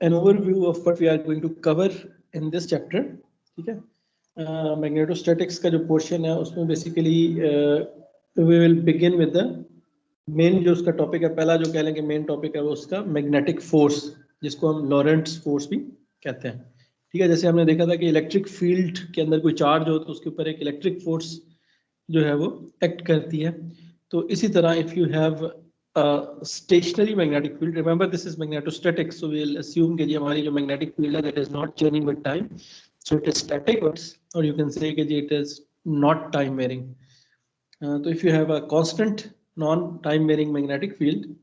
an overview of what we are going to cover in this chapter. ठीक है, magnetostatics का जो portion है उसमें basically we will begin with the main जो उसका topic है, पहला जो कह लेंगे main topic है वो उसका magnetic force, जिसको हम Lorentz force भी कहते हैं. ठीक है, जैसे हमने देखा था कि इलेक्ट्रिक फील्ड के अंदर कोई चार्ज हो तो उसके ऊपर एक इलेक्ट्रिक फोर्स जो है वो एक्ट करती है. तो इसी तरह if you have stationary magnetic field, remember this is magnetostatic, so we will assume कि जी हमारी जो मैग्नेटिक फील्ड है that is not changing with time, so it is static, और यू कैन से कि जी it is not time varying. तो if you have a constant non time varying magnetic field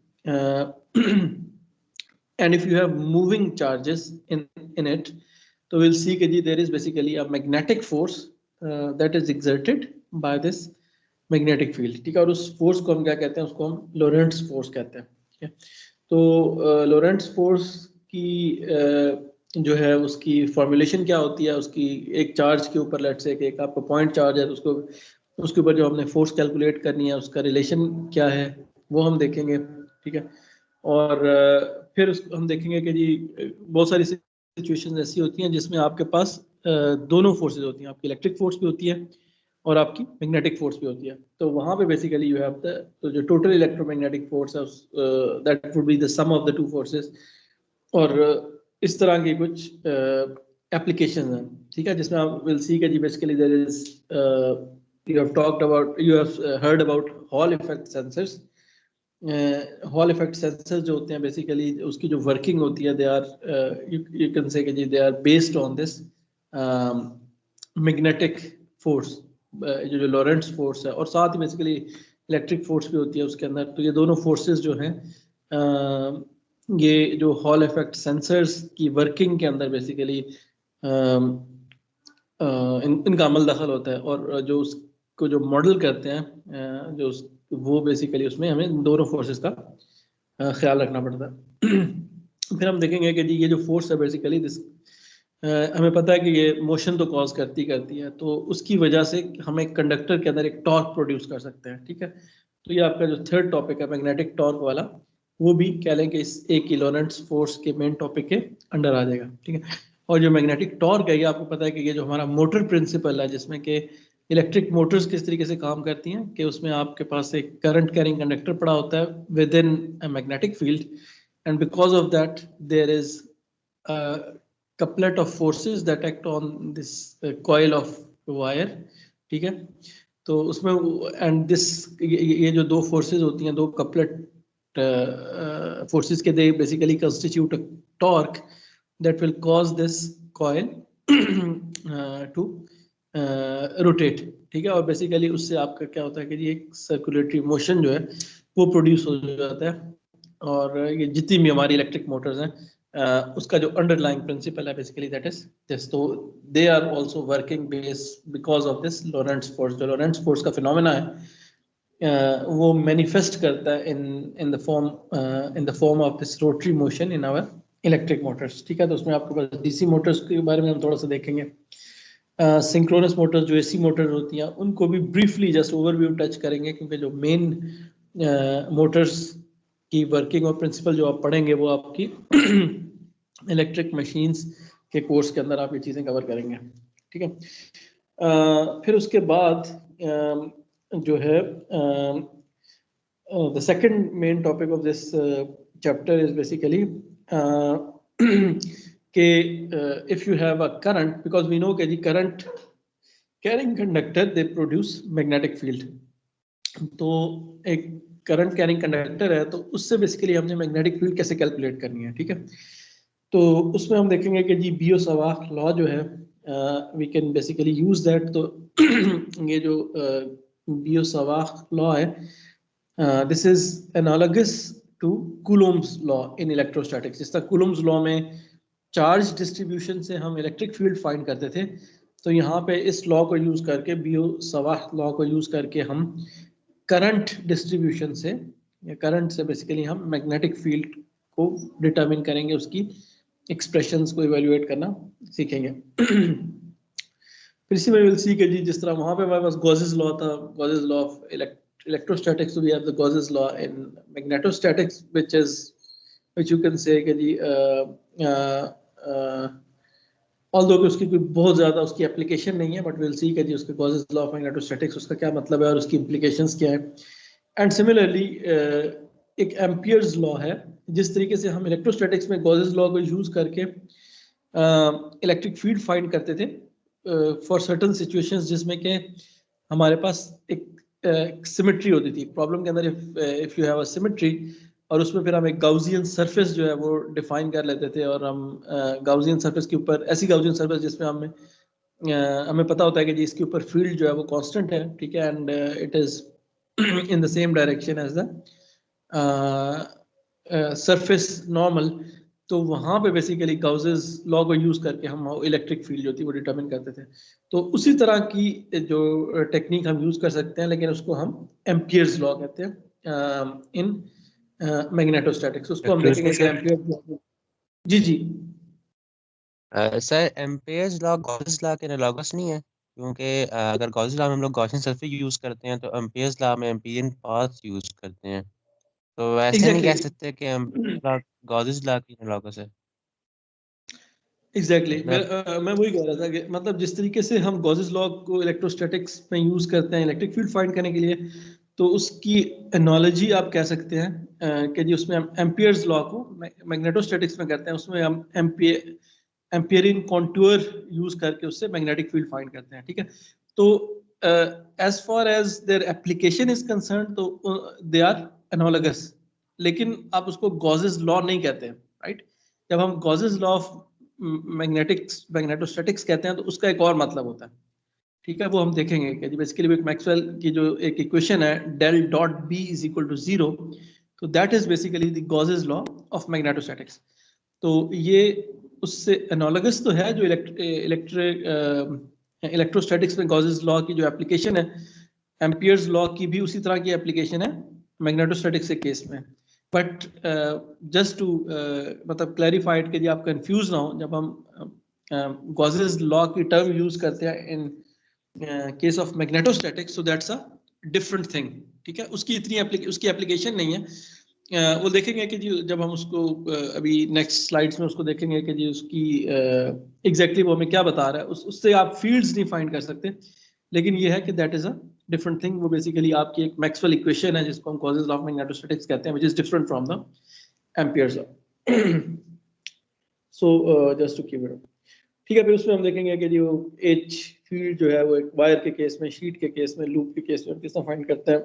and if you have moving charges in it, so we'll see that there is basically a magnetic force that is exerted by this magnetic field. ठीक है, और उस force को हम क्या कहते हैं, उसको हम लोरेंट्स फोर्स कहते हैं. ठीक है, तो लोरेंट्स फोर्स की जो है उसकी फॉर्मुलेशन क्या होती है, उसकी एक चार्ज के ऊपर लेट्स से एक आपका पॉइंट चार्ज है, तो उसके ऊपर जो हमने फोर्स कैलकुलेट करनी है उसका रिलेशन क्या है वो हम देखेंगे. ठीक है, और फिर हम देखेंगे कि जी बहुत सारी सिचुएशंस ऐसी होती हैं जिसमें आपके पास दोनों फोर्सेस होती हैं, आपकी इलेक्ट्रिक फोर्स भी होती है और आपकी मैग्नेटिक फोर्स भी होती है. तो वहाँ पे बेसिकली यू हैव द, तो जो टोटल इलेक्ट्रोमैग्नेटिक फोर्स है that would be the sum of the two forces. और इस तरह की कुछ एप्लीकेशन हैं. ठीक है, जिसमें आप विल सी कि जी basically there is you have talked about, you have heard about Hall effect sensors. Hall effect sensors जो होते हैं बेसिकली उसकी जो वर्किंग होती है, they are you can say कि जी they are based on this magnetic force, जो लॉरेंट्स फोर्स है, और साथ ही बेसिकली इलेक्ट्रिक फोर्स भी होती है उसके अंदर. तो ये दोनों फोर्सेस जो हैं ये जो हॉल इफेक्ट सेंसर्स की वर्किंग के अंदर बेसिकली इनका अमल दखल होता है, और जो उसको जो मॉडल करते हैं जो वो बेसिकली उसमें हमें दोनों फोर्सेस का ख्याल रखना पड़ता है. फिर हम देखेंगे कि जी ये जो फोर्स है बेसिकली दिस हमें पता है कि ये मोशन तो कॉज करती है, तो उसकी वजह से हम एक कंडक्टर के अंदर एक टॉर्क प्रोड्यूस कर सकते हैं. ठीक है, तो ये आपका जो थर्ड टॉपिक है मैग्नेटिक टॉर्क वाला, वो भी कह लें कि इस एक की लोरेंट्स फोर्स के मेन टॉपिक के अंडर आ जाएगा. ठीक है, और जो मैग्नेटिक टॉर्क है ये आपको पता है कि ये जो हमारा मोटर प्रिंसिपल है, जिसमें कि इलेक्ट्रिक मोटर्स किस तरीके से काम करती हैं कि उसमें आपके पास एक करंट कैरिंग कंडक्टर पड़ा होता है within a magnetic field, and because of that there is couplet of forces that act on this coil of wire. ठीक है, तो उसमें एंड दिस ये जो दो फोर्सेस होती हैं, दो कपलेट फोर्सेस के, they basically constitute a torque that will cause this coil to rotate. ठीक है, और बेसिकली उससे आपका क्या होता है कि ये एक सर्कुलेटरी मोशन जो है वो प्रोड्यूस हो जाता है. और ये जितनी भी हमारी इलेक्ट्रिक मोटर्स हैं उसका जो अंडरलाइंग प्रिंसिपल है बेसिकली दैट इज दिस, तो they are also working base because of this Lorentz force. जो लोरेंट्स फोर्स का फिनोमेना है वो मैनिफेस्ट करता है in the form of this rotary motion in our electric motors. ठीक है, तो उसमें आपके पास डीसी मोटर्स के बारे में हम थोड़ा सा देखेंगे. सिंक्रोनस मोटर्स जो एसी मोटर्स होती हैं उनको भी ब्रीफली जस्ट ओवरव्यू टच करेंगे, क्योंकि जो मेन मोटर्स की वर्किंग और प्रिंसिपल जो आप पढ़ेंगे वो आपकी इलेक्ट्रिक मशीन्स के कोर्स के अंदर आप ये चीज़ें कवर करेंगे. ठीक है, फिर उसके बाद जो है the second main topic of this chapter is basically कि if you have a current, because we know कि the current carrying conductor they produce magnetic field. तो एक करंट कैरिंग कंडक्टर है तो उससे बेसिकली हमने मैग्नेटिक फील्ड कैसे calculate करनी है. ठीक है, तो उसमें हम देखेंगे कि जी बियो-सावर्ट लॉ जो है we can basically use that. तो ये जो बियो-सावर्ट लॉ है this is analogous to Coulomb's law in electrostatics. जिस तरह कूलोम्स लॉ में चार्ज डिस्ट्रीब्यूशन से हम इलेक्ट्रिक फील्ड फाइंड करते थे, तो यहाँ पे इस लॉ को यूज करके बियो-सावर्ट लॉ को यूज करके हम करंट डिस्ट्रीब्यूशन से या करंट से बेसिकली हम मैग्नेटिक फील्ड को डिटरमिन करेंगे, उसकी एक्सप्रेशंस को इवेल्युएट करना सीखेंगे. फिर इसी में विल सी कि जी जिस तरह वहाँ पे हमारे पास गॉसेस लॉ था, Gauss's law of electrostatics, we have the Gauss's law in magnetostatics which you can say कि जी ऑल्दो कि उसकी कोई बहुत ज़्यादा उसकी एप्लीकेशन नहीं है, बट विल सी कि जी उसके गॉसेस लॉ ऑफ मैग्नेटोस्टैटिक्स उसका क्या मतलब है और उसकी इम्प्लीकेशंस क्या है। एंड सिमिलरली एक एम्पियर्स लॉ है, जिस तरीके से हम इलेक्ट्रोस्टैटिक्स में गॉसेस लॉ को यूज़ करके इलेक्ट्रिक फील्ड फाइंड करते थे फॉर सर्टन सिचुएशंस, जिसमें कि हमारे पास एक सिमेट्री होती थी प्रॉब्लम के अंदर। If you have a symmetry, और उसमें फिर हम एक गाउसियन सरफेस जो है वो डिफाइन कर लेते थे, और हम गाउसियन सरफेस के ऊपर ऐसी गाउसियन सरफेस जिसमें हमें पता होता है कि जी इसके ऊपर फील्ड जो है वो कांस्टेंट है, ठीक है, and it is in the same direction as the surface normal. तो वहाँ पे बेसिकली गाउसेस लॉ को यूज करके हम इलेक्ट्रिक फील्ड जो थी वो डिटरमिन करते थे। तो उसी तरह की जो टेक्निक हम यूज कर सकते हैं, लेकिन उसको हम एम्पियर्स लॉ कहते हैं इन मैग्नेटोस्टैटिक्स। उसको हम देखेंगे कि एम्पियर। जी जी sir Ampere's law Gauss's law के एनालॉगस नहीं है, क्योंकि अगर गॉसेस लॉ में हम लोग गॉसियन सरफेस यूज करते हैं तो एम्पेयर्स लॉ में एम्पियरियन पाथ यूज करते हैं, तो ऐसे नहीं कह एग्जैक्टली सकते कि एम्पेयर्स लॉ गॉसेस लॉ की एनालॉगस है। एग्जैक्टली मतलब मैं वही कह रहा था कि मतलब जिस तरीके से हम गॉसेस लॉ को इलेक्ट्रोस्टैटिक्स में यूज करते हैं इलेक्ट्रिक फील्ड फाइंड करने के लिए, तो उसकी एनोलॉजी आप कह सकते हैं कि जी उसमें हम एम्पियर्स लॉ को मैग्नेटोस्टैटिक्स में करते हैं, उसमें हम एम्पियरिन कॉन्टूर यूज करके उससे मैग्नेटिक फील्ड फाइंड करते हैं, ठीक है। तो as far as their application is concerned, तो दे आर एनोलॉगस, लेकिन आप उसको गॉसेस लॉ नहीं कहते हैं, राइट। जब हम गॉसेस लॉ ऑफ मैग्नेटोस्टैटिक्स कहते हैं तो उसका एक और मतलब होता है, ठीक है, वो हम देखेंगे कि बेसिकली एक मैक्सवेल की जो एक इक्वेशन है del dot B is equal to zero, तो that is basically the Gauss's law of magnetostatics. तो ये उससे एनालॉगस तो है जो इलेक्ट्रोस्टैटिक्स में गॉसेस लॉ की जो एप्लीकेशन है, एम्पियर्स लॉ की भी उसी तरह की एप्लीकेशन है मैग्नेटोस्टैटिक्स के केस में। बट जस्ट टू मतलब क्लैरिफाइड कि आप कंफ्यूज ना हो, जब हम गॉसेस लॉ की टर्म यूज करते हैं in case of magnetostatics, so that's a different thing, ठीक है। उसकी एप्लीकेशन नहीं है। वो देखेंगे कि जी जब हम उसको अभी नेक्स्ट स्लाइड्स में उसको देखेंगे कि जी उसकी एग्जैक्टली वो हमें क्या बता रहा है, उससे आप फील्ड्स नहीं फाइंड कर सकते, लेकिन ये है कि that is a different thing. वो बेसिकली आपकी एक मैक्सवेल इक्वेशन है जिसको हम कॉजेस ऑफ मैग्नेटोस्टैटिक्स कहते हैं, which is different from the Ampere's law. So just to keep it, ठीक है। फिर उसमें हम देखेंगे कि जो एच फील्ड जो है वो एक वायर के केस में, शीट के केस में, लूप के केस में किस तरह फाइंड करते हैं,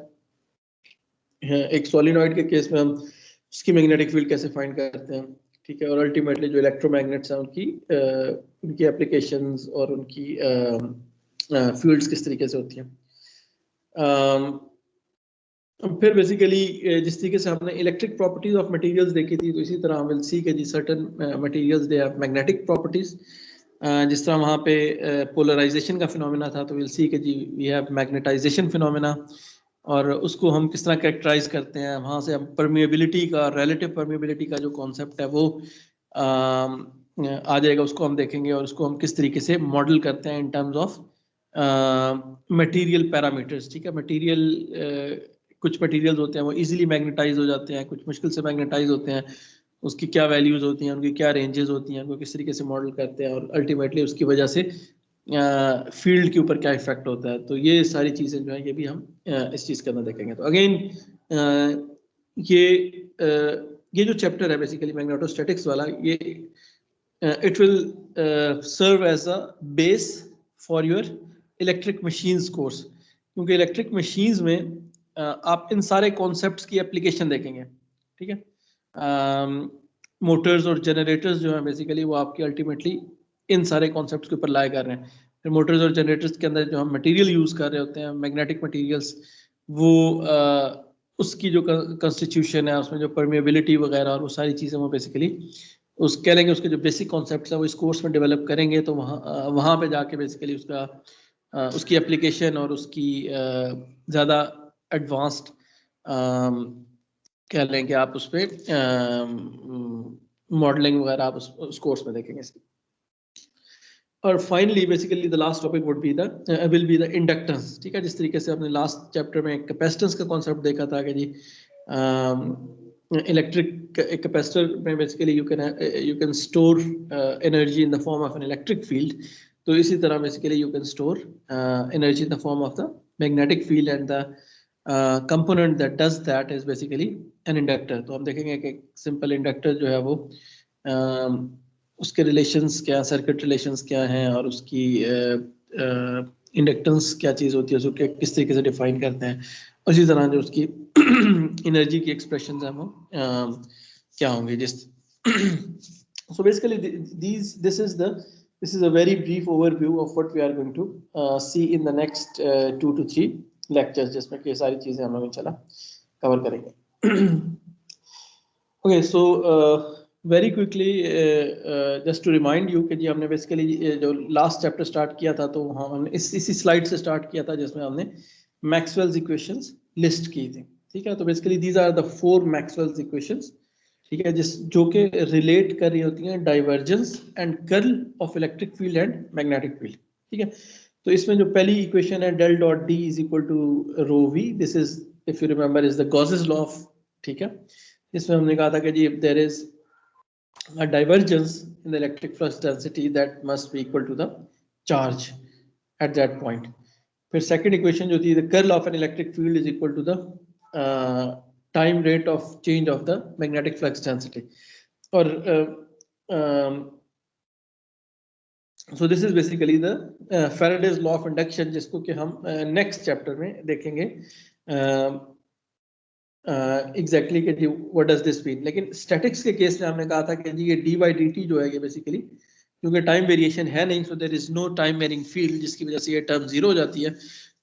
एक सोलिनॉइड के केस में हम उसकी मैग्नेटिक फील्ड कैसे फाइंड करते हैं, ठीक है। और अल्टीमेटली जो इलेक्ट्रोमैग्नेट्स हैं उनकी एप्लीकेशंस और उनकी फील्ड्स किस तरीके से होती हैं। फिर बेसिकली जिस तरीके से हमने इलेक्ट्रिक प्रॉपर्टीज ऑफ मटेरियल्स देखी थी, तो इसी तरह हम विल सी कि जी certain materials they have magnetic properties. जिस तरह वहाँ पे पोलराइजेशन का फिनोमेना था, तो विल सी कि जी वी हैव मैग्नेटाइजेशन फिनोमेना, और उसको हम किस तरह कैरेक्टराइज करते हैं। वहाँ से हम परमिएबिलिटी का, रिलेटिव परमिएबिलिटी का जो कॉन्सेप्ट है वो आ जाएगा, उसको हम देखेंगे, और उसको हम किस तरीके से मॉडल करते हैं इन टर्म्स ऑफ मटेरियल पैरामीटर्स, ठीक है। कुछ मटेरियल्स होते हैं वो इजीली मैग्नेटाइज हो जाते हैं, कुछ मुश्किल से मैग्नेटाइज होते हैं, उसकी क्या वैल्यूज होती हैं, उनकी क्या रेंजेस होती हैं, उनको किस तरीके से मॉडल करते हैं, और अल्टीमेटली उसकी वजह से फील्ड के ऊपर क्या इफेक्ट होता है। तो ये सारी चीज़ें जो है ये भी हम इस चीज़ के अंदर देखेंगे। तो अगेन ये जो चैप्टर है बेसिकली मैग्नेटोस्टैटिक्स वाला, ये it will serve as a base for your electric machines course, क्योंकि इलेक्ट्रिक मशीन्स में आप इन सारे कॉन्सेप्ट्स की एप्लीकेशन देखेंगे, ठीक है। मोटर्स और जनरेटर्स जो हैं बेसिकली वो आपके अल्टीमेटली इन सारे कॉन्सेप्ट्स के ऊपर लाए कर रहे हैं। फिर मोटर्स और जनरेटर्स के अंदर जो हम मटेरियल यूज़ कर रहे होते हैं, मैग्नेटिक मटेरियल्स, वो उसकी जो कंस्टिट्यूशन है, उसमें जो परमिएबिलिटी वगैरह और वो सारी चीज़ें वो बेसिकली उस कह लेंगे उसके जो बेसिक कॉन्सेप्ट्स हैं वो इस कोर्स में डेवलप करेंगे। तो वहाँ पे जाके बेसिकली उसकी एप्लीकेशन और उसकी ज़्यादा एडवांस्ड कह लें कि आप उस पर मॉडलिंग वगैरह आप उस कोर्स में देखेंगे। और finally basically the last topic would be will be the inductance, ठीक है। जिस तरीके से आपने लास्ट चैप्टर में कैपेसिटेंस का कॉन्सेप्ट देखा था कि जी electric capacitor में basically you can store energy in the form of an electric field. तो इसी तरह basically you can store energy in the form of the magnetic field, and the component that does that is basically an inductor. तो हम देखेंगे कि simple inductor जो है वो उसके relations क्या, circuit relations क्या हैं, और उसकी inductance क्या चीज़ होती है, उसको किस तरीके से define करते हैं, उसी तरह जो उसकी एनर्जी की एक्सप्रेशन है वो क्या होंगे जिस so basically this is a very brief overview of what we are going to see in the next 2 to 3 lectures, जिसमें कि सारी चीजें हम लोग इंशाल्लाह कवर करेंगे. Okay, so very quickly just to remind you कि जी हमने basically जो last chapter start किया था, तो हमने इसी स्लाइड से स्टार्ट किया था जिसमें हमने मैक्सवेल्स इक्वेशंस लिस्ट की थी. ठीक है, तो basically these are the 4 Maxwell's equations. ठीक है, जो कि रिलेट कर रही होती हैं divergence and curl of electric field and magnetic field. ठीक है, तो इसमें जो पहली इक्वेशन है del dot D is equal to rho v, this is if you remember is the Gauss's law of. ठीक है, इसमें हमने कहा था कि जी if there is a divergence in the electric flux density that must be equal to the charge at that point. फिर second equation जो थी the curl of an electric field is equal to the time rate of change of the magnetic flux density. और so this is basically the Faraday's law of induction, जिसको कि हम next chapter में देखेंगे exactly कि जी what does this mean. लेकिन statics के केस में हमने कहा था कि जी ये डी बाई डी टी जो है ये बेसिकली क्योंकि टाइम वेरिएशन है नहीं, so there is no time varying field, जिसकी वजह से ये टर्म जीरो हो जाती है.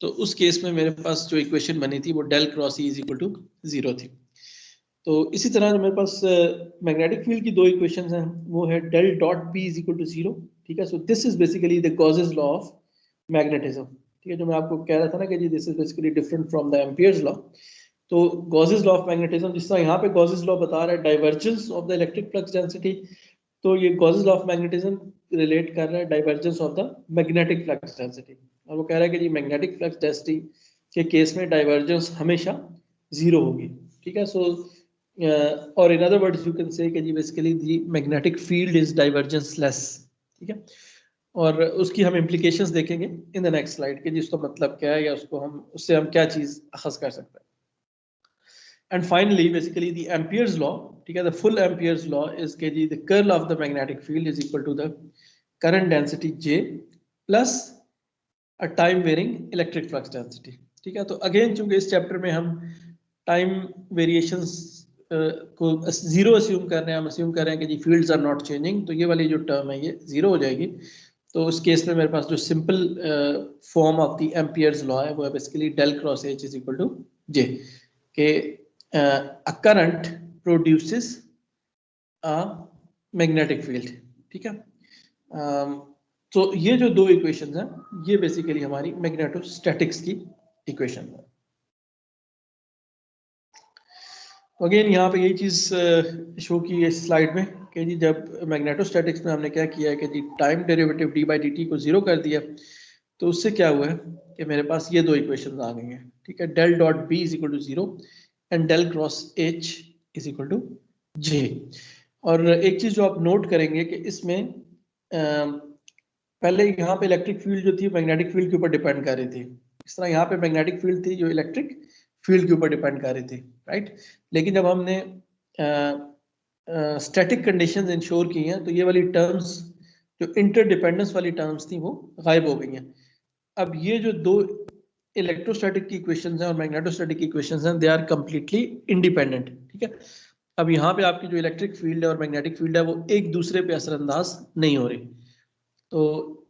तो उस केस में मेरे पास जो इक्वेशन बनी थी वो del cross E is equal to zero थी. तो इसी तरह जो मेरे पास मैग्नेटिक फील्ड की 2 इक्वेशंस हैं वो है del dot B is equal to zero. ठीक है, so this is basically the Gauss's law of magnetism. ठीक है, जो मैं आपको कह रहा था ना कि जी this is basically different from the Ampere's law. तो गॉसेस लॉ ऑफ मैग्नेटिज्म, जिस तरह यहाँ पे गॉसेस लॉ बता रहा है divergence of the electric flux density, तो ये Gauss's law of magnetism relate कर रहा है divergence of the magnetic flux density. और वो कह रहा है कि जी मैग्नेटिक फ्लक्स डेंसिटी के केस में डाइवर्जेंस हमेशा जीरो होगी. ठीक है, सो और in other words you can say कि जी basically the magnetic field is divergence less. ठीक है, और उसकी हम इम्प्लीकेशंस देखेंगे इन द नेक्स्ट स्लाइड कि जी उसका मतलब क्या है या उससे हम क्या चीज अखज़ कर सकते हैं. And finally, basically the Ampere's law, ठीक है, the full Ampere's law is कि जी the curl of the magnetic field is equal to the current density J plus a time varying electric flux density. ठीक है, तो again चूंकि इस chapter में हम टाइम वेरिएशंस को जीरो अस्यूम कर रहे हैं, हम अस्यूम कर रहे हैं कि जी फील्ड्स आर नॉट चेंजिंग, तो ये वाली जो टर्म है ये जीरो हो जाएगी. तो उस केस में मेरे पास जो simple form of the Ampere's law है वो है basically del cross H is equal to J के a current produces a magnetic field. ठीक है, तो ये जो 2 इक्वेशंस हैं ये बेसिकली हमारी मैग्नेटोस्टैटिक्स की इक्वेशन है. अगेन यहाँ पे यही चीज शो की है इस स्लाइड में कि जी जब मैग्नेटोस्टैटिक्स में हमने क्या किया है कि जी time derivative d by d t को जीरो कर दिया, तो उससे क्या हुआ है कि मेरे पास ये 2 इक्वेशंस आ गई हैं. ठीक है, del dot B is equal to zero and del cross H is equal to J. और एक चीज जो आप नोट करेंगे कि इसमें पहले यहाँ पे इलेक्ट्रिक फील्ड जो थी मैग्नेटिक फील्ड के ऊपर डिपेंड कर रही थी. इस तरह यहाँ पे मैग्नेटिक फील्ड थी जो इलेक्ट्रिक फील्ड के ऊपर डिपेंड कर रही थी, राइट. लेकिन जब हमने स्टैटिक कंडीशंस इंश्योर की हैं तो ये वाली टर्म्स जो इंटरडिपेंडेंस वाली टर्म्स थी वो गायब हो गई हैं. अब ये जो 2 इलेक्ट्रोस्टैटिक की इक्वेशंस हैं और मैग्नेटोस्टैटिक की इक्वेशंस हैं दे आर कंप्लीटली इंडिपेंडेंट. ठीक है, अब यहाँ पे आपकी जो इलेक्ट्रिक फील्ड है और मैग्नेटिक फील्ड है वो एक दूसरे पे असरअंदाज नहीं हो रही. तो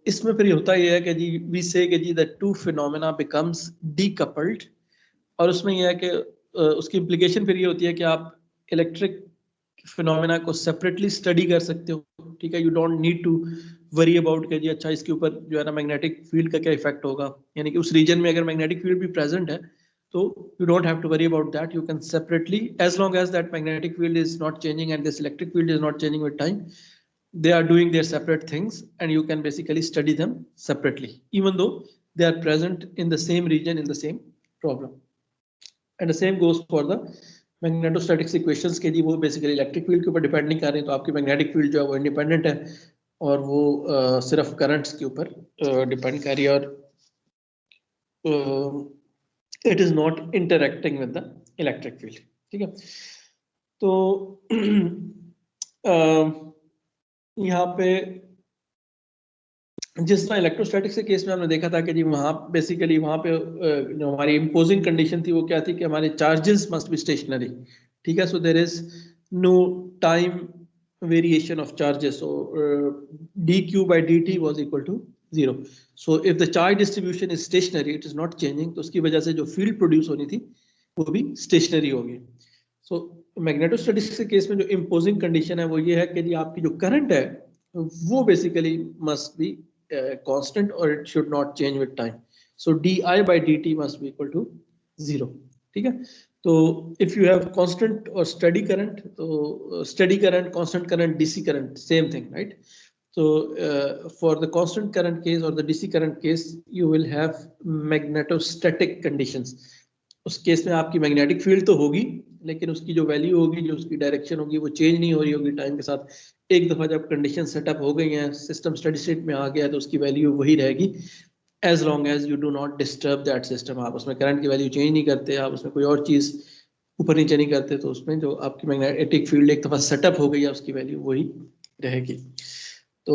इसमें फिर होता ये है कि जी वी से कि जी द 2 फिनोमेना बिकम्स डीकपल्ड. और उसमें यह है कि उसकी इम्प्लीकेशन फिर ये होती है कि आप इलेक्ट्रिक फिनोमेना को सेपरेटली स्टडी कर सकते हो. ठीक है, you don't need to worry about कि जी अच्छा इसके ऊपर जो है ना मैग्नेटिक फील्ड का क्या इफेक्ट होगा, यानी कि उस रीजन में अगर मैग्नेटिक फील्ड भी प्रेजेंट है तो you don't have to worry about that. You can separately as long as that magnetic field is not changing and this electric field is not changing with time, they are doing their separate things and you can basically study them separately even though they are present in the same region in the same problem. And the same goes for the magnetostatics equations के जी वो basically electric field के ऊपर depend नहीं कर रहे हैं, तो आपकी मैग्नेटिक फील्ड जो है वो इंडिपेंडेंट है और वो सिर्फ करंट्स के ऊपर डिपेंड कर रही है और it is not interacting with the electric field. ठीक है, तो यहाँ पे जिस तरह इलेक्ट्रोस्टैटिक्स के केस में हमने देखा था कि जी वहाँ बेसिकली वहाँ पे जो हमारी इम्पोजिंग कंडीशन थी वो क्या थी कि हमारे चार्जेस मस्ट बी स्टेशनरी। ठीक है, so there is no time variation of charges, so dq by dt was equal to 0. so if the charge distribution is stationary, it is not changing, तो उसकी वजह से जो फील्ड प्रोड्यूस होनी थी वो भी स्टेशनरी होगी। सो मैग्नेटोस्टैटिक्स के केस में जो इम्पोजिंग कंडीशन है वो ये है कि जी आपकी जो करंट है वो basically must be constant or it should not change with time. So di by dt must be equal to 0. ठीक है, तो if you have constant or steady current, तो steady current, constant current, DC current, same thing, right? So for the constant current case or the DC current case, you will have magnetostatic conditions. उस case में आपकी magnetic field तो होगी लेकिन उसकी जो value होगी, जो उसकी डायरेक्शन होगी वो चेंज नहीं हो रही होगी टाइम के साथ। एक दफा जब कंडीशन सेटअप हो गई हैं, सिस्टम स्टेडी स्टेट में आ गया तो उसकी वैल्यू वही रहेगी as long as you do not disturb that system. आप उसमें करंट की वैल्यू चेंज नहीं करते, आप उसमें कोई और चीज ऊपर नीचे नहीं करते, तो उसमें जो आपकी मैग्नेटिक फील्ड एक दफा सेटअप हो गई है उसकी वैल्यू वही रहेगी। तो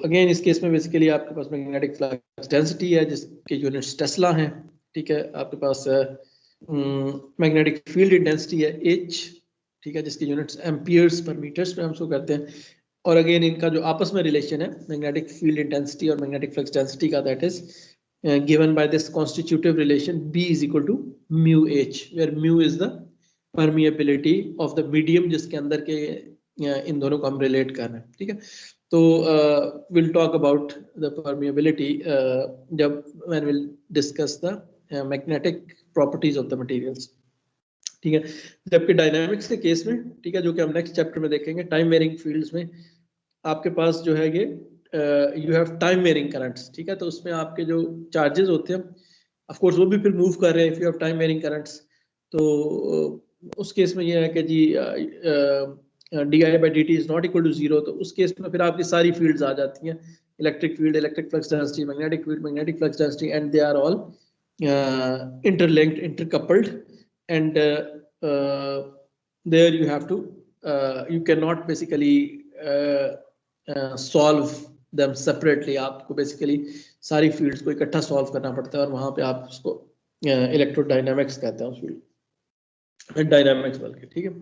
अगेन इस केस में बेसिकली आपके पास मैग्नेटिक फ्लक्स डेंसिटी है जिसके यूनिट्स टेस्ला हैं। ठीक है, आपके पास मैग्नेटिक फील्ड इंटेंसिटी है H, ठीक है, जिसकी यूनिट्स एम्पियर्स पर मीटर्स में हम उसको करते हैं। और अगेन इनका जो आपस में रिलेशन है मैग्नेटिक फील्ड इंटेंसिटी और मैग्नेटिक फ्लक्स डेंसिटी का, that is given by this constitutive relation B is equal to mu H, where mu is the permeability of the medium जिसके अंदर के इन दोनों को हम रिलेट कर रहे हैं। ठीक है, तो will talk about the permeability जब when will discuss the magnetic properties of the materials. ठीक है, जबकि डायनामिक्स के केस में, ठीक है, जो कि हम नेक्स्ट चैप्टर में देखेंगे, टाइम वेरिंग फील्ड्स में आपके पास जो है ये you have time varying currents. ठीक है, तो उसमें आपके जो चार्जेस होते हैं ऑफ कोर्स वो भी फिर मूव कर रहे हैं if you have time varying currents. तो उस केस में ये है कि जी di by dt is not equal to 0, तो उस केस में फिर आपकी सारी फील्ड्स आ जाती हैं, electric field, electric flux density, magnetic field, magnetic flux density, and they are all interlinked, intercoupled, and there you have to you cannot basically solve them separately. आपको basically सारी फील्ड्स को इकट्ठा सॉल्व करना पड़ता है और वहां पे आप उसको इलेक्ट्रोडायनामिक्स कहते हैं उस फील्ड, डायनामिक्स बल्कि। ठीक है,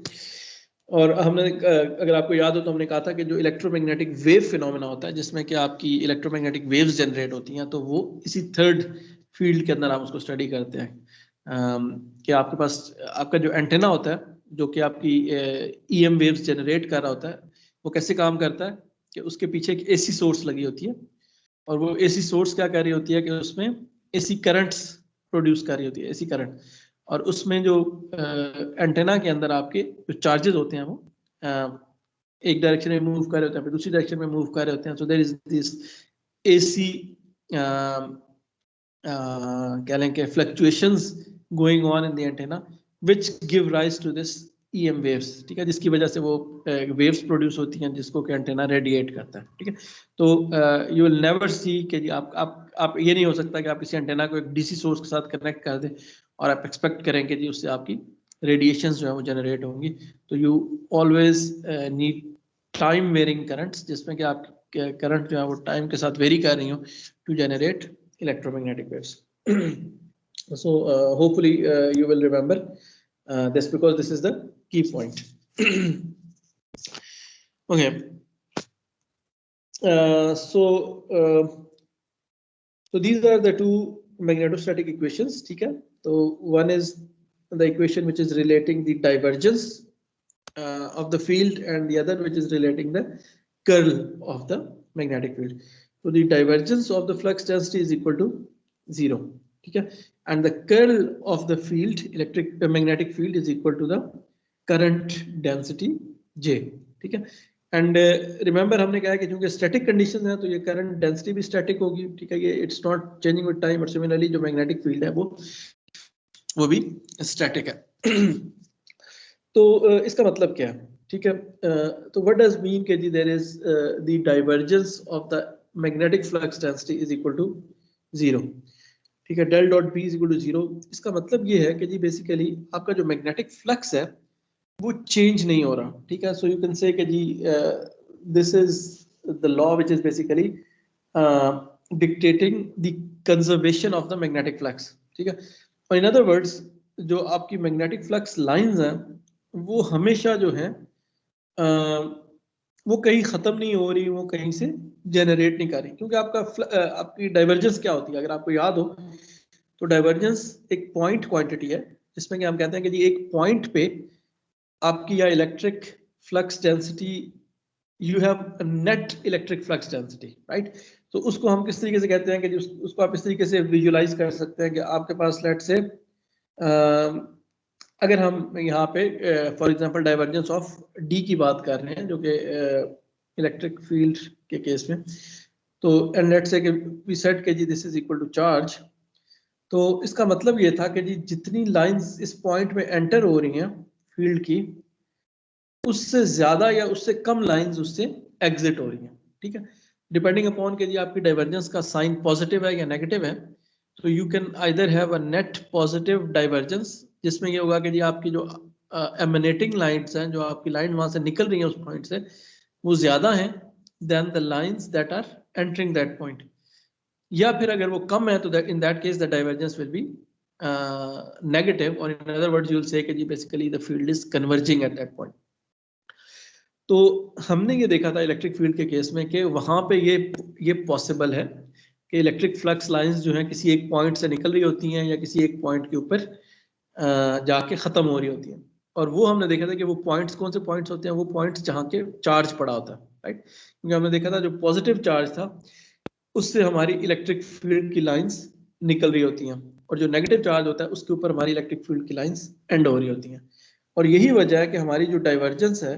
और हमने अगर आपको याद हो तो हमने कहा था कि जो इलेक्ट्रोमैग्नेटिक वेव फिनोमेना होता है जिसमें कि आपकी इलेक्ट्रोमैग्नेटिक वेव्स जनरेट होती हैं, तो वो इसी थर्ड फील्ड के अंदर हम उसको स्टडी करते हैं। कि आपके पास आपका जो एंटेना होता है जो कि आपकी EM वेव्स जनरेट कर रहा होता है, वो कैसे काम करता है कि उसके पीछे एक AC सोर्स लगी होती है और वो AC सोर्स क्या कर रही होती है कि उसमें AC करंट्स प्रोड्यूस कर रही होती है, AC करंट, और उसमें जो एंटेना के अंदर आपके जो चार्जेस होते हैं वो एक डायरेक्शन में मूव कर रहे होते हैं, फिर दूसरी डायरेक्शन में मूव कर रहे होते हैं। So there is this AC कह लें कि fluctuations going on in the antenna which give rise to this EM waves. ठीक है, जिसकी वजह से वो वेव्स प्रोड्यूस होती हैं जिसको कि एंटेना रेडिएट करता है। ठीक है, तो यू विल नेवर सी कि जी आप ये नहीं हो सकता कि आप किसी एंटेना को एक DC सोर्स के साथ कनेक्ट कर दें और आप एक्सपेक्ट करें कि जी उससे आपकी रेडिएशंस जो है वो जनरेट होंगी। तो you always need time varying currents जिसमें कि आप करंट जो है वो टाइम के साथ वेरी कर रही हो to generate electromagnetic waves. So hopefully you will remember this because this is the key point. Okay, so these are the two magnetostatic equations. ठीक है, तो one is the equation which is relating the divergence of the field and the other which is relating the curl of the magnetic field. So the divergence of the flux density is equal to 0. ठीक है, and the curl of the field, magnetic field, is equal to the current density J. ठीक है, and remember हमने कहा कि क्योंकि static conditions है तो ये current density भी static होगी। ठीक है, ये it's not changing with time, but similarly जो magnetic field है वो भी static है। तो इसका मतलब क्या है, ठीक है। तो व्हाट डज मीन कि जी there is the divergence of the magnetic flux density is equal to 0, ठीक है। Del dot B is equal to 0, इसका मतलब ये है कि जी बेसिकली आपका जो मैग्नेटिक फ्लक्स है वो चेंज नहीं हो रहा, ठीक है। सो यू कैन से कि जी this is the law which is basically dictating the conservation of the magnetic flux, ठीक है। और इन अदर वर्ड्स जो आपकी मैग्नेटिक फ्लक्स लाइंस हैं वो हमेशा जो है वो कहीं खत्म नहीं हो रही, वो कहीं से जनरेट नहीं कर रही, क्योंकि आपकी डाइवर्जेंस क्या होती है, अगर आपको याद हो तो डाइवर्जेंस एक पॉइंट क्वांटिटी है, जिसमें कि हम कहते हैं कि जी एक पॉइंट पे आपकी या electric flux density, you have net electric flux density, right. तो उसको हम किस तरीके से कहते हैं कि उसको आप इस तरीके से विजुलाइज कर सकते हैं कि आपके पास लेट से अगर हम यहाँ पे for example divergence of D की बात कर रहे हैं जो कि इलेक्ट्रिक फील्ड के केस में, तो एंड लेट्स से कि वी सेट के जी this is equal to charge, तो इसका मतलब ये था कि जी जितनी लाइंस इस पॉइंट में एंटर हो रही हैं फील्ड की, उससे ज्यादा या उससे कम लाइंस उससे एग्जिट हो रही हैं, ठीक है। डिपेंडिंग अपॉन के जी आपकी डाइवर्जेंस का साइन पॉजिटिव है या नेगेटिव है, तो you can either have a net positive divergence, जिसमें ये होगा कि जी आपकी जो एमिनेटिंग लाइंस हैं, जो आपकी लाइन वहां से निकल रही है उस पॉइंट से, वो ज्यादा हैं then the lines that are entering that point, या फिर अगर वो कम है तो in that case the divergence will be negative, और in other words you will say कि जी basically the field is converging at that point. तो हमने ये देखा था इलेक्ट्रिक फील्ड के केस में कि वहां पे ये पॉसिबल है कि इलेक्ट्रिक फ्लक्स लाइंस जो हैं किसी एक पॉइंट से निकल रही होती हैं या किसी एक पॉइंट के ऊपर जाके खत्म हो रही होती हैं, और वो हमने देखा था कि वो पॉइंट्स कौन से पॉइंट्स होते हैं, वो पॉइंट्स जहाँ के चार्ज पड़ा होता है, राइट। क्योंकि हमने देखा था जो पॉजिटिव चार्ज था उससे हमारी इलेक्ट्रिक फील्ड की लाइंस निकल रही होती हैं, और जो नेगेटिव चार्ज होता है उसके ऊपर हमारी इलेक्ट्रिक फील्ड की लाइंस एंड हो रही होती हैं। और यही वजह है कि हमारी जो डाइवर्जेंस है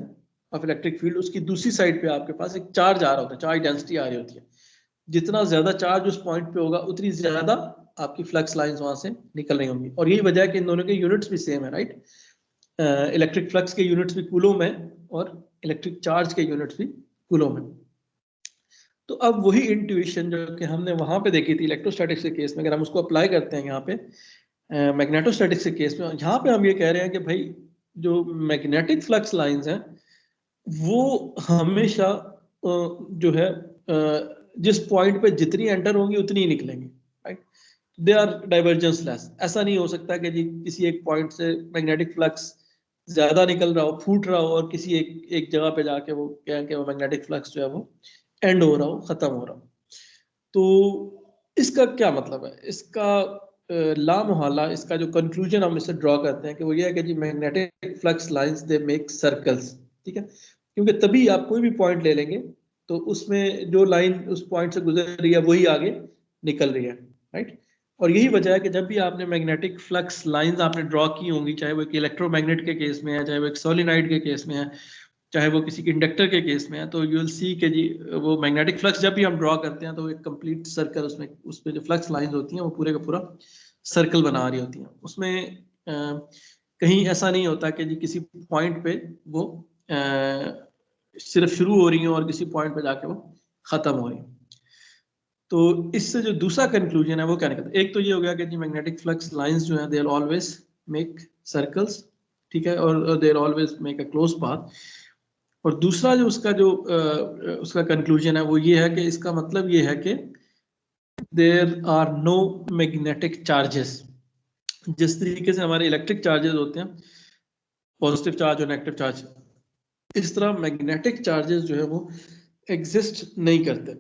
ऑफ इलेक्ट्रिक फील्ड, उसकी दूसरी साइड पे आपके पास एक चार्ज आ रहा होता है, चार्ज डेंसिटी आ रही होती है। जितना ज्यादा चार्ज उस पॉइंट पे होगा उतनी ज्यादा आपकी फ्लक्स लाइंस वहां से निकल रही होंगी, और यही वजह है कि इन दोनों के यूनिट्स भी सेम है, राइट। इलेक्ट्रिक फ्लक्स के यूनिट्स भी कूलोम है और इलेक्ट्रिक चार्ज के यूनिट्स भी कूलोम है। तो अब वही इंट्यूशन जो कि हमने वहां पे देखी थी इलेक्ट्रोस्टैटिक्स के केस में, अगर हम उसको अप्लाई करते हैं यहाँ पे मैग्नेटोस्टैटिक्स के केस में, यहाँ पे हम ये कह रहे हैं कि भाई जो मैग्नेटिक फ्लक्स लाइंस हैं वो हमेशा जो है जिस पॉइंट पे जितनी एंटर होंगी उतनी ही निकलेंगी, right. They are divergence less. ऐसा नहीं हो सकता कि जी किसी एक पॉइंट से मैग्नेटिक फ्लक्स ज्यादा निकल रहा हो, फूट रहा हो, और किसी एक जगह पे जाके वो क्या कि वो मैग्नेटिक फ्लक्स जो है वो एंड हो रहा हो, खत्म हो रहा हो। तो इसका क्या मतलब है, इसका लामोहल्ला इसका जो कंक्लूजन हम इससे ड्रॉ करते हैं कि वो ये है कि जी magnetic flux lines they make circles, ठीक है। क्योंकि तभी आप कोई भी पॉइंट ले लेंगे तो उसमें जो लाइन उस पॉइंट से गुजर रही है वही आगे निकल रही है, राइट। और यही वजह है कि जब भी आपने मैग्नेटिक फ्लक्स लाइंस आपने ड्रॉ की होंगी, चाहे वो एक इलेक्ट्रोमैग्नेट के केस में है, चाहे वो एक सोलिनॉइड के केस में है, चाहे वो किसी इंडक्टर के केस में है, तो यू विल सी कि जी वो मैग्नेटिक फ्लक्स जब भी हम ड्रॉ करते हैं तो एक कंप्लीट सर्कल उसमें जो फ्लक्स लाइंस होती हैं वो पूरे का पूरा सर्कल बना रही होती हैं। उसमें कहीं ऐसा नहीं होता कि जी किसी पॉइंट पे वो सिर्फ शुरू हो रही है और किसी पॉइंट पे जाके वो खत्म हो रही है। तो इससे जो दूसरा कंक्लूजन है वो क्या निकलता है, एक तो ये हो गया कि जी मैग्नेटिक फ्लक्स लाइंस जो है they will always make circles, ठीक है, और they will always make a close path. और दूसरा जो उसका कंक्लूजन है वो ये है कि इसका मतलब ये है कि there are no magnetic charges. जिस तरीके से हमारे इलेक्ट्रिक चार्जेस होते हैं, पॉजिटिव चार्ज और नेगेटिव चार्ज, इस तरह मैग्नेटिक चार्जेस जो है वो एग्जिस्ट नहीं करते।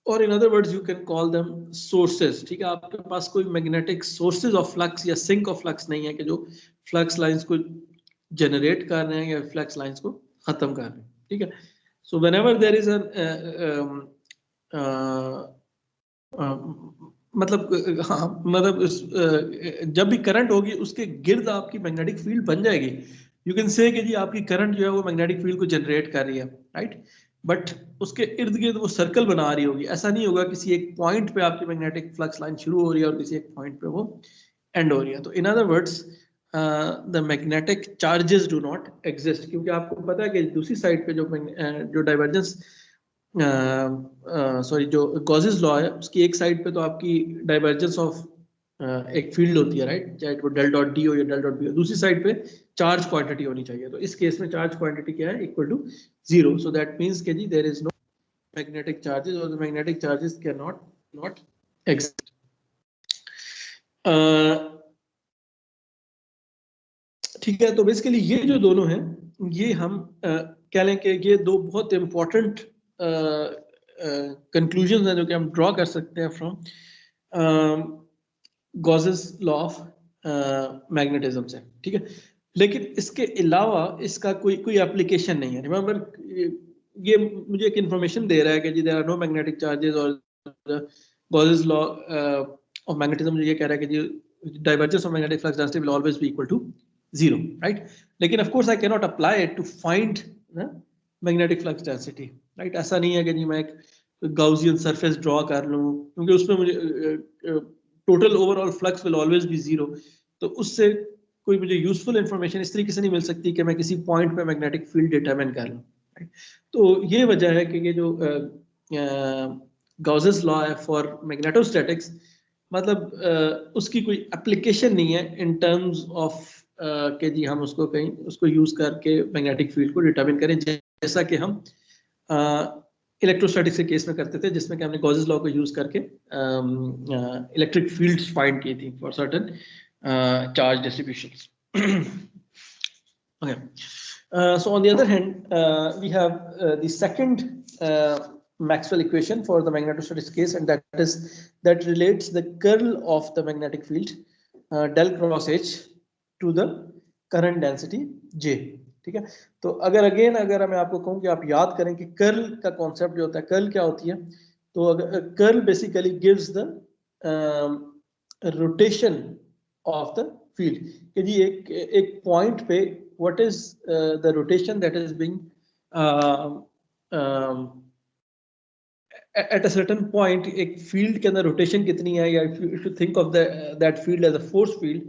और in other words you can call them sources, ठीक है। आपके पास कोई मैग्नेटिक सोर्सेज ऑफ फ्लक्स या सिंक ऑफ फ्लक्स नहीं है कि जो फ्लक्स लाइंस को जनरेट कर रहे हैं या फ्लक्स लाइंस को खत्म कर रहे हैं, ठीक है। सो व्हेनेवर देयर इज मतलब हाँ मतलब जब भी करंट होगी उसके गिर्द आपकी मैग्नेटिक फील्ड बन जाएगी। यू कैन से कि जी आपकी करंट जो है वो मैग्नेटिक फील्ड को जनरेट कर रही है, राइट। बट उसके इर्द गिर्द वो सर्कल बना रही होगी। ऐसा नहीं होगा किसी एक पॉइंट पे आपकी मैग्नेटिक फ्लक्स लाइन शुरू हो रही है और किसी एक पॉइंट पे वो एंड हो रही है। तो इन other words the magnetic charges do not exist, क्योंकि आपको पता है कि दूसरी साइड पे जो डाइवर्जेंस सॉरी जो गॉसेस लॉ है उसकी एक साइड पे तो आपकी डाइवर्जेंस ऑफ एक फील्ड होती है, राइट, चाहे वो डेल डॉट डी हो या डेल डॉट बी हो, दूसरी साइड पे चार्ज क्वांटिटी होनी चाहिए। तो इस केस में चार्ज क्वांटिटी क्या है, equal to 0। So that means कि जी there is no magnetic charges और the magnetic charges can not exist. ठीक है, तो बेसिकली ये जो दोनों हैं ये हम कह लें कि ये दो बहुत इंपॉर्टेंट कंक्लूजन हैं जो कि हम ड्रॉ कर सकते हैं from Gauss's law of magnetism से। ठीक है, लेकिन इसके अलावा इसका कोई एप्लीकेशन नहीं है। रिमेंबर, ये मुझे एक इंफॉर्मेशन दे रहा है कि जी there are no magnetic charges और गॉसेस लॉ ऑफ मैग्नेटिज्म मुझे ये कह रहा है कि जी divergence of magnetic flux density will always be equal to 0, right? लेकिन of course I cannot apply it to find the magnetic flux density, right? ऐसा नहीं है कि जी मैं एक Gaussian surface draw कर लूँ, क्योंकि उसमें मुझे total overall flux will always be 0, तो उससे कोई मुझे useful information इस तरीके से नहीं मिल सकती कि मैं किसी point पे magnetic field determine कर लूँ, right? तो ये वजह है कि ये जो Gauss's law है for magnetostatics, मतलब उसकी कोई एप्लीकेशन नहीं है इन टर्म्स ऑफ कि जी हम उसको यूज करके मैग्नेटिक फील्ड को डिटरमिन करें, जैसा कि हम इलेक्ट्रोस्टैटिक्स के केस में करते थे, जिसमें कि हमने गॉसेस लॉ को यूज करके इलेक्ट्रिक फील्ड्स फाइंड की थी for certain charge distributions. Okay. So on the other hand, we have the second Maxwell equation for the magnetostatics case, and that relates the curl of the magnetic field del cross H to the current density J. ठीक है, तो अगर मैं आपको कहूँ कि आप याद करें कि कर्ल का कॉन्सेप्ट जो होता है, कर्ल क्या होती है, तो curl basically gives the rotation of the field, कि जी एक पॉइंट पे what is the rotation that is being at a certain point, एक फील्ड के अंदर रोटेशन कितनी है, या if you think of that field as a force field,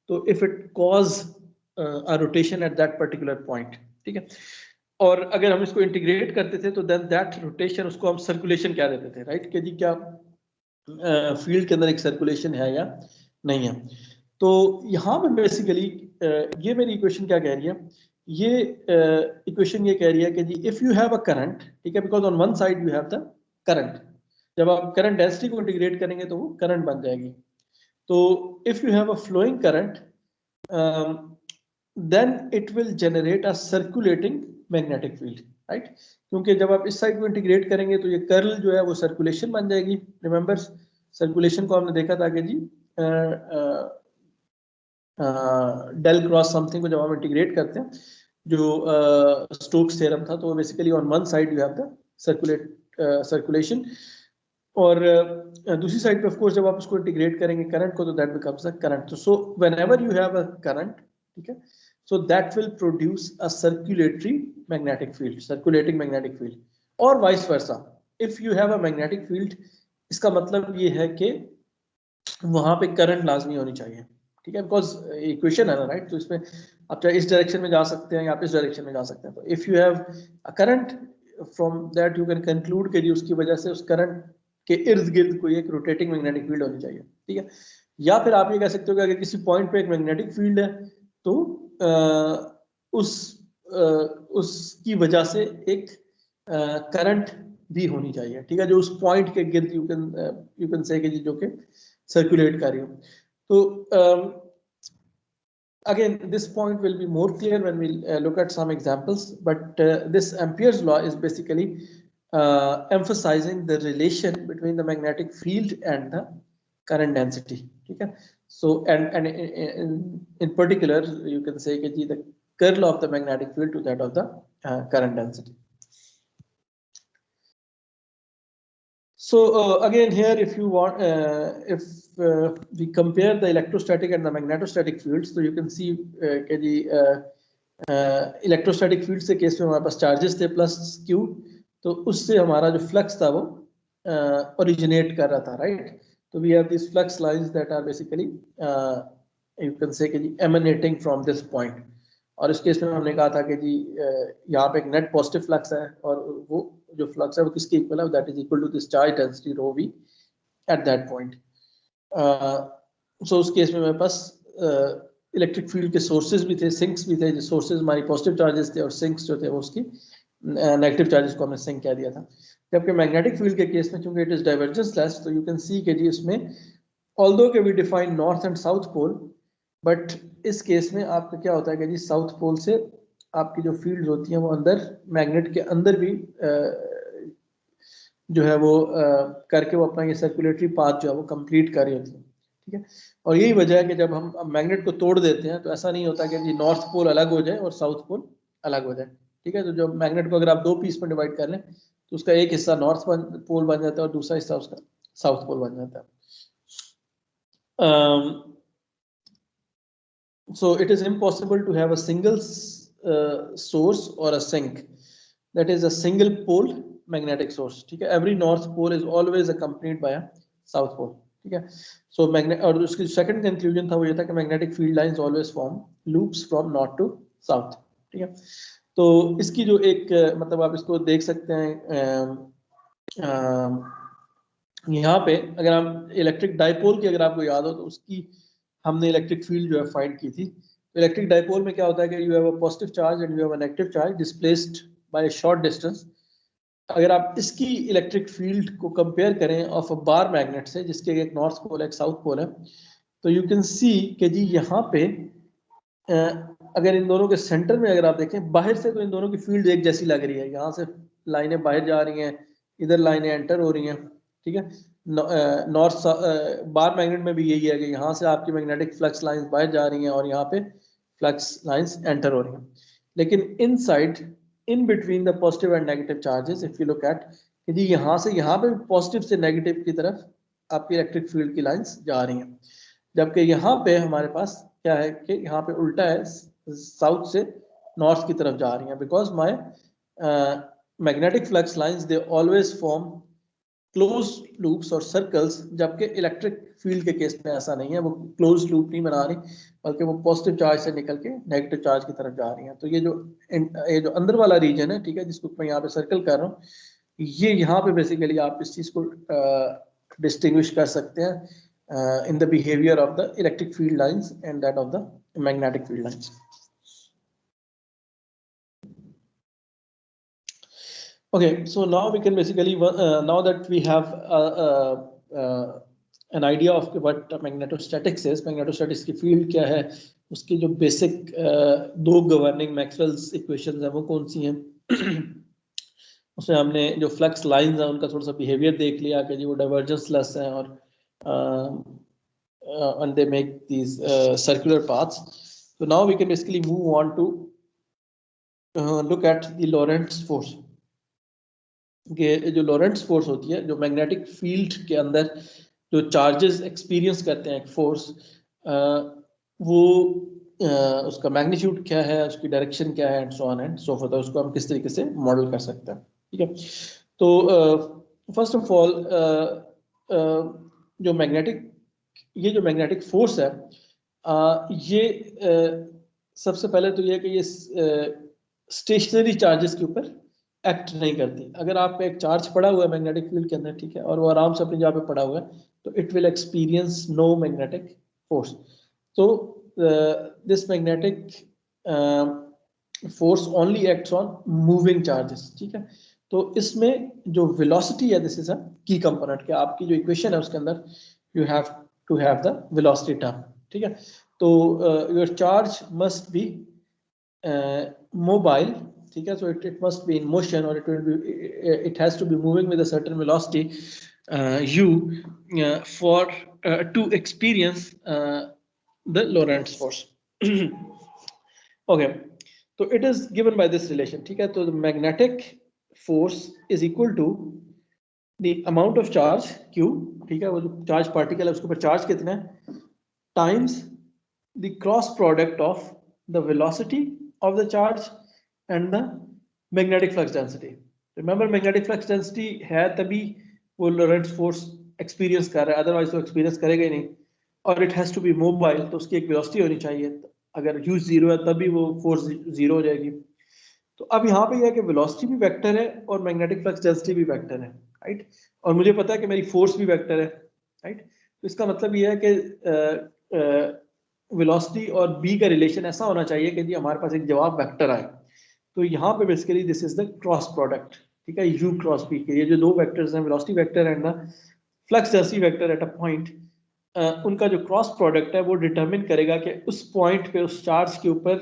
तो if it cause a rotation at that particular point, ठीक है, और अगर हम इसको इंटीग्रेट करते थे तो then that rotation उसको हम सर्कुलेशन क्या देते थे, राइट, कि जी क्या फील्ड के अंदर एक सर्कुलेशन है या नहीं है। तो यहाँ पे बेसिकली ये मेरी इक्वेशन क्या कह रही है, ये इक्वेशन ये कह रही है कि जी if you have a current, ठीक है, because on one side you have the current, जब आप करंट डेंसिटी को इंटीग्रेट करेंगे तो वो करंट बन जाएगी। तो if you have a flowing current then it will generate a circulating magnetic field, right, क्योंकि जब आप इस साइड को इंटीग्रेट करेंगे तो ये कर्ल जो है वो सर्कुलेशन बन जाएगी। रिमेंबर, सर्कुलेशन को हमने देखा था कि जी डेल क्रॉस समथिंग को जब हम इंटीग्रेट करते हैं, जो स्टोक्स थ्योरम था, तो basically on one side you have the circulation, और दूसरी साइड पे ऑफ कोर्स जब आप उसको इंटीग्रेट करेंगे करंट को, तो दैट बिकम्स अ करंट। तो so whenever you have a current, ठीक है, so that will produce a circulatory magnetic field, circulating magnetic field, और vice versa if you have a magnetic field, इसका मतलब ये है कि वहां पे करंट लाजमी होनी चाहिए, ठीक है, बिकॉज इक्वेशन है ना, राइट, तो इसमें आप चाहे इस डायरेक्शन में जा सकते हैं या आप इस डायरेक्शन में जा सकते हैं। तो if you have a current, from that you can conclude कि उसकी वजह से उस करंट के इर्द गिर्द कोई एक रोटेटिंग मैग्नेटिक फील्ड होनी चाहिए, ठीक है। या फिर आप ये कह सकते हो कि अगर किसी पॉइंट पे एक मैग्नेटिक फील्ड है तो उसकी वजह से एक करंट भी होनी चाहिए, ठीक है, जो उस पॉइंट के गिर्द यू कैन से कि जो कि सर्कुलेट कर रही हो। तो again this point will be more clear when we look at some examples, but this Ampere's law is basically emphasizing the relation between the magnetic field and the current density, ठीक है। So and in particular you can say कि the curl of the magnetic field to that of the current density. So again here if you want if we compare the electrostatic and the magnetostatic fields, so you can see कि electrostatic field से case में हमारे पास charges थे plus Q, तो उससे हमारा जो flux था वो ओरिजिनेट कर रहा था, राइट। तो we have this flux lines that are basically you can say कि जी एमिनेटिंग फ्रॉम दिस पॉइंट। और इस केस में हमने कहा था कि जी यहाँ पे एक नेट पॉजिटिव फ्लक्स है और वो जो फ्लक्स है वो किसके इक्वल है, that is equal to this charge density rho v at that point. So उस केस में मेरे पास इलेक्ट्रिक फील्ड के सोर्सेज भी थे, सिंक्स भी थे। जो सोर्सेज हमारी पॉजिटिव चार्जेस थे और सिंक्स जो थे वो उसकी नेगेटिव चार्जेस को हमने सिंक कह दिया था। जबकि मैग्नेटिक फील्ड के केस में चूंकि इट इज डाइवर्जेंस लेस, तो यू कैन सी कि जी इसमें ऑल्दो के we define north and south pole, but इस केस में आपका क्या होता है कि जी साउथ पोल से आपकी जो फील्ड होती हैं वो अंदर मैग्नेट के अंदर भी जो है वो करके वो अपना ये सर्कुलेटरी पाथ जो है वो कंप्लीट कर रही होती है, ठीक है। और यही वजह है कि जब हम मैग्नेट को तोड़ देते हैं तो ऐसा नहीं होता कि जी नॉर्थ पोल अलग हो जाए और साउथ पोल अलग हो जाए, ठीक है। तो जो मैग्नेट को अगर आप दो पीस में डिवाइड कर लें तो उसका एक हिस्सा नॉर्थ पोल बन जाता है और दूसरा हिस्सा उसका साउथ पोल बन जाता है। So it is impossible to have a single source or a sink that is a single pole magnetic source, ठीक है। Every north pole is always accompanied by a south pole, ठीक है। So magnet और उसकी second conclusion था वो ये था कि magnetic field lines always form loops from north to south, ठीक है। तो इसकी जो एक मतलब आप इसको देख सकते हैं यहाँ पे अगर हम इलेक्ट्रिक डाइपोल की अगर आपको याद हो तो उसकी हमने इलेक्ट्रिक फील्ड जो है फाइंड की थी। इलेक्ट्रिक डाइपोल में क्या होता है कि you have a positive charge and you have a negative charge displaced by a short distance. अगर आप इसकी इलेक्ट्रिक फील्ड को कंपेयर करें ऑफ अ बार मैग्नेट से जिसके एक नॉर्थ पोल है एक साउथ पोल है, तो यू कैन सी कि जी यहाँ पे अगर इन दोनों के सेंटर में अगर आप देखें बाहर से तो इन दोनों की फील्ड एक जैसी लग रही है। यहाँ से लाइनें बाहर जा रही हैं, इधर लाइनें एंटर हो रही हैं, ठीक है। नॉर्थ बार मैग्नेट में भी यही है कि यहाँ से आपकी मैग्नेटिक फ्लक्स लाइंस बाहर जा रही हैं और यहाँ पे फ्लक्स लाइंस एंटर हो रही हैं। लेकिन inside in between the positive and negative charges if you look at कि जी यहाँ से यहाँ पे पॉजिटिव से नेगेटिव की तरफ आपकी इलेक्ट्रिक फील्ड की लाइंस जा रही हैं, जबकि यहाँ पे हमारे पास क्या है कि यहाँ पे उल्टा है, साउथ से नॉर्थ की तरफ जा रही हैं। Because my magnetic flux lines they always form close loops और सर्कल्स, जबकि इलेक्ट्रिक फील्ड के केस में ऐसा नहीं है, वो क्लोज लूप नहीं बना रही बल्कि वो पॉजिटिव चार्ज से निकल के नेगेटिव चार्ज की तरफ जा रही हैं। तो ये जो अंदर वाला रीजन है, ठीक है, जिसको मैं यहाँ पे सर्कल कर रहा हूँ, ये यहाँ पे बेसिकली आप इस चीज को डिस्टिंग्विश कर सकते हैं in the behavior of the electric field lines and that of the magnetic field lines. Okay, so now we can basically now that we have an idea of what magnetostatics is, magnetostatics की field क्या है, उसकी जो basic दो governing Maxwell's equations हैं वो कौन सी हैं, उसमें हमने जो flux lines हैं उनका थोड़ा सा behavior देख लिया कि जी वो divergence less हैं और and they make these circular paths. So now we can basically move on to look at the Lorentz force. जो लॉरेंट्स फोर्स होती है, जो मैग्नेटिक फील्ड के अंदर जो चार्जेस एक्सपीरियंस करते हैं एक फोर्स, वो उसका मैग्नीट्यूड क्या है, उसकी डायरेक्शन क्या है and so on and so fourth, उसको हम किस तरीके से मॉडल कर सकते हैं, ठीक है। तो फर्स्ट ऑफ ऑल जो मैग्नेटिक फोर्स है, ये सबसे पहले तो ये कि ये स्टेशनरी चार्जेस के ऊपर एक्ट नहीं करती। अगर आपका एक चार्ज पड़ा हुआ है मैग्नेटिक फील्ड के अंदर, ठीक है, और वो आराम से अपनी जगह पे पड़ा हुआ है, तो it will experience no magnetic force. तो this magnetic force only acts on moving charges, ठीक है। तो इसमें जो वेलोसिटी है, दिस इज अ की कंपोनेंट, कि आपकी जो इक्वेशन है उसके अंदर you have to have the velocity term, ठीक है। तो your charge must be mobile, ठीक है, so it must be in motion or it has to be moving with a certain velocity u for to experience the Lorentz force. Okay, so it is given by this relation, ठीक है। तो the magnetic force is equal to the amount of charge q, ठीक है, वो जो charge particle है उसके ऊपर चार्ज कितना है, times the cross product of the velocity of the charge and the magnetic flux density. Remember magnetic flux density है तभी वो Lorentz force experience कर रहा है, otherwise वो experience करेगा ही नहीं। और it has to be mobile, तो उसकी एक वेलोसिटी होनी चाहिए। अगर u 0 है तभी वो फोर्स 0 हो जाएगी। तो अब यहाँ पे यह है कि वेलोसिटी भी वेक्टर है और मैग्नेटिक फ्लक्स डेंसिटी भी वेक्टर है, राइट। और मुझे पता है कि मेरी फोर्स भी वेक्टर है, राइट। तो इसका मतलब यह है कि वेलोसिटी और b का रिलेशन ऐसा होना चाहिए कि जी हमारे पास एक जवाब वेक्टर आए। तो यहाँ पे basically this is the cross product, ठीक है, u क्रॉस p के ये जो दो वेक्टर्स हैं, velocity vector and the flux density vector at a point, उनका जो क्रॉस प्रोडक्ट है वो डिटरमिन करेगा कि उस पॉइंट पे उस चार्ज के ऊपर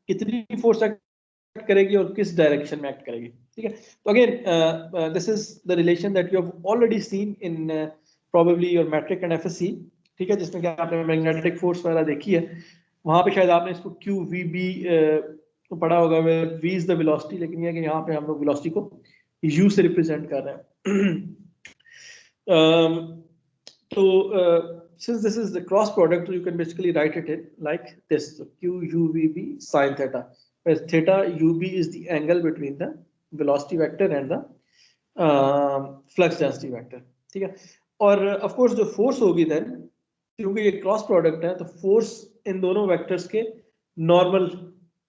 कितनी फोर्स एक्ट करेगी और किस डायरेक्शन में एक्ट करेगी, ठीक है। तो again this is the relation that you have already seen in probably your matric and FSc, ठीक है, जिसमें कि आपने मैग्नेटिक फोर्स वगैरह देखी है। वहां पे शायद आपने इसको क्यू वी बी पढ़ा होगा, वी इज द वेलोसिटी, लेकिन ये कि यहाँ पे हम लोग वेलोसिटी को यू से रिप्रेजेंट कर रहे हैं। तो since this is the cross product, you can basically write it in like this: so q u v b sin theta, where theta u b is the angle between the velocity vector and the flux density vector, ठीक है। और of course जो force होगी then, क्योंकि ये cross product है, तो force in दोनों वेक्टर्स के नॉर्मल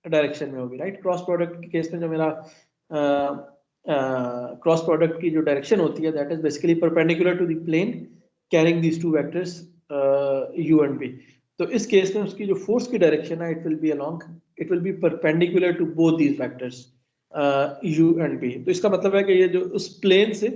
डायरेक्शन में होगी, राइट। क्रॉस प्रोडक्ट के केस में जो मेरा क्रॉस प्रोडक्ट की जो डायरेक्शन होती है that is basically perpendicular to the plane carrying these two vectors u and b। तो इस केस में उसकी जो फोर्स की डायरेक्शन है it will be along, it will be perpendicular to both these vectors u and b। तो इसका मतलब है कि ये जो उस प्लेन से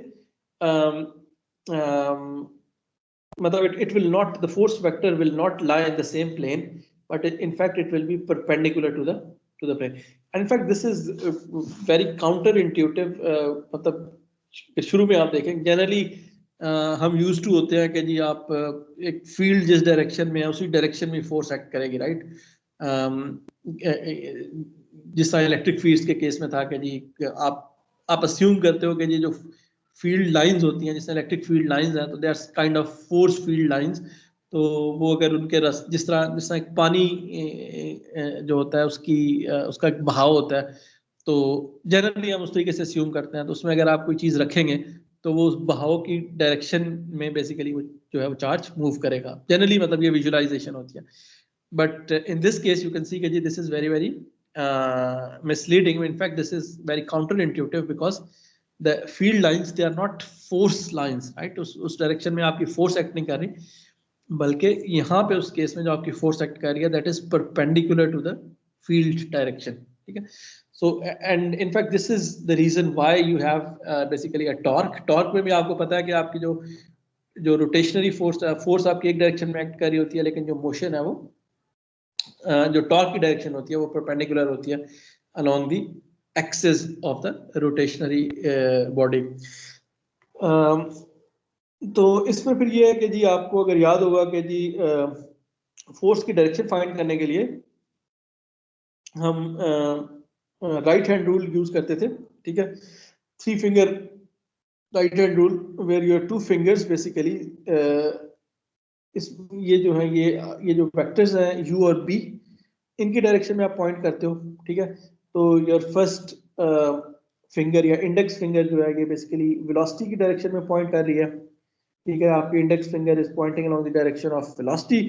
मतलब it will not, the force vector will not lie in the same plane, but in fact it will be perpendicular to the plane. And in fact this is very counterintuitive, मतलब शुरू में आप देखें generally हम use to होते हैं कि जी आप एक फील्ड जिस डायरेक्शन में है उसी डायरेक्शन में फोर्स एक्ट करेगी, राइट। जिस तरह इलेक्ट्रिक फील्ड्स के केस में था कि जी आप अस्यूम करते हो कि जी जो फील्ड लाइंस होती हैं, जिसमें इलेक्ट्रिक फील्ड लाइंस हैं, तो they are kind of force field lines. तो वो अगर उनके जिस तरह एक पानी जो होता है उसका एक बहाव होता है, तो जनरली हम उस तरीके से अस्यूम करते हैं। तो उसमें अगर आप कोई चीज़ रखेंगे तो वो उस बहाव की डायरेक्शन में बेसिकली वो जो है वो चार्ज मूव करेगा, जनरली मतलब ये विजुअलाइजेशन होती है। But in this case you can see कि जी this is very very misleading. In fact this is very counterintuitive because the field lines they are not force lines, right। उस direction में आपकी force act नहीं कर रही, बल्कि यहाँ पे उस केस में जो आपकी फोर्स एक्ट कर रही है that is perpendicular to the field direction, ठीक है। So and in fact this is the reason why you have basically a torque में भी आपको पता है कि आपकी जो रोटेशनरी फोर्स आपकी एक डायरेक्शन में एक्ट कर रही होती है, लेकिन जो मोशन है वो जो टॉर्क की डायरेक्शन होती है वो परपेंडिकुलर होती है along the axis of the rotationary body. तो इसमें फिर ये है कि जी आपको अगर याद होगा कि जी फोर्स की डायरेक्शन फाइंड करने के लिए हम राइट हैंड रूल यूज करते थे, ठीक है। 3 finger right hand rule where your 2 fingers basically ये जो है ये जो वेक्टर्स हैं u और b, इनकी डायरेक्शन में आप पॉइंट करते हो, ठीक है। तो योर फर्स्ट फिंगर या इंडेक्स फिंगर जो है ये बेसिकली वेलोसिटी की डायरेक्शन में पॉइंट कर रही है, ठीक है। आपकी index finger is Poynting along the direction of velocity,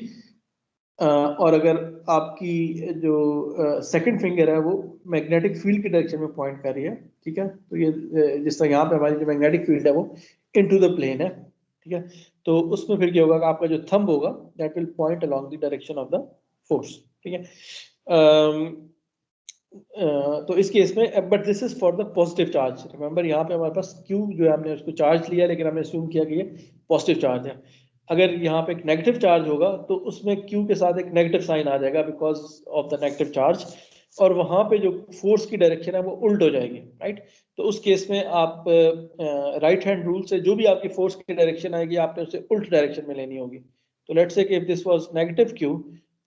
और अगर आपकी जो सेकंड फिंगर है वो मैग्नेटिक फील्ड की डायरेक्शन में पॉइंट कर रही है, ठीक है। तो ये जिस तरह यहाँ पे हमारी जो मैग्नेटिक फील्ड है वो इनटू द प्लेन है, ठीक है। तो उसमें फिर क्या होगा कि आपका जो थंब होगा that will point along the direction of the force, ठीक है। तो इस केस में but this is for the positive charge. Remember यहाँ पे हमारे पास Q जो है हमने उसको चार्ज लिया, लेकिन हमने अस्यूम किया कि ये पॉजिटिव चार्ज है। अगर यहाँ पे एक नेगेटिव चार्ज होगा तो उसमें Q के साथ एक नेगेटिव साइन आ जाएगा because of the negative charge, और वहां पे जो फोर्स की डायरेक्शन है वो उल्ट हो जाएगी, राइट। तो उस केस में आप राइट हैंड रूल से जो भी आपकी फोर्स की डायरेक्शन आएगी आपने उसे उल्ट डायरेक्शन में लेनी होगी। तो लेट्स से कि if this was negative Q,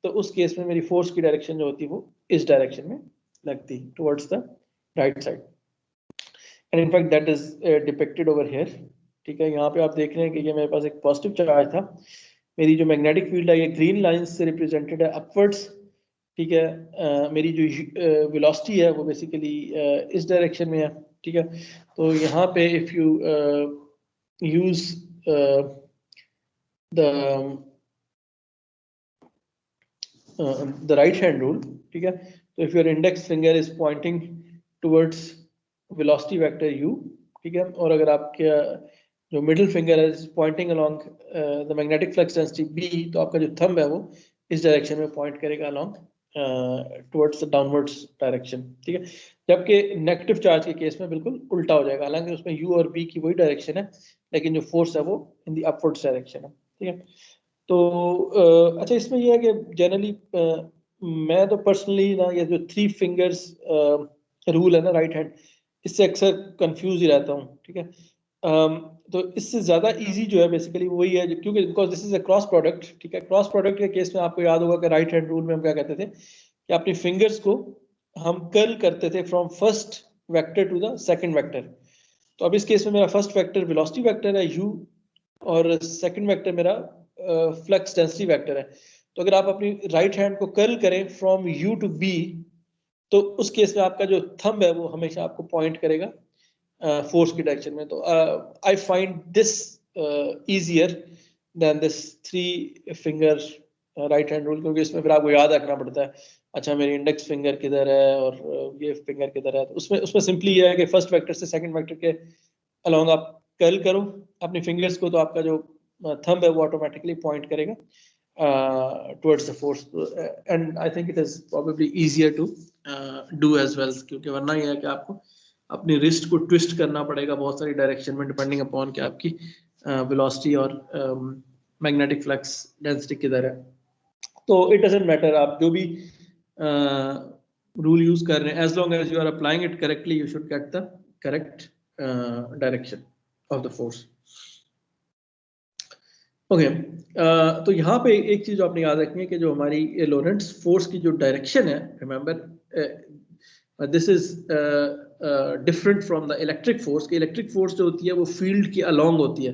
तो उस केस में मेरी फोर्स की डायरेक्शन जो होती है वो इस डायरेक्शन में लगती है, towards the right side, and in fact that is depicted over here, ठीक है। यहाँ पे आप देख रहे हैं कि ये मेरे पास एक पॉजिटिव चार्ज था, मेरी जो मैग्नेटिक फील्ड है ये ग्रीन लाइन से रिप्रेजेंटेड है अपवर्ड्स, ठीक है। मेरी जो वेलोसिटी है वो बेसिकली इस डायरेक्शन में है, ठीक है। तो यहाँ पे if you use the the right hand rule, ठीक है, तो if your index finger is pointing towards velocity vector u, ठीक है, और अगर आपके जो मिडिल फिंगर है pointing along the magnetic flux density b, तो आपका जो थंब है वो इस डायरेक्शन में पॉइंट करेगा along towards the downwards direction, ठीक है, जबकि नेगेटिव चार्ज के केस में बिल्कुल उल्टा हो जाएगा, हालांकि उसमें u और b की वही डायरेक्शन है, लेकिन जो फोर्स है वो इन द अपवर्ड्स डायरेक्शन है, ठीक है। तो अच्छा, इसमें यह है कि जनरली मैं तो पर्सनली ना ये जो 3 फिंगर्स रूल है ना राइट हैंड, इससे अक्सर कंफ्यूज ही रहता हूँ, ठीक है। तो इससे ज़्यादा इजी जो है बेसिकली वही है, क्योंकि because this is a cross product, ठीक है। क्रॉस प्रोडक्ट के केस में आपको याद होगा कि राइट हैंड रूल में हम क्या कहते थे कि अपनी फिंगर्स को हम कर्ल करते थे from first vector to the second vector. तो अब इस केस में मेरा फर्स्ट वेक्टर वेलोसिटी वेक्टर है u, और सेकंड वेक्टर मेरा फ्लक्स डेंसिटी वेक्टर है। तो अगर आप अपनी राइट हैंड को कर्ल करें फ्रॉम u टू b, तो उस केस में आपका जो थंब है वो हमेशा आपको पॉइंट करेगा फोर्स की डायरेक्शन में। तो I find this easier than this 3 finger right hand rule, क्योंकि इसमें फिर आपको याद रखना पड़ता है अच्छा मेरी इंडेक्स फिंगर किधर है और ये फिंगर किधर है। तो उसमें सिंपली ये है कि फर्स्ट वेक्टर से सेकंड वेक्टर के अलोंग आप कर्ल करो अपनी फिंगर्स को, तो आपका जो थंब है वो ऑटोमेटिकली पॉइंट करेगा towards the force, and I think it is probably easier to do as well, क्योंकि वरना ये है कि आपको अपनी रिस्ट को ट्विस्ट करना पड़ेगा बहुत सारी डायरेक्शन में डिपेंडिंग अपॉन कि आपकी वेलोसिटी और मैग्नेटिक फ्लक्स डेंसिटी किधर है। तो इट डजंट मैटर आप जो भी रूल यूज कर रहे हैं, as long as you are applying it correctly, you should get the correct direction of the force. Okay, तो यहाँ पे एक चीज आपने याद रखनी है कि जो हमारी लॉरेंट्ज फोर्स की जो डायरेक्शन है, remember this is different from the electric force. की इलेक्ट्रिक फोर्स जो होती है वो फील्ड के अलोंग होती है,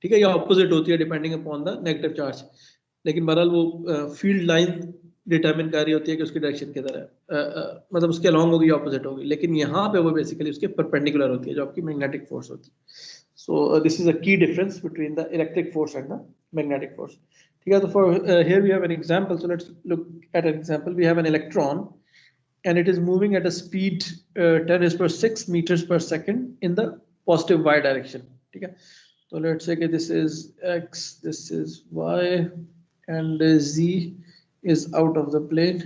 ठीक है, या ऑपोजिट होती है depending upon the negative charge, लेकिन बहरहाल वो फील्ड लाइन डिटरमिन कर रही होती है कि उसकी डायरेक्शन किधर है, मतलब उसके अलोंग होगी या ऑपोजिट होगी, लेकिन यहाँ पे वो बेसिकली उसके परपेंडिकुलर होती है जो आपकी मैग्नेटिक फोर्स होती है। So this is a key difference between the electric force and the magnetic force. Yeah, so for here we have an example. So let's look at an example. We have an electron, and it is moving at a speed 10 raised per 6 meters per second in the positive y direction. Okay. So let's say this is x, this is y, and z is out of the plane.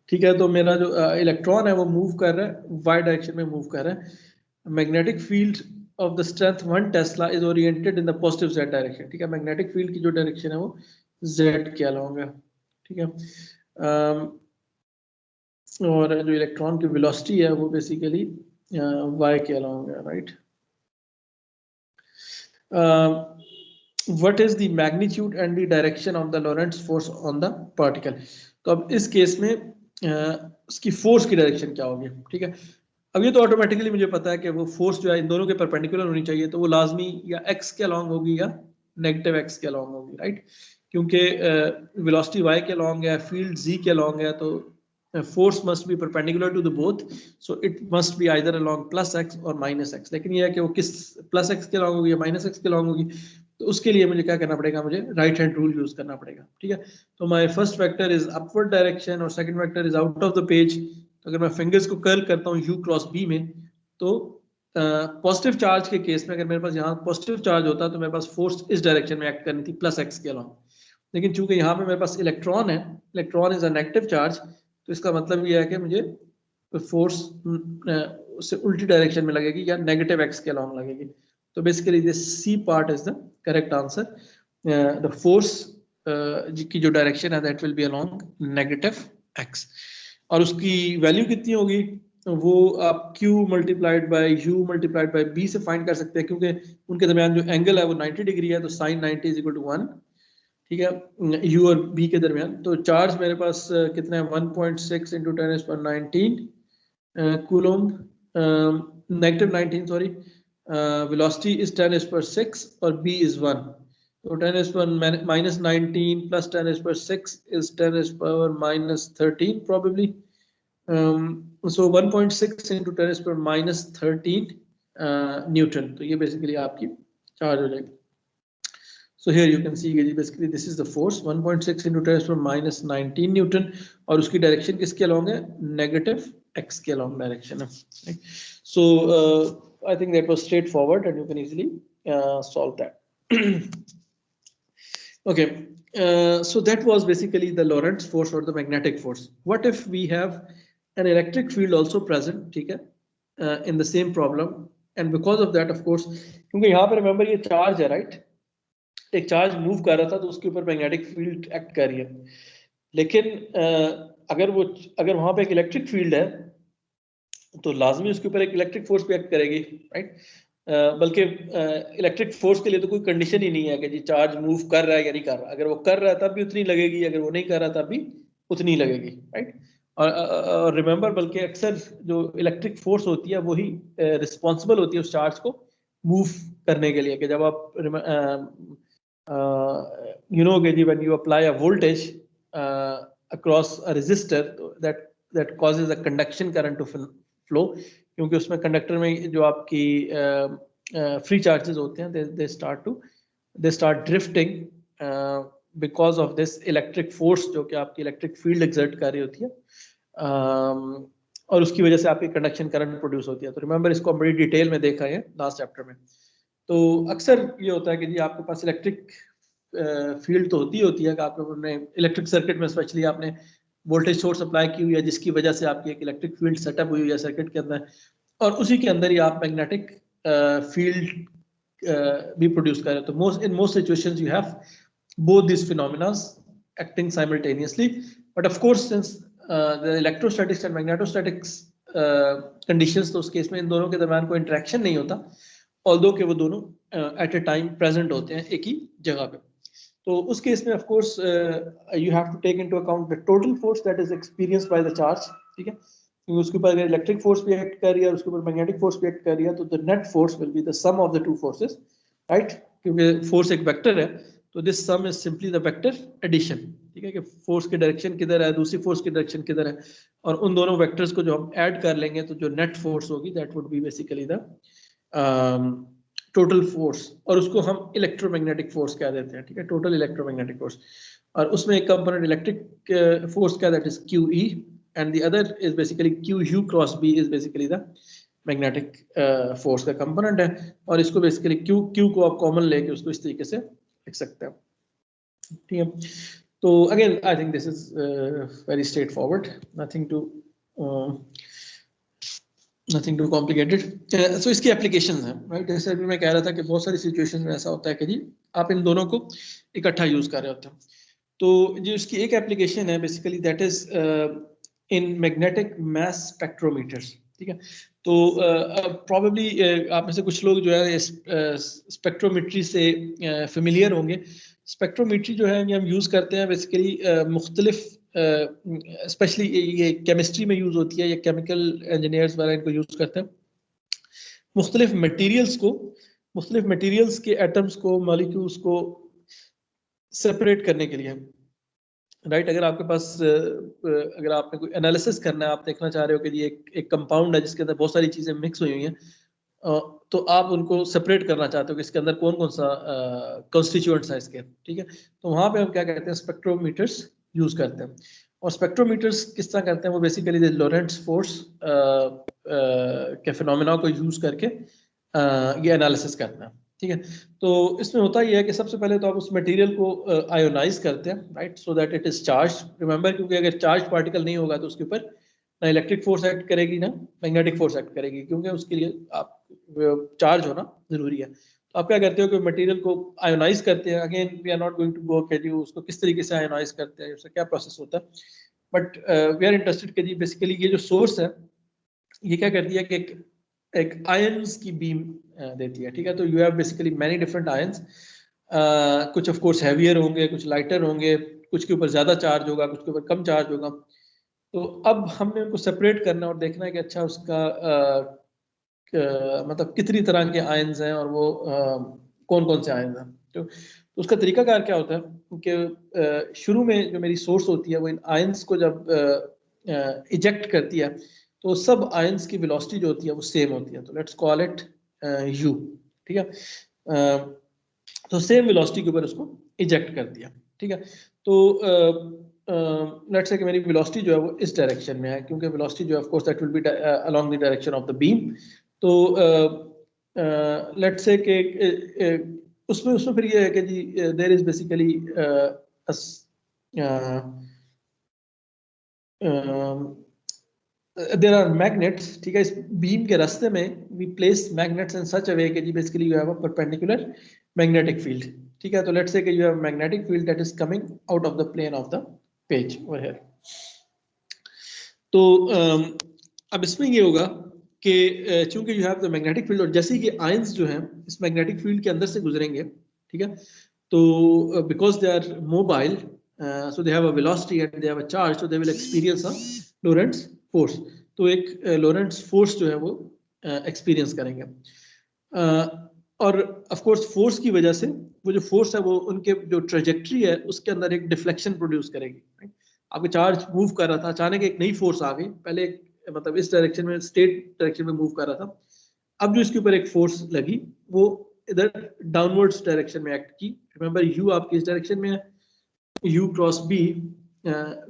ठीक है, तो मेरा जो electron है वो move कर रहा है y डायरेक्शन में मूव कर रहा है। Magnetic field of the strength 1 Tesla is oriented in the positive z direction, ठीक है, मैग्नेटिक फील्ड की जो डायरेक्शन है वो z के अलोंग है, ठीक है। और जो इलेक्ट्रॉन की वेलोसिटी है वो बेसिकली y के अलोंग है, right. What is the magnitude and the direction of the Lorentz force on the particle. तो अब इस केस में उसकी फोर्स की डायरेक्शन क्या होगी, ठीक है। अब ये तो ऑटोमेटिकली मुझे पता है कि वो फोर्स जो है इन दोनों के परपेंडिकुलर होनी चाहिए, तो वो लाजमी या x के अलोंग होगी या नेगेटिव x के अलोंग होगी, राइट, क्योंकि वेलोसिटी y के अलोंग है, फील्ड z के अलोंग है, तो force must be perpendicular to the both, so it must be either along plus x और माइनस x। लेकिन ये है कि वो किस प्लस x के अलोंग होगी या माइनस x के अलोंग होगी, तो उसके लिए मुझे क्या करना पड़ेगा, मुझे राइट हैंड रूल यूज करना पड़ेगा, ठीक है। तो my first vector is upward direction और second vector is out of the page. तो अगर मैं फिंगर्स को कर्ल करता हूँ u क्रॉस b में, तो पॉजिटिव चार्ज के केस में अगर मेरे पास यहाँ पॉजिटिव चार्ज होता तो मेरे पास फोर्स इस डायरेक्शन में एक्ट करनी थी प्लस x के अलोंग, लेकिन चूंकि यहाँ पे मेरे पास इलेक्ट्रॉन है, electron is a negative charge, तो इसका मतलब ये है कि मुझे फोर्स उससे उल्टी डायरेक्शन में लगेगी या नेगेटिव x के अलोंग लगेगी। तो basically this C part is the correct answer. The force की जो डायरेक्शन है that will be along negative x, और उसकी वैल्यू कितनी होगी वो आप q multiplied by u multiplied by b से फाइंड कर सकते हैं, क्योंकि उनके दरमियान जो एंगल है वो 90 डिग्री है, तो sin 90 इज इक्वल टू 1, ठीक है, u और b के दरमियान। तो चार्ज मेरे पास कितना है 1.6 into 10⁻19 coulomb, negative 19 sorry, velocity is 10⁻6 और b इज 1, तो 10⁻−19 plus 10⁻6 is 10⁻−13 probably. So 1.6 into 10⁻−13 newton, तो ये बेसिकली आपकी चार्ज हो जाएगी। So here you can see basically this is the force 1.6 into 10 to minus 19 Newton और उसकी डायरेक्शन किसके along है, नेगेटिव x के along डायरेक्शन है. So I think that was straightforward and you can easily solve that. Okay, so that was basically the Lorentz force or the magnetic force. What if we have an electric field also present, ठीक है, in the same problem, and because of that of course, क्योंकि यहाँ पे remember ये charge है, right? एक charge move कर रहा था तो उसके ऊपर मैग्नेटिक फील्ड एक्ट कर रही है, लेकिन अगर वहां पे एक इलेक्ट्रिक फील्ड है तो लाजमी उसके ऊपर एक इलेक्ट्रिक फोर्स भी एक्ट करेगी, राइट? बल्कि इलेक्ट्रिक फोर्स के लिए तो कोई कंडीशन ही नहीं है कि जी चार्ज मूव कर रहा है या नहीं कर रहा. अगर वो कर रहा है तब भी उतनी लगेगी, अगर वो नहीं कर रहा तब भी उतनी लगेगी, राइट? और रिमेंबर, बल्कि अक्सर जो इलेक्ट्रिक फोर्स होती है वही रिस्पॉन्सिबल होती है उस चार्ज को मूव करने के लिए. कि जब आप you know when you apply a voltage across a resistor, that causes a conduction current to flow, क्योंकि उसमें कंडक्टर में जो आपकी फ्री चार्जेस होते हैं they start drifting because of this electric force जो कि आपकी इलेक्ट्रिक फील्ड एक्सर्ट कर रही होती है, और उसकी वजह से आपकी कंडक्शन करंट प्रोड्यूस होती है. तो रिमेंबर, इसको हम बड़ी डिटेल में देखा है लास्ट चैप्टर में. तो अक्सर ये होता है कि जी आपके पास इलेक्ट्रिक फील्ड तो होती है कि आपने इलेक्ट्रिक सर्किट में स्पेशली आपने वोल्टेज सोर्स अप्लाई की हुई है जिसकी वजह से आपकी एक इलेक्ट्रिक फील्ड सेटअप हुई है सर्किट के अंदर, और उसी के अंदर ही आप मैग्नेटिक फील्ड भी प्रोड्यूस कर रहे हो. तो in most situations you have both these phenomena acting simultaneously, but of course since the electrostatics and magnetostatics conditions, तो उस केस में इन दोनों के दरमियान कोई इंटरेक्शन नहीं होता, ऑल्दो कि वो दोनों एट ए टाइम प्रेजेंट होते हैं एक ही जगह पे. तो उस केस में of course you have to take into account the total force that is experienced by the charge, ठीक है? क्योंकि उसके ऊपर अगर इलेक्ट्रिक फोर्स भी एक्ट कर रही है और उसके ऊपर मैग्नेटिक फोर्स भी एक्ट कर रही है, तो the net force will be the sum of the two forces, right? क्योंकि फोर्स एक वेक्टर है, तो this sum is simply the vector addition, ठीक है? कि फोर्स की डायरेक्शन किधर है, दूसरी फोर्स की डायरेक्शन किधर है, और उन दोनों वेक्टर्स को जो हम ऐड कर लेंगे तो जो नेट फोर्स होगी that would B basically the total force, और उसको हम इलेक्ट्रोमैग्नेटिक फोर्स कह देते हैं, ठीक है? Total electromagnetic force. और उसमें एक कंपोनेंट इलेक्ट्रिक फोर्स का that is QE, and the other is basically QU cross B is basically the magnetic force का कंपोनेंट है. और इसको बेसिकली Q को आप कॉमन लेके उसको इस तरीके से लिख सकते हैं, ठीक है? तो again I think this is very straight forward, nothing too complicated. So इसकी एप्लीकेशंस हैं, राइट? जैसे अभी मैं कह रहा था कि बहुत सारी सिचुएशंस में ऐसा होता है कि जी आप इन दोनों को इकट्ठा यूज कर रहे होते हैं. तो जो इसकी एक एप्लीकेशन है basically that is in magnetic mass spectrometers, ठीक है? तो प्रोबेबली आप में से कुछ लोग जो है स्पेक्ट्रोमेट्री से फेमिलियर होंगे. स्पेक्ट्रोमेट्री जो है ये हम यूज करते हैं बेसिकली मुख्तलिफ, स्पेशली ये केमिस्ट्री में यूज होती है, या केमिकल इंजीनियर्स वगैरह इनको यूज करते हैं मुख्तलिफ मटेरियल्स के एटम्स को, मॉलिक्यूल्स को सेपरेट करने के लिए, राइट? अगर आपके पास अगर आपने कोई एनालिसिस करना है, आप देखना चाह रहे हो कि ये एक कंपाउंड है जिसके अंदर बहुत सारी चीजें मिक्स हुई हैं, तो आप उनको सेपरेट करना चाहते हो कि इसके अंदर कौन कौन सा कॉन्स्टिट्यूएंट्स है इसके, ठीक है? तो वहां पे हम क्या कहते हैं, स्पेक्ट्रोमीटर्स यूज करते हैं. और स्पेक्ट्रोमीटर्स किस तरह करते हैं, वो बेसिकली लोरेंट्स फोर्स के फिनोमेना को यूज करके ये एनालिसिस करते हैं, ठीक है? तो इसमें होता ही है कि सबसे पहले तो आप उस मटेरियल को आयोनाइज करते हैं, right? So that it is charge. Remember, क्योंकि अगर चार्ज पार्टिकल नहीं होगा तो उसके ऊपर ना इलेक्ट्रिक फोर्स एक्ट करेगी ना मैग्नेटिक फोर्स एक्ट करेगी, क्योंकि उसके लिए आप चार्ज होना जरूरी है. तो आप क्या करते हो कि मटेरियल को आयोनाइज करते हैं. Again we are not going to go कि उसको किस तरीके से आयोनाइज करते हैं, उसका क्या प्रोसेस होता है, बट वी आर इंटरेस्टेड कि जी बेसिकली ये जो सोर्स है ये क्या करती है कि एक आयंस की बीम देती है, ठीक है? तो you have basically many different ions, कुछ ऑफ कोर्स हैवियर होंगे, कुछ लाइटर होंगे, कुछ के ऊपर ज्यादा चार्ज होगा, कुछ के ऊपर कम चार्ज होगा. तो अब हमने उनको सेपरेट करना और देखना है कि अच्छा उसका मतलब कितनी तरह के आयंस हैं और वो कौन कौन से आयंस हैं. तो उसका तरीकाकार क्या होता है कि शुरू में जो मेरी सोर्स होती है वो इन आयंस को जब इजेक्ट करती है तो सब आयंस की वेलोसिटी जो होती है वो सेम होती है. तो लेट्स कॉल इट U, ठीक है? तो सेम वेलोसिटी के ऊपर उसको इजेक्ट कर दिया, ठीक है। तो लेट्स से कि मेरी वेलोसिटी जो है वो इस डायरेक्शन में है, क्योंकि वेलोसिटी जो है of course that will be along the direction of the beam. तो लेट्स से कि उसमें उसमें फिर ये है कि जी there is basically there are magnets, ठीक है। इस बीम के रास्ते में we place magnets in such a way कि जी basically you have a perpendicular magnetic field, ठीक है। तो लेट्स से कि you have magnetic field that is coming out of the plane of the page over here. तो अब इसमें ये होगा कि चूंकि you have the magnetic field, और जैसे कि आयंस जो हैं इस मैग्नेटिक फील्ड के अंदर से गुजरेंगे, ठीक है। तो because they are mobile, so they have a velocity and they have a charge, so they will experience a Lorentz force। तो एक Lorentz force जो है वो experience करेंगे, और of course force की वजह से वो जो force है वो उनके जो trajectory है उसके अंदर एक deflection produce करेगी, right? आपका चार्ज मूव कर रहा था, अचानक एक नई फोर्स आ गई, पहले मतलब इस डायरेक्शन में स्टेट डायरेक्शन में मूव कर रहा था, अब जो इसके ऊपर एक फोर्स लगी वो इधर डाउनवर्ड्स डायरेक्शन में एक्ट की। रिमेंबर यू आपकी इस डायरेक्शन में है, U cross B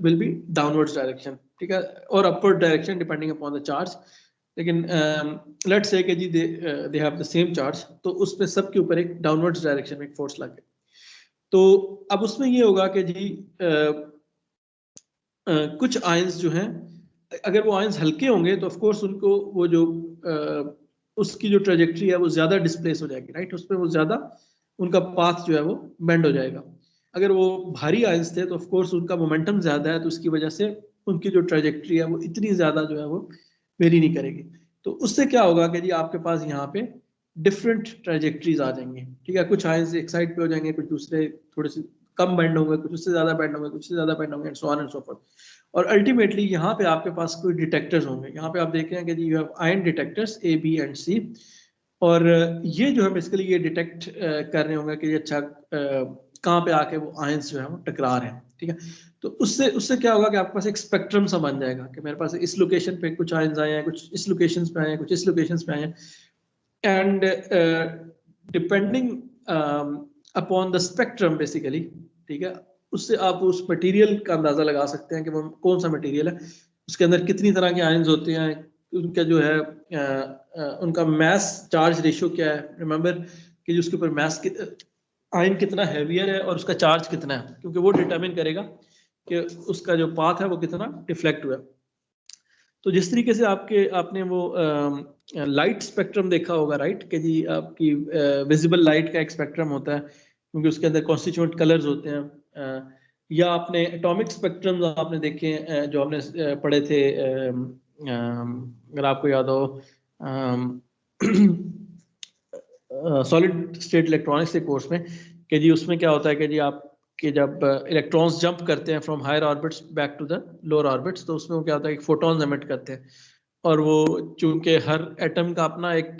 will be downwards direction, ठीक है, और upward direction depending upon the charge. लेकिन लेट्स से कि जी they have the same charge, तो उसमें सब के ऊपर एक डाउनवर्ड्स डायरेक्शन में एक फोर्स लग गई। तो अब उसमें ये होगा कि जी कुछ आयंस जो हैं, अगर वो आयंस हल्के होंगे तो ऑफ कोर्स उनको वो जो उसकी जो ट्रेजेक्ट्री है वो ज्यादा डिस्प्लेस हो जाएगी, राइट, उसमें वो ज्यादा उनका पाथ जो है वो बेंड हो जाएगा। अगर वो भारी आयंस थे तो ऑफ कोर्स उनका मोमेंटम ज्यादा है, तो उसकी वजह से उनकी जो ट्रेजेक्ट्री है वो इतनी ज्यादा जो है वो वेरी नहीं करेगी। तो उससे क्या होगा कि जी आपके पास यहाँ पे डिफरेंट ट्रेजेक्ट्रीज आ जाएंगी, ठीक है। कुछ आयंस एक साइड पे हो जाएंगे, कुछ दूसरे थोड़े से कम बेंड होंगे, कुछ उससे ज्यादा बेंड होंगे, कुछ उससे ज्यादा बेंड होंगे, and so on and so fourth. और अल्टीमेटली यहाँ पे आपके पास कोई डिटेक्टर्स होंगे, यहाँ पे आप देख रहे हैं कि जी you have ion detectors A, B and C, और ये जो है बेसिकली ये डिटेक्ट कर रहे होंगे कि अच्छा कहाँ पे आके वो आयंस जो है वो टकरा रहे हैं, ठीक है। तो उससे उससे क्या होगा कि आपके पास एक स्पेक्ट्रम सा बन जाएगा कि मेरे पास इस लोकेशन पे कुछ आयंस आए हैं, कुछ इस लोकेशन पे आए हैं, कुछ इस लोकेशन पे आए हैं, and depending upon the spectrum basically, ठीक है, उससे आप उस मटेरियल का अंदाजा लगा सकते हैं कि वो कौन सा मटेरियल है, उसके अंदर कितनी तरह के आयंस होते हैं, उनका जो है उनका मास चार्ज रेशियो क्या है। रिमेंबर कि जो उसके ऊपर मास आयन कितना हैवियर है और उसका चार्ज कितना है, क्योंकि वो डिटरमिन करेगा कि उसका जो पाथ है वो कितना डिफ्लेक्ट हुआ है। तो जिस तरीके से आपने वो लाइट स्पेक्ट्रम देखा होगा, राइट, कि जी आपकी विजिबल लाइट का एक स्पेक्ट्रम होता है क्योंकि उसके अंदर कॉन्स्टिट्यूएंट कलर्स होते हैं, या आपने एटॉमिक स्पेक्ट्रम आपने देखे जो हमने पढ़े थे, अगर आपको याद हो सॉलिड स्टेट इलेक्ट्रॉनिक्स के कोर्स में, कि जी उसमें क्या होता है कि जी आप कि जब इलेक्ट्रॉन्स जंप करते हैं from higher orbits back to the lower orbits, तो उसमें वो क्या होता है कि फोटॉन्स एमिट करते हैं, और वो चूंकि हर एटम का अपना एक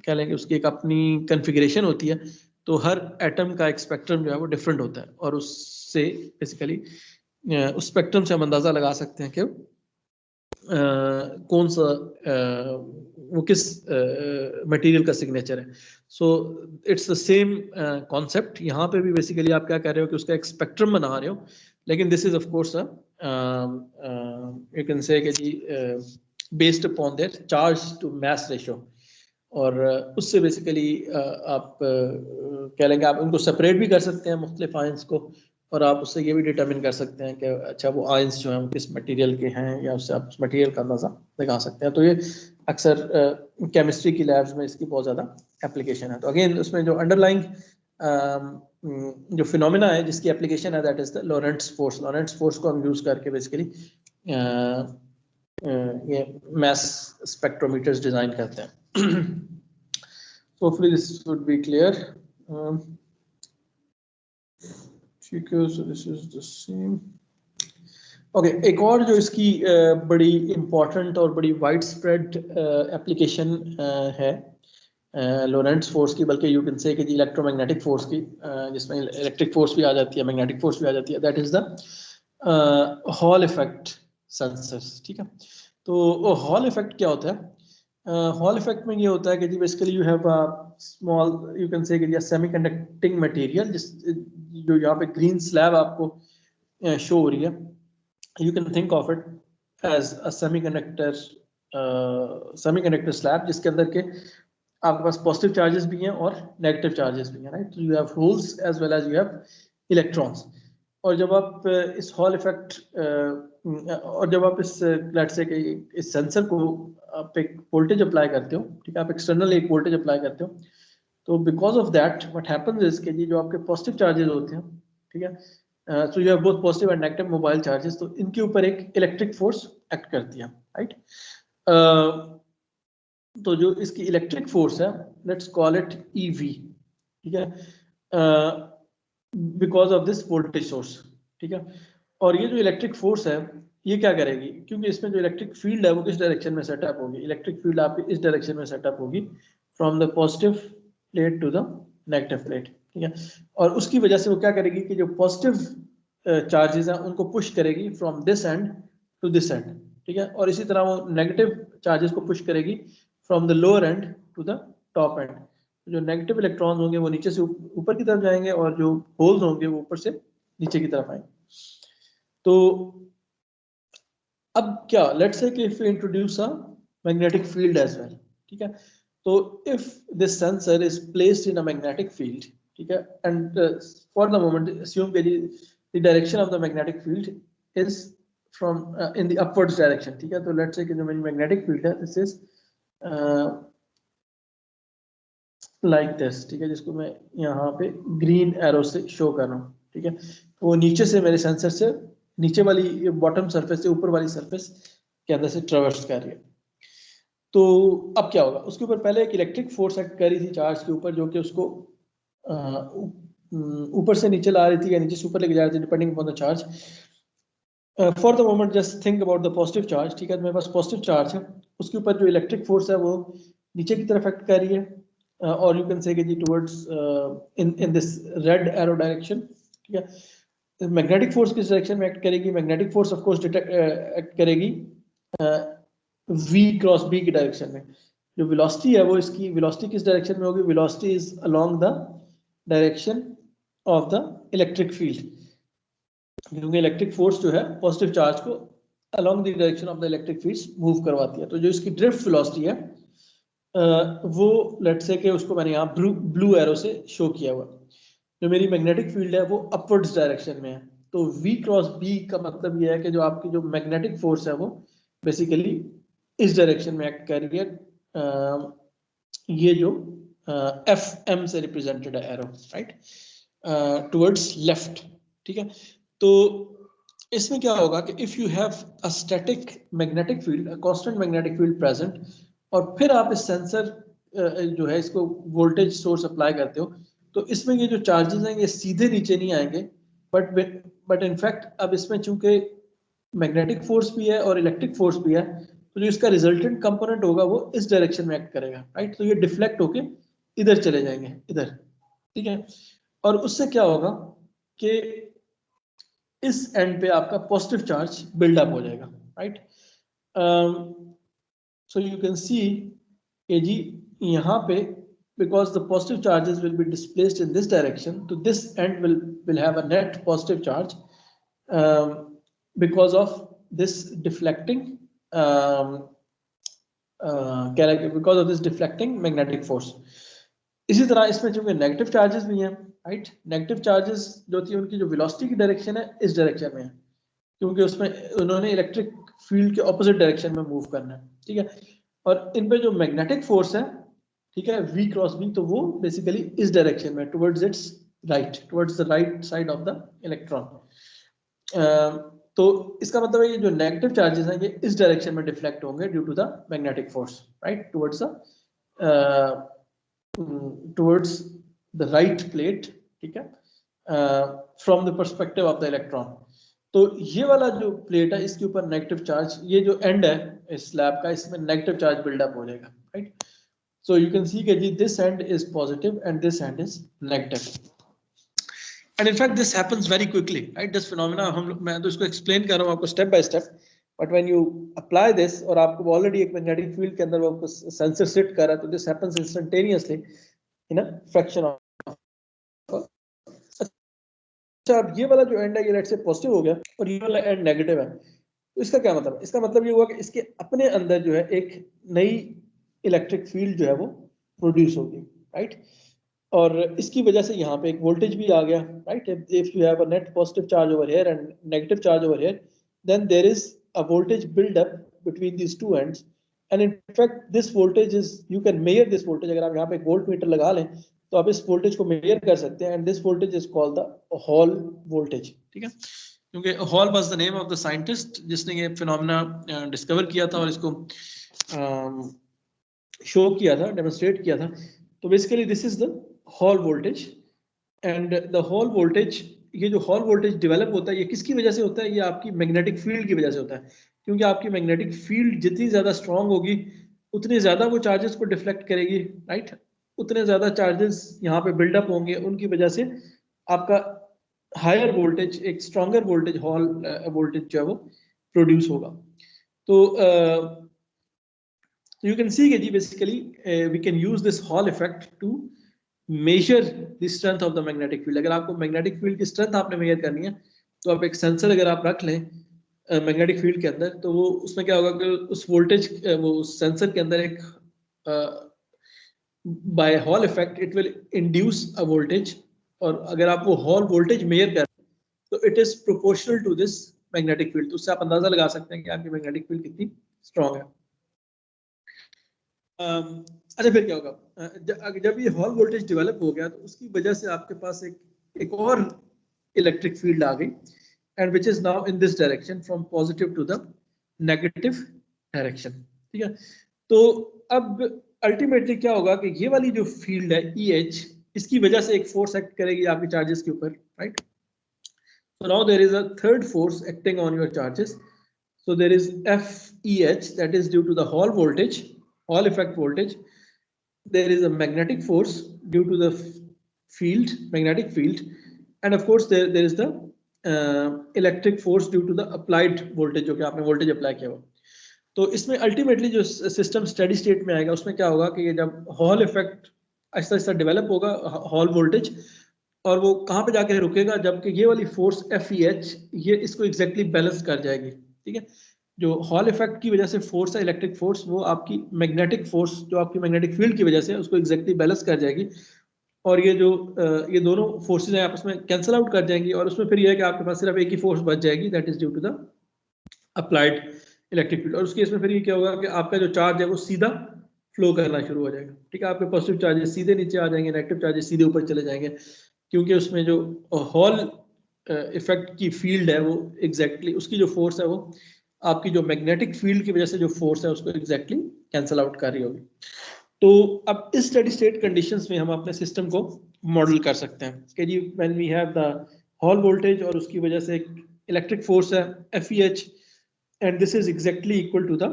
कह लें कि उसकी एक अपनी कन्फिगरेशन होती है, तो हर एटम का एक स्पेक्ट्रम जो है वो डिफरेंट होता है, और उससे बेसिकली उस स्पेक्ट्रम से हम अंदाजा लगा सकते हैं कि कौन सा वो किस मटेरियल का सिग्नेचर है। So it's the same concept, यहाँ पे भी बेसिकली आप क्या कर रहे हो कि उसका एक स्पेक्ट्रम बना रहे हो, लेकिन this is of course you can say कि जी based upon their charge to mass ratio, और उससे बेसिकली आप कह लेंगे आप उनको सेपरेट भी कर सकते हैं मुख्तलिफ आयंस को, और आप उससे ये भी डिटरमिन कर सकते हैं कि अच्छा वो आयंस जो हैं वो किस मटेरियल के हैं, या उससे आप उस मटेरियल का अंदाजा लगा सकते हैं। तो ये अक्सर केमिस्ट्री की लैब्स में इसकी बहुत ज़्यादा एप्लीकेशन है। तो अगेन उसमें जो अंडरलाइंग जो फिनोमिना है जिसकी एप्लीकेशन है that is the Lorentz force. Lorentz force को हम यूज करके बेसिकली ये मैस स्पेक्ट्रोमीटर्स डिजाइन करते हैं। Hopefully this would be clear. ठीक है, so this is the same. Okay, एक और जो इसकी बड़ी इम्पोर्टेंट और बड़ी वाइड स्प्रेड एप्लीकेशन है लॉरेंट्स फोर्स की, बल्कि यू कैन से कि इलेक्ट्रोमैग्नेटिक फोर्स की, जिसमें इलेक्ट्रिक फोर्स भी आ जाती है, मैग्नेटिक फोर्स भी आ जाती है, that is the Hall effect sensors, ठीक है। तो हॉल इफेक्ट क्या होता है हॉल इफेक्ट में ये होता है कि जी basically you have a small, you can say कि सेमी कंडक्टिंग मटेरियल, जिस जो यहाँ पे ग्रीन स्लैब आपको शो हो रही है, you can think of it as a semiconductor slab, जिसके अंदर के आपके पास पॉजिटिव चार्जेस भी हैं और नेगेटिव चार्जेस भी हैं, right. You have holes as well as you have electrons. और जब आप इस हॉल इफेक्ट और जब आप इस लेट्स से इस सेंसर को आप एक वोल्टेज अप्लाई करते हो, ठीक है, आप एक्सटर्नल एक वोल्टेज अप्लाई करते हो, तो because of that what happens is कि जी जो आपके पॉजिटिव चार्जेस होते हैं, ठीक है, so you have both positive and negative mobile charges, तो इनके ऊपर एक इलेक्ट्रिक फोर्स एक्ट करती है, राइट। तो जो इसकी इलेक्ट्रिक फोर्स है, लेट्स कॉल इट ईवी, ठीक है, because of this voltage source, ठीक है। और ये जो इलेक्ट्रिक फोर्स है ये क्या करेगी, क्योंकि इसमें जो इलेक्ट्रिक फील्ड है वो किस डायरेक्शन में सेटअप होगी, इलेक्ट्रिक फील्ड आपकी इस डायरेक्शन में सेटअप होगी, from the positive plate to the negative plate, ठीक है। और उसकी वजह से वो क्या करेगी कि जो पॉजिटिव चार्जेस हैं उनको पुश करेगी from this end to this end, ठीक है, और इसी तरह वो नेगेटिव चार्जेस को पुश करेगी from the lower end to the top end. जो नेगेटिव इलेक्ट्रॉन्स होंगे वो नीचे से ऊपर की तरफ जाएंगे और जो होल्स होंगे वो ऊपर से नीचे की तरफ आएंगे। तो अब क्या, लेट्स से कि if we introduce a magnetic field as well, ठीक है, तो if this sensor is placed in a magnetic field, ठीक है, and for the moment assume कि the direction of the magnetic field is from in the upwards direction, ठीक है। तो let's say कि जो मेरी मैग्नेटिक फील्ड है दिस इज लाइक दिस, ठीक है, जिसको मैं यहाँ पे ग्रीन एरो से शो कर रहा हूँ, ठीक है। तो वो नीचे से मेरे सेंसर से नीचे वाली बॉटम सरफेस से ऊपर वाली सरफेस के अंदर से ट्रेवर्स कर रही है। तो अब क्या होगा, उसके ऊपर पहले एक इलेक्ट्रिक फोर्स एक्ट कर रही थी चार्ज के ऊपर, जो कि उसको ऊपर से नीचे ला रही थी या नीचे से ऊपर लेके जा रही थी, depending upon the charge. For the moment just think about the positive charge, ठीक है, मेरे पास पॉजिटिव चार्ज है, उसके ऊपर जो इलेक्ट्रिक फोर्स है वो नीचे की तरफ एक्ट कर रही है, और you can say G towards in this red arrow direction, ठीक है। मैग्नेटिक फोर्स किस डायरेक्शन में एक्ट करेगी, magnetic force of course act करेगी v क्रॉस b की डायरेक्शन में। जो वेलोसिटी है वो इसकी वेलोसिटी किस डायरेक्शन में होगी, velocity is along the direction of the electric field, क्योंकि इलेक्ट्रिक फोर्स जो है पॉजिटिव चार्ज को along the direction of the electric field move करवाती है। तो जो इसकी ड्रिफ्ट वेलोसिटी है वो लेट्स से कि उसको मैंने यहाँ ब्लू एरो से शो किया हुआ, जो मेरी मैग्नेटिक फील्ड है वो अपवर्ड्स डायरेक्शन में है। तो v क्रॉस b का मतलब ये है कि जो आपकी जो मैग्नेटिक फोर्स है वो बेसिकली इस डायरेक्शन में एक्ट कर रही है, ये जो fm से रिप्रेजेंटेड है एरो, राइट, टुवर्ड्स लेफ्ट, ठीक है। तो इसमें क्या होगा कि if you have a static magnetic field, a constant magnetic field present, और फिर आप इस सेंसर जो है इसको वोल्टेज सोर्स अप्लाई करते हो, तो इसमें ये जो चार्जेस हैं ये सीधे नीचे नहीं आएंगे, बट इनफैक्ट अब इसमें चूंकि मैग्नेटिक फोर्स भी है और इलेक्ट्रिक फोर्स भी है, तो जो इसका रिजल्टेंट कंपोनेंट होगा वो इस डायरेक्शन में एक्ट करेगा, राइट। तो ये डिफ्लेक्ट होके इधर चले जाएंगे, इधर, ठीक है। और उससे क्या होगा कि इस एंड पे आपका पॉजिटिव चार्ज बिल्डअप हो जाएगा, right. So you can see कि जी यहाँ पे because the positive charges will be displaced in this direction, so this end will have a net positive charge because of this deflecting because of this deflecting magnetic force. इसी तरह इसमें चूंकि negative charges भी हैं, right, negative charges जो थी उनकी जो वेलोसिटी की डायरेक्शन है इस डायरेक्शन में है, क्योंकि उसमें उन्होंने इलेक्ट्रिक फील्ड के ऑपोजिट डायरेक्शन में मूव करना है, ठीक है। और इन पे जो मैग्नेटिक फोर्स है, ठीक है, v क्रॉस b, तो वो बेसिकली इस डायरेक्शन में towards it's right, towards the right side of the electron. तो इसका मतलब है ये जो नेगेटिव चार्जेस हैं ये इस डायरेक्शन में डिफ्लेक्ट होंगे due to the magnetic force, right, towards the right plate, ठीक है, from the perspective of the electron. तो ये वाला जो प्लेट है इसके ऊपर नेगेटिव चार्ज, ये जो एंड है इस स्लैब का, इसमें नेगेटिव चार्ज बिल्डअप हो जाएगा, right. So you can see that this end is positive and this end is negative. And in fact this happens very quickly, right? This phenomena मैं तो इसको explain कर रहा हूँ आपको step by step, but when you apply this और आपको already एक मैग्नेटिक फील्ड के अंदर वो सेंसर सिट कर रहा है, तो this happens instantaneously in a fraction of. अच्छा, अब ये वाला जो एंड है ये लेट्स से पॉजिटिव हो गया और ये वाला एंड नेगेटिव है, तो इसका क्या मतलब है? इसका मतलब ये हुआ कि इसके अपने अंदर जो है एक नई इलेक्ट्रिक फील्ड जो है वो प्रोड्यूस होगी, राइट? और इसकी वजह से यहाँ पे एक वोल्टेज भी आ गया, right? If you have a net positive charge over here and negative charge over here, then there is a voltage build up between these two ends, and in fact this voltage is, you can measure this voltage. अगर आप यहाँ पे एक volt meter लगा लें तो आप इस वोल्टेज को मेजर कर सकते हैं, and this voltage is called the Hall voltage, ठीक है? क्योंकि hall was the name of the scientist जिसने ये फिनोमेना डिस्कवर किया था और इसको शो किया था, डेमोन्स्ट्रेट किया था। तो basically this is the Hall voltage, and the Hall voltage, ये जो हॉल वोल्टेज डेवलप होता है ये किसकी वजह से होता है? ये आपकी मैग्नेटिक फील्ड की वजह से होता है, क्योंकि आपकी मैग्नेटिक फील्ड जितनी ज्यादा स्ट्रांग होगी उतनी ज्यादा वो चार्जेस को डिफ्लेक्ट करेगी, राइट? उतने ज्यादा चार्जेस यहाँ पे बिल्डअप होंगे, उनकी वजह से आपका हायर वोल्टेज, एक स्ट्रॉन्गर वोल्टेज, हॉल वोल्टेज जो है वो प्रोड्यूस होगा। तो you can see that basically we can use this Hall effect to measure the strength of the magnetic field. अगर आपको मैग्नेटिक फील्ड की स्ट्रेंथ आपने मेजर करनी है तो आप एक सेंसर अगर आप रख लें मैग्नेटिक फील्ड के अंदर, तो वो उसमें क्या होगा कि उस वोल्टेज, वो सेंसर के अंदर एक by Hall effect it will induce a voltage, और अगर आप वो हॉल वोल्टेज मेजर कर तो it is proportional to this magnetic field. तो उससे आप अंदाजा लगा सकते हैं कि आपकी मैग्नेटिक फील्ड कितनी स्ट्रांग है। अच्छा, फिर क्या होगा? जब ये हॉल वोल्टेज डेवलप हो गया तो उसकी वजह से आपके पास एक और इलेक्ट्रिक फील्ड आ गई, and which is now in this direction from positive to the negative direction, ठीक है? तो अब अल्टीमेटली क्या होगा कि ये वाली जो फील्ड है EH, इसकी वजह से एक फोर्स एक्ट करेगी आपके चार्जेस के ऊपर, right? So now there is a third force acting on your charges. So there is FEH, that is due to the Hall voltage, Hall effect voltage. There is a magnetic force due to the field, magnetic field, and of course there is the electric force due to the applied voltage, जो कि आपने voltage apply किया हो। तो इसमें ultimately जो system steady state में आएगा उसमें क्या होगा कि ये जब hall effect Aahista Aahista develop होगा, हॉल वोल्टेज, और वो कहाँ पे जाके रुकेगा? जबकि ये वाली फोर्स FEH ये इसको एग्जैक्टली बैलेंस कर जाएगी, ठीक है? जो हॉल इफेक्ट की वजह से फोर्स है, इलेक्ट्रिक फोर्स, वो आपकी मैग्नेटिक फोर्स जो आपकी मैग्नेटिक फील्ड की वजह से उसको एग्जैक्टली बैलेंस कर जाएगी, और ये जो ये दोनों फोर्सेज हैं आपस में कैंसिल आउट कर जाएंगी, और उसमें फिर ये है कि आपके पास सिर्फ एक ही फोर्स बच जाएगी, that is due to the applied electric field. और उस केस में फिर ये क्या होगा कि आपका जो चार्ज है वो सीधा फ्लो करना शुरू हो जाएगा, ठीक है? आपके पॉजिटिव चार्जेस सीधे नीचे आ जाएंगे, नेगेटिव चार्जेस सीधे ऊपर चले जाएंगे, क्योंकि उसमें जो हॉल इफेक्ट की फील्ड है वो एग्जैक्टली उसकी जो फोर्स है वो आपकी जो मैग्नेटिक फील्ड की वजह से जो फोर्स है उसको एग्जैक्टली कैंसिल आउट कर रही होगी। तो अब इस स्टेडी स्टेट कंडीशंस में हम अपने सिस्टम को मॉडल कर सकते हैं कि जी when we have the Hall voltage और उसकी वजह से एक इलेक्ट्रिक फोर्स है FEH, and this is exactly equal to the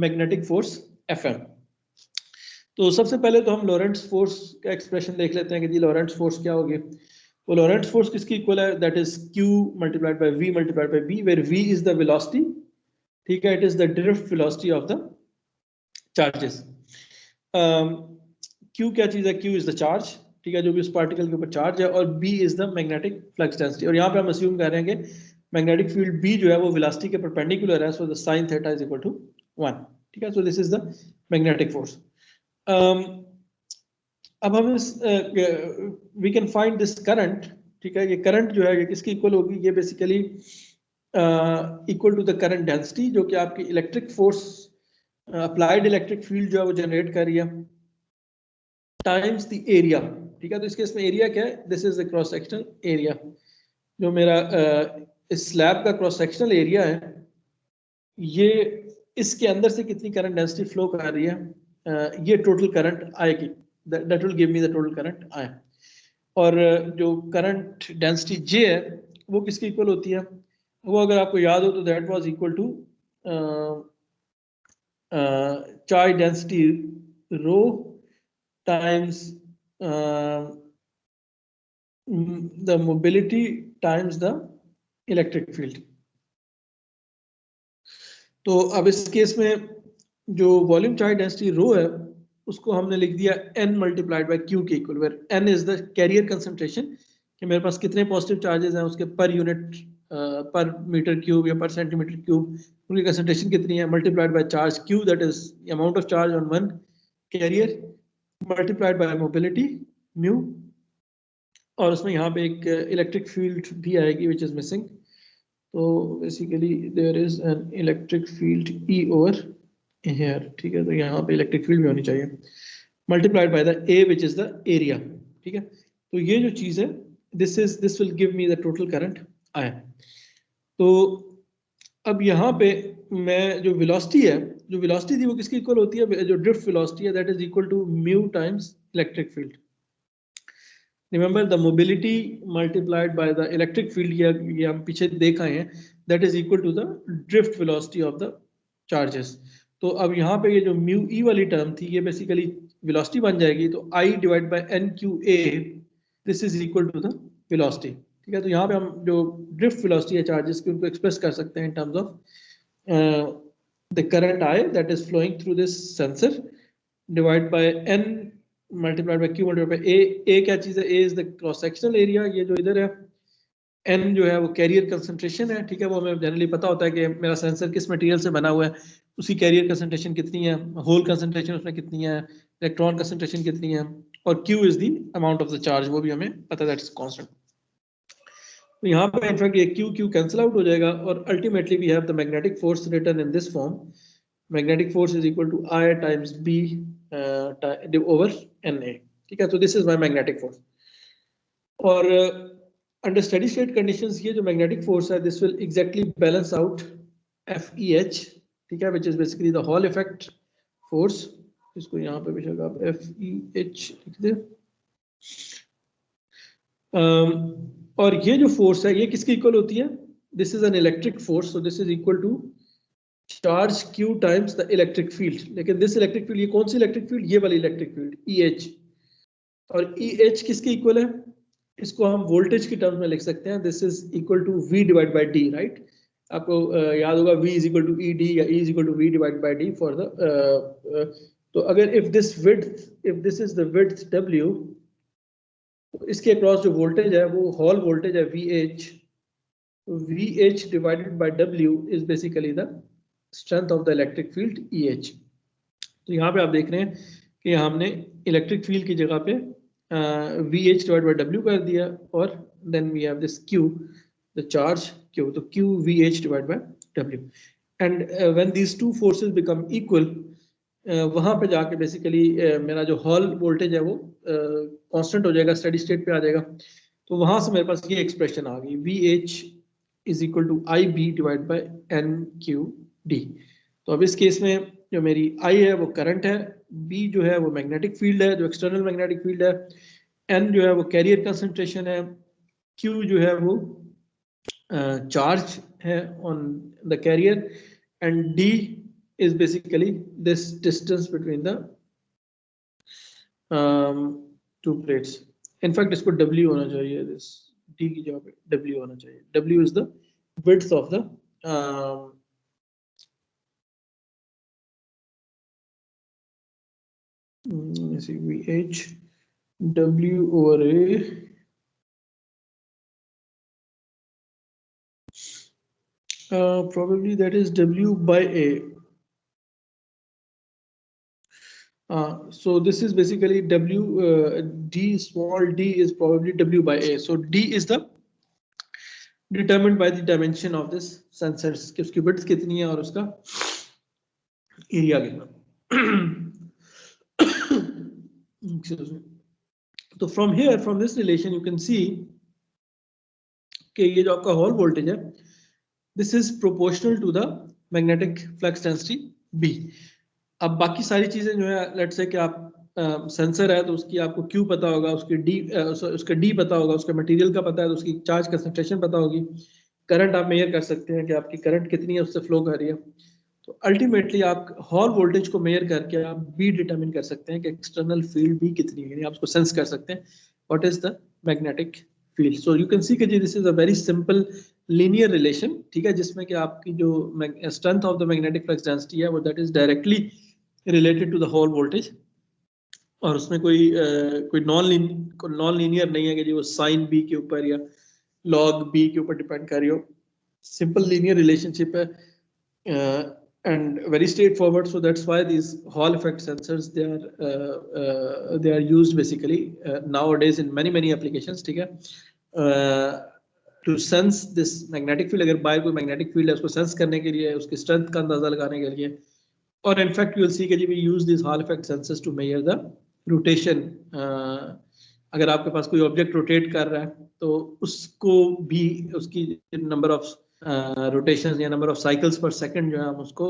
magnetic force Fm। तो सबसे पहले तो हम लॉरेंट्ज फोर्स का एक्सप्रेशन देख लेते हैं कि जी लॉरेंट्ज फोर्स क्या होगी। तो लॉरेंट्ज फोर्स किसकी इक्वल है? That is Q multiplied by V multiplied by B, where V is the velocity, ठीक है? It is the drift velocity of the charges. Q क्या चीज है? Q इज द चार्ज, ठीक है, जो भी उस पार्टिकल के ऊपर चार्ज है, और B is the magnetic flux density. और यहाँ पे हम अस्यूम कर रहे हैं कि मैग्नेटिक फील्ड B जो है वो वेलोसिटी के परपेंडिकुलर है, so the sine theta is equal to 1, ठीक है? So this is the magnetic force. अब हम इस we can find this current, ठीक है? ये करंट जो है ये किसकी इक्वल होगी? ये basically equal to the current density, जो कि आपकी electric force, applied electric field जो है वो जनरेट कर रही है, टाइम्स द एरिया, ठीक है? तो इसके इसमें एरिया क्या है? This is the cross sectional area. जो मेरा इस स्लैब का क्रॉस सेक्शनल एरिया है, ये इसके अंदर से कितनी करंट डेंसिटी फ्लो कर रही है, ये टोटल करंट आएगी, that will give me the total current आए। और जो करंट डेंसिटी J है वो किसकी इक्वल होती है? वो अगर आपको याद हो तो that was equal to charge density rho times the mobility times the electric field। तो अब इस केस में जो वॉल्यूम चार्ज डेंसिटी रो है उसको हमने लिख दिया n मल्टीप्लाइड बाय q के equal, where n is the carrier concentration, कि मेरे पास कितने पॉजिटिव चार्जेस हैं उसके पर यूनिट पर मीटर क्यूब या पर सेंटीमीटर क्यूब उनकी कंसंट्रेशन कितनी है, multiplied by charge q that is amount of charge on one carrier multiplied by mobility mu, और उसमें यहाँ पे एक इलेक्ट्रिक फील्ड भी आएगी विच इज मिसिंग। तो basically there is an electric field E over here, ठीक है, तो यहाँ पे इलेक्ट्रिक फील्ड भी होनी चाहिए, multiplied by the A which is the area, ठीक है। तो ये जो चीज है this will give me the total current I। तो अब यहाँ पे मैं जो वेलोसिटी है, जो वेलोसिटी थी वो किसकी इक्वल होती है, जो ड्रिफ्ट वेलोसिटी है that is equal to mu times electric field. Remember the mobility multiplied by the electric field, ये हम पीछे देख आए हैं, that is equal to the drift velocity of the charges। तो अब यहाँ पे ये जो म्यू ई वाली टर्म थी ये बेसिकली वेलोसिटी बन जाएगी, तो I divide by N Q A this is equal to the velocity, ठीक है। तो यहाँ पे हम जो ड्रिफ्ट वेलोसिटी है चार्जेस की उनको एक्सप्रेस कर सकते हैं इन terms of the current I that is flowing through this sensor divide by n multiplied by q multiplied bye a क्या चीज है, a is the cross sectional area, ये जो इधर है n जो है वो कैरियर कंसंट्रेशन है, ठीक है। वो हमें जनरली पता होता है कि मेरा सेंसर किस मटेरियल से बना हुआ है, उसकी कैरियर कंसंट्रेशन कितनी है, होल कंसंट्रेशन उसमें कितनी है, इलेक्ट्रॉन कंसंट्रेशन कितनी है, और q is the amount of the charge, वो भी हमें पता है दैट इज कांस्टेंट। तो यहाँ पे इनफैक्ट ये q कैंसिल आउट हो जाएगा और ultimately we have the magnetic force written in this form, magnetic force is equal to I times b over Na, ठीक है। तो this is my magnetic force, और अंडर स्टेडी स्टेट कंडीशंस ये जो magnetic force है this will exactly balance out FEH, ठीक है, which is basically the Hall effect force. इसको यहाँ पे बेशक आप FEH लिख दे। और ये जो फोर्स है ये किसकी इक्वल होती है, this is an electric force, so this is equal to charge q times the electric field. लेकिन दिस इलेक्ट्रिक फील्ड, ये कौन सी इलेक्ट्रिक फील्ड, ये वाली इलेक्ट्रिक फील्ड EH, और EH किसके इक्वल है, इसको हम वोल्टेज की टर्म्स में लिख सकते हैं, this is equal to V divide by D, right. आपको याद होगा V is equal to ED या E is equal to V divide by D for the तो अगर if this is the width W, तो इसके अक्रॉस जो voltage है वो हॉल वोल्टेज है VH divided by W is basically the strength of the electric field EH। तो यहाँ पे आप देख रहे हैं कि हमने इलेक्ट्रिक फील्ड की जगह पे VH डिवाइड बाय W कर दिया, और then we have this Q, the charge Q, तो Q VH divide by W, and when these two forces become equal, वहाँ पे जाके बेसिकली मेरा जो हॉल वोल्टेज है वो कांस्टेंट हो जाएगा, स्टेडी स्टेट पे आ जाएगा। तो वहाँ से मेरे पास ये एक्सप्रेशन आ गई, VH is equal to IB divide by NQD। तो अब इस केस में जो मेरी I है वो करंट है, B जो है वो मैग्नेटिक फील्ड है, जो एक्सटर्नल मैग्नेटिक फील्ड है, N जो है वो कैरियर कंसंट्रेशन है, Q जो है वो चार्ज है on the carrier, and D is basically this distance between the two plates। In fact इसको W होना चाहिए, this D की जगह पे W होना चाहिए, W is the width of the let's see, VH W over A, probably that is W by A। So this is basically W, D small d is probably W by A, so D is the determined by the dimension of this sensors, कि उसकी width कितनी है और उसका area कितना। तो from here, from this relation you can see कि ये जो आपका हॉल वोल्टेज है this is proportional to the magnetic flux density B। अब बाकी सारी चीजें जो है, लेट्स से कि आप सेंसर है तो उसकी आपको Q पता होगा, उसका D पता होगा, उसका मटेरियल का पता है तो उसकी चार्ज कंसंट्रेशन पता होगी, करंट आप मेजर कर सकते हैं कि आपकी करंट कितनी है उससे फ्लो कर रही है। तो अल्टीमेटली आप हॉल वोल्टेज को मेजर करके आप B डिटरमिन कर सकते हैं कि एक्सटर्नल फील्ड B कितनी है, यानी आप उसको सेंस कर सकते हैं what is the magnetic field. So you can see कि this is a very simple linear relation, ठीक है, जिसमें कि आपकी जो strength of the magnetic flux density है वो that is directly related to the Hall voltage, और उसमें कोई नॉन लीनियर नहीं है कि जो साइन बी के ऊपर या लॉग बी के ऊपर डिपेंड कर रही हो, सिंपल लीनियर रिलेशनशिप है and very straightforward. So that's why these Hall effect sensors they are used basically nowadays in many applications, ठीक है, to sense this magnetic field. अगर बाहर कोई magnetic field है उसको sense करने के लिए, उसकी strength का अंदाजा लगाने के लिए, और in fact you will see कि we use these Hall effect sensors to measure the rotation. अगर आपके पास कोई ऑब्जेक्ट रोटेट कर रहा है तो उसको भी उसकी नंबर ऑफ रोटेशंस या नंबर ऑफ साइकिल्स पर सेकंड जो है हम उसको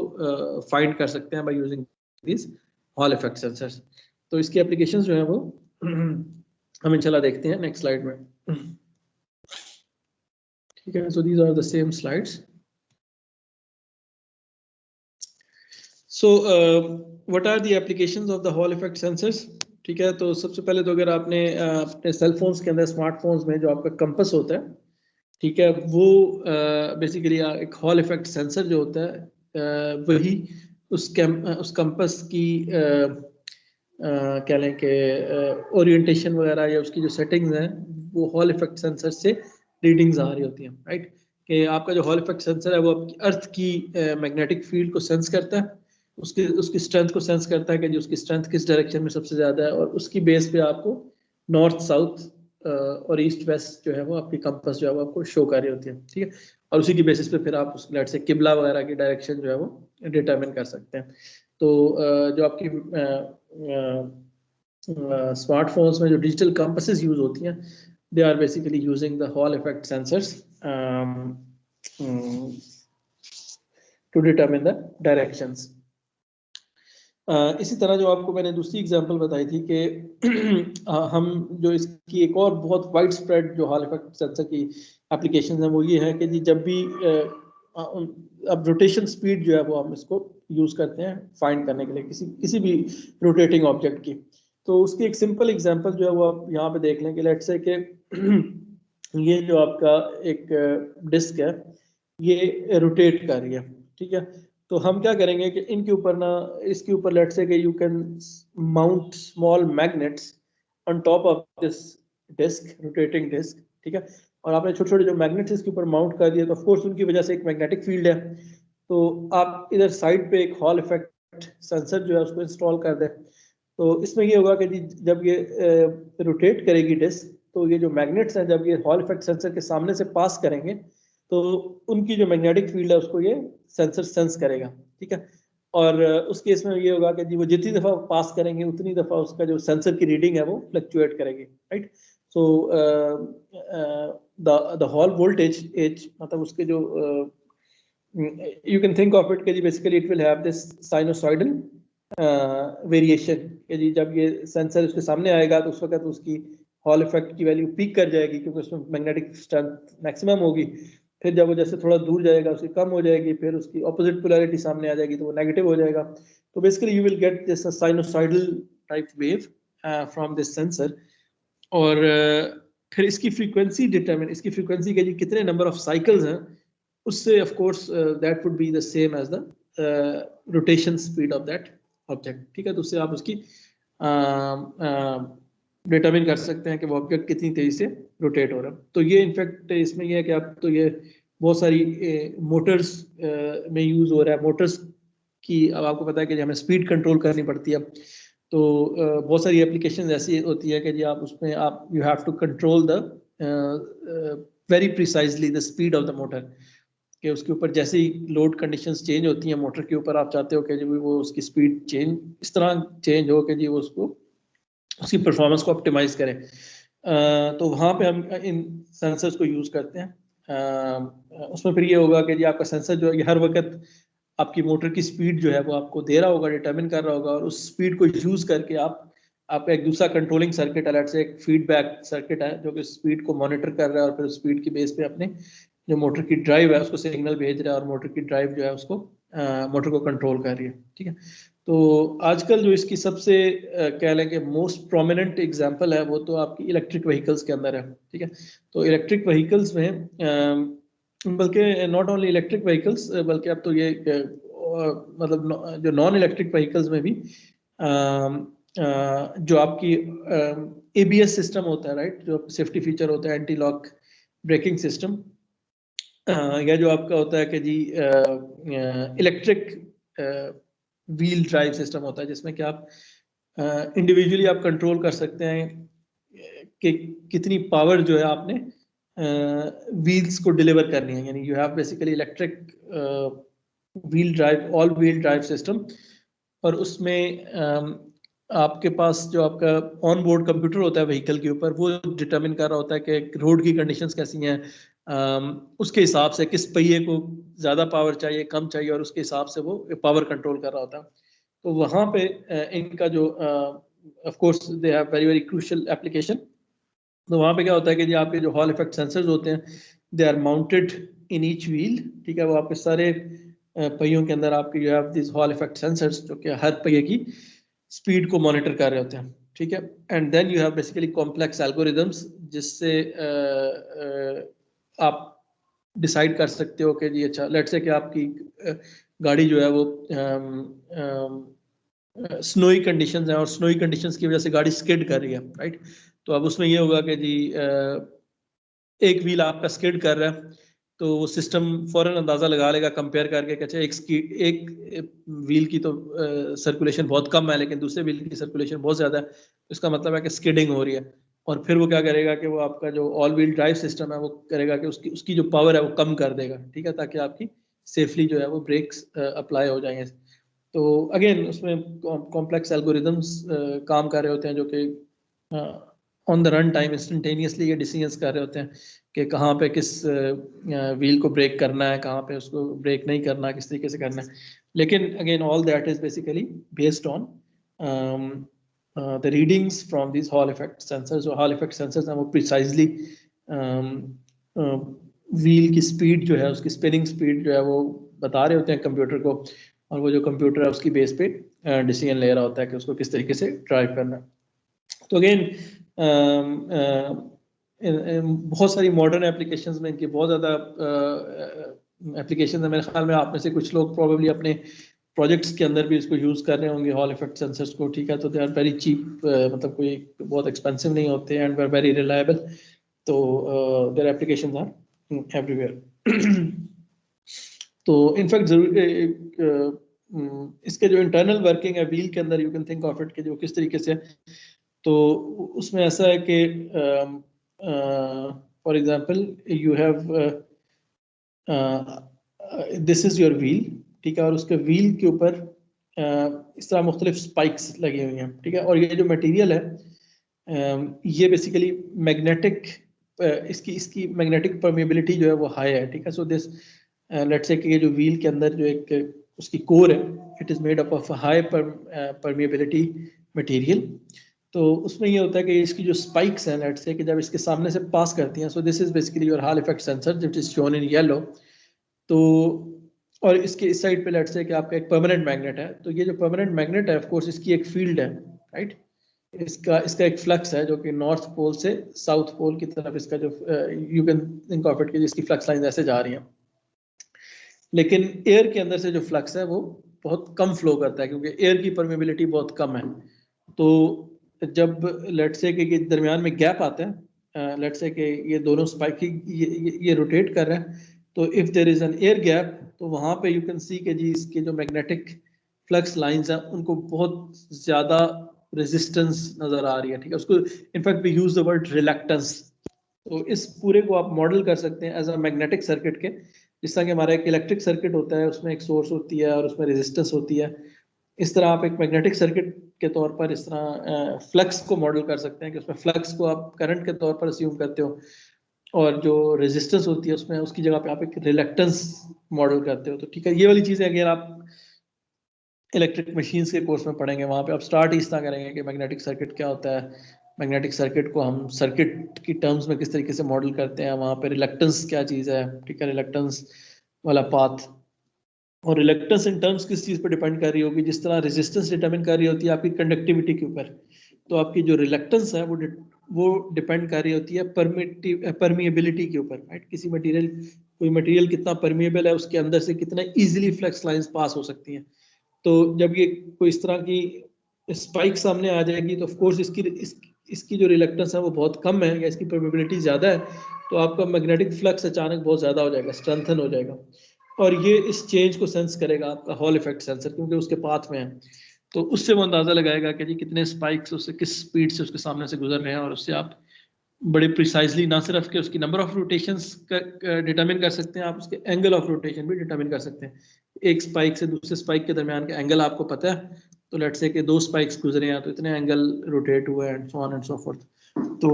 फाइंड कर सकते हैं by using this Hall effect sensors. तो इसकी एप्लीकेशंस जो है वो हम इंशाल्लाह देखते हैं नेक्स्ट स्लाइड में, ठीक है। So these are the same slides. So what are the applications of the Hall effect sensors, ठीक है। तो सबसे पहले तो अगर आपने अपने सेल फोन्स के अंदर, स्मार्टफोन्स में जो आपका कंपास होता है, ठीक है, वो बेसिकली एक हॉल इफेक्ट सेंसर जो होता है वही उस कंपास की कह लें कि ओरिएंटेशन वगैरह या उसकी जो सेटिंग्स हैं वो हॉल इफेक्ट सेंसर से रीडिंग्स आ रही होती हैं, राइट। कि आपका जो हॉल इफेक्ट सेंसर है वो आपकी अर्थ की मैग्नेटिक फील्ड को सेंस करता है, उसकी स्ट्रेंथ को सेंस करता है कि जी उसकी स्ट्रेंथ किस डायरेक्शन में सबसे ज़्यादा है, और उसकी बेस पे आपको नॉर्थ साउथ और ईस्ट वेस्ट जो है वो आपकी कंपास जो है वो आपको शो कर रही होती है, ठीक है। और उसी की बेसिस पे फिर आप उस लेट से किबला वगैरह की डायरेक्शन जो है वो डिटरमिन कर सकते हैं। तो जो आपकी स्मार्टफोन्स में जो डिजिटल कंपासेस यूज होती हैं, they are basically using the Hall effect sensors to determine the directions. इसी तरह जो आपको मैंने दूसरी एग्जांपल बताई थी कि हम जो इसकी एक और बहुत वाइड स्प्रेड जो हॉल इफेक्ट सेंसर की एप्लीकेशन है वो ये है कि जी जब भी अब रोटेशन स्पीड जो है वो हम इसको यूज करते हैं फाइंड करने के लिए किसी भी रोटेटिंग ऑब्जेक्ट की। तो उसकी एक सिंपल एग्जांपल जो है वो आप यहाँ पे देख लें कि लेट्स से कि ये जो आपका एक डिस्क है ये रोटेट कर रही है, ठीक है। तो हम क्या करेंगे कि इनके ऊपर ना, इसके ऊपर लेट्स से कि you can mount small magnets on top of this disc, rotating disc, ठीक है। और आपने छोटे छोटे जो मैग्नेट्स इसके ऊपर माउंट कर दिए तो ऑफ कोर्स उनकी वजह से एक मैग्नेटिक फील्ड है, तो आप इधर साइड पे एक हॉल इफेक्ट सेंसर जो है उसको इंस्टॉल कर दें। तो इसमें ये होगा कि जब ये रोटेट करेगी डिस्क तो ये जो मैग्नेट्स हैं जब ये हॉल इफेक्ट सेंसर के सामने से पास करेंगे तो उनकी जो मैग्नेटिक फील्ड है उसको ये सेंसर सेंस करेगा, ठीक है। और उस केस में ये होगा कि जी वो जितनी दफ़ा पास करेंगे उतनी दफ़ा उसका जो सेंसर की रीडिंग है वो फ्लक्चुएट करेगी, right. So the Hall voltage as मतलब उसके जो you can think of it कि जी basically it will have this sinusoidal variation कि जी जब ये सेंसर उसके सामने आएगा तो उस वक्त उसकी हॉल इफेक्ट की वैल्यू पीक कर जाएगी क्योंकि उसमें मैग्नेटिक स्ट्रेंथ मैक्सिमम होगी। फिर जब वो जैसे थोड़ा दूर जाएगा उसकी कम हो जाएगी, फिर उसकी ऑपोजिट पोलैरिटी सामने आ जाएगी तो वो नेगेटिव हो जाएगा। तो basically you will get this sinusoidal type wave from this sensor. और फिर इसकी फ्रीक्वेंसी डिटरमिन, इसकी फ्रीक्वेंसी के जी कितने नंबर ऑफ साइकिल्स हैं उससे of course that would be the same as the rotation speed of that object, ठीक है। तो उससे आप उसकी डिटरमिन कर सकते हैं कि वो ऑब्जेक्ट कितनी तेजी से रोटेट हो रहा है। तो ये इनफैक्ट इसमें ये है कि आप तो ये बहुत सारी मोटर्स में यूज हो रहा है। मोटर्स की अब आपको पता है कि हमें स्पीड कंट्रोल करनी पड़ती है, तो बहुत सारी एप्लीकेशन ऐसी होती है कि जी आप उसमें आप you have to control the very precisely the speed of the motor, कि उसके ऊपर जैसे ही लोड कंडीशंस चेंज होती हैं मोटर के ऊपर आप चाहते हो कि जो वो उसकी स्पीड चेंज इस तरह चेंज हो कि जी वो उसको उसकी परफॉर्मेंस को ऑप्टिमाइज करें। तो वहाँ पे हम इन सेंसर्स को यूज़ करते हैं। उसमें फिर ये होगा कि जी आपका सेंसर जो है हर वक्त आपकी मोटर की स्पीड जो है वो आपको दे रहा होगा, डिटरमिन कर रहा होगा, और उस स्पीड को यूज़ करके आप एक दूसरा कंट्रोलिंग सर्किट अलर्ट से एक फीडबैक सर्किट है जो कि स्पीड को मॉनिटर कर रहा है और फिर स्पीड की बेस पे अपने जो मोटर की ड्राइव है उसको सिग्नल भेज रहा है और मोटर की ड्राइव जो है उसको मोटर को कंट्रोल कर रही है, ठीक है। तो आजकल जो इसकी सबसे कह लें कि मोस्ट प्रोमिनेंट एग्जांपल है वो तो आपकी इलेक्ट्रिक व्हीकल्स के अंदर है, ठीक है। तो इलेक्ट्रिक व्हीकल्स में बल्कि नॉट ओनली इलेक्ट्रिक व्हीकल्स, बल्कि अब तो ये मतलब जो नॉन इलेक्ट्रिक व्हीकल्स में भी जो आपकी ABS सिस्टम होता है, राइट, जो सेफ्टी फीचर होता है, एंटी लॉक ब्रेकिंग सिस्टम, या जो आपका होता है कि जी इलेक्ट्रिक व्हील ड्राइव सिस्टम होता है, जिसमें कि आप इंडिविजुअली आप कंट्रोल कर सकते हैं कि कितनी पावर जो है आपने व्हील्स को डिलीवर करनी है। यानी you have basically electric wheel drive, all wheel drive system, और उसमें आपके पास जो आपका ऑन बोर्ड कंप्यूटर होता है व्हीकल के ऊपर, वो डिटरमिन कर रहा होता है कि रोड की कंडीशंस कैसी हैं, उसके हिसाब से किस पहिए को ज़्यादा पावर चाहिए, कम चाहिए, और उसके हिसाब से वो पावर कंट्रोल कर रहा होता है। तो वहाँ पे इनका जो of course they have very very crucial application. तो वहाँ पे क्या होता है कि जी आपके जो हॉल इफेक्ट सेंसर्स होते हैं, they are mounted in each wheel, ठीक है। वो आपके सारे पहियों के अंदर आपके you have this Hall effect sensors, जो कि हर पहिए की स्पीड को मॉनिटर कर रहे होते हैं, ठीक है। And then you have basically complex algorithms, जिससे आप डिसाइड कर सकते हो कि जी अच्छा, लेट्स से कि आपकी गाड़ी जो है वो स्नोई कंडीशंस हैं, और स्नोई कंडीशंस की वजह से गाड़ी स्किड कर रही है, राइट। तो अब उसमें ये होगा कि जी एक व्हील आपका स्किड कर रहा है, तो वो सिस्टम फौरन अंदाजा लगा लेगा कंपेयर करके कि अच्छा एक व्हील की तो सर्कुलेशन बहुत कम है, लेकिन दूसरे व्हील की सर्कुलेशन बहुत ज़्यादा है, तो इसका मतलब है कि स्किडिंग हो रही है। और फिर वो क्या करेगा कि वो आपका जो ऑल व्हील ड्राइव सिस्टम है, वो करेगा कि उसकी जो पावर है वो कम कर देगा, ठीक है, ताकि आपकी सेफली जो है वो ब्रेक्स अप्लाई हो जाएंगे। तो अगेन उसमें कॉम्प्लेक्स एल्गोरिदम्स काम कर रहे होते हैं, जो कि on the run time instantaneously ये डिसीजंस कर रहे होते हैं कि कहाँ पे किस व्हील को ब्रेक करना है, कहाँ पे उसको ब्रेक नहीं करना, किस तरीके से करना है। लेकिन again all that is basically based on the readings from this Hall effect sensors. जो हॉल इफेक्ट सेंसर्स हैं वो प्रिसाइजली व्हील की स्पीड जो है, उसकी स्पिनिंग स्पीड जो है वो बता रहे होते हैं कंप्यूटर को, और वो जो कंप्यूटर है उसकी बेस पे डिसीजन ले रहा होता है कि उसको किस तरीके से ड्राइव करना है। तो अगेन बहुत सारी मॉडर्न एप्लीकेशंस में इनकी बहुत ज़्यादा एप्लीकेशन है। मेरे ख्याल में आप में से कुछ लोग प्रोबेबली अपने प्रोजेक्ट्स के अंदर भी इसको यूज़ कर रहे होंगे, हॉल इफेक्ट सेंसर्स को, ठीक है। तो दे आर वेरी चीप, मतलब कोई बहुत एक्सपेंसिव नहीं होते, एंड वेरी रिलायबल। तो देयर एप्लीकेशंस आर एवरीवेयर। तो इनफैक्ट जरूर इसके जो इंटरनल वर्किंग है व्हील के अंदर, you can think of it कि जो किस तरीके से, तो उसमें ऐसा है कि for example you have this is your wheel, ठीक है, और उसके व्हील के ऊपर इस तरह मुख्तलिफ स्पाइक्स लगी हुई हैं, ठीक है। और ये जो मटेरियल है ये बेसिकली मैग्नेटिक, इसकी इसकी मैग्नेटिक परमेबिलिटी जो है वो हाई है, ठीक है। सो दिस लेट्स से कि ये जो व्हील के अंदर जो एक उसकी कोर है, it is made up of high permeability material. तो उसमें ये होता है कि इसकी जो स्पाइक्स हैं, लेट्स से कि जब इसके सामने से पास करती हैं, सो this is basically your hall effect sensor which is shown in yellow. तो और इसके इस साइड पे लेट्स से कि आपका एक परमानेंट मैग्नेट है, तो ये जो परमानेंट मैग्नेट है ऑफ कोर्स इसकी एक फील्ड है, राइट। इसका इसका एक फ्लक्स है जो कि नॉर्थ पोल से साउथ पोल की तरफ, इसका जो you can think of it कि इसकी फ्लक्स लाइन ऐसे जा रही हैं। लेकिन एयर के अंदर से जो फ्लक्स है वो बहुत कम फ्लो करता है, क्योंकि एयर की परमेबिलिटी बहुत कम है। तो जब लेट्स से कि दरमियान में गैप आता है, लेट्स से कि ये दोनों स्पाइक ये रोटेट कर रहे हैं, तो if there is an air gap, तो वहाँ पे यू कैन सी कि जी इसके जो मैग्नेटिक फ्लक्स लाइंस हैं उनको बहुत ज़्यादा रेजिस्टेंस नज़र आ रही है, ठीक है। उसको in fact we use the word reluctance. तो इस पूरे को आप मॉडल कर सकते हैं एज अ मैग्नेटिक सर्किट के, जिस तरह कि हमारा एक इलेक्ट्रिक सर्किट होता है, उसमें एक सोर्स होती है और उसमें रेजिस्टेंस होती है। इस तरह आप एक मैग्नेटिक सर्किट के तौर पर इस तरह फ्लक्स को मॉडल कर सकते हैं कि उसमें फ्लक्स को आप करंट के तौर पर अस्यूम करते हो, और जो रेजिस्टेंस होती है उसमें उसकी जगह पे आप एक रिलक्टेंस मॉडल करते हो। तो ठीक है, ये वाली चीज़ें अगर आप इलेक्ट्रिक मशीन्स के कोर्स में पढ़ेंगे, वहाँ पे आप स्टार्ट ही इस तरह करेंगे कि मैग्नेटिक सर्किट क्या होता है, मैग्नेटिक सर्किट को हम सर्किट की टर्म्स में किस तरीके से मॉडल करते हैं, वहाँ पे रिलक्टेंस क्या चीज़ है, ठीक है, रिलक्टेंस वाला पाथ। और रिलक्टेंस इन टर्म्स किस चीज़ पर डिपेंड कर रही होगी, जिस तरह रेजिस्टेंस डिटरमिन कर रही होती है आपकी कंडक्टिविटी के ऊपर, तो आपकी जो रिलक्टेंस है वो डिपेंड कर रही होती है परमिएबिलिटी के ऊपर, राइट। किसी मटेरियल कोई मटेरियल कितना परमिएबल है, उसके अंदर से कितना इजीली फ्लक्स लाइंस पास हो सकती हैं। तो जब ये कोई इस तरह की स्पाइक सामने आ जाएगी तो ऑफ कोर्स इसकी जो रिलक्टेंस है वो बहुत कम है या इसकी प्रोबेबिलिटी ज़्यादा है, तो आपका मैग्नेटिक फ्लक्स अचानक बहुत ज़्यादा हो जाएगा, स्ट्रेंथन हो जाएगा, और ये इस चेंज को सेंस करेगा आपका हॉल इफेक्ट सेंसर, क्योंकि उसके पाथ में है। तो उससे वो अंदाज़ा लगाएगा कि जी कितने स्पाइक्स उससे किस स्पीड से उसके सामने से गुजर रहे हैं, और उससे आप बड़े प्रिसाइजली ना सिर्फ कि उसकी नंबर ऑफ रोटेशंस डिटरमिन कर सकते हैं, आप उसके एंगल ऑफ रोटेशन भी डिटरमिन कर सकते हैं। एक स्पाइक से दूसरे स्पाइक के दरमियान का एंगल आपको पता है, तो लेट्स से कि 2 स्पाइक्स गुजरे हैं तो इतने एंगल रोटेट हुए and so on and so fourth. तो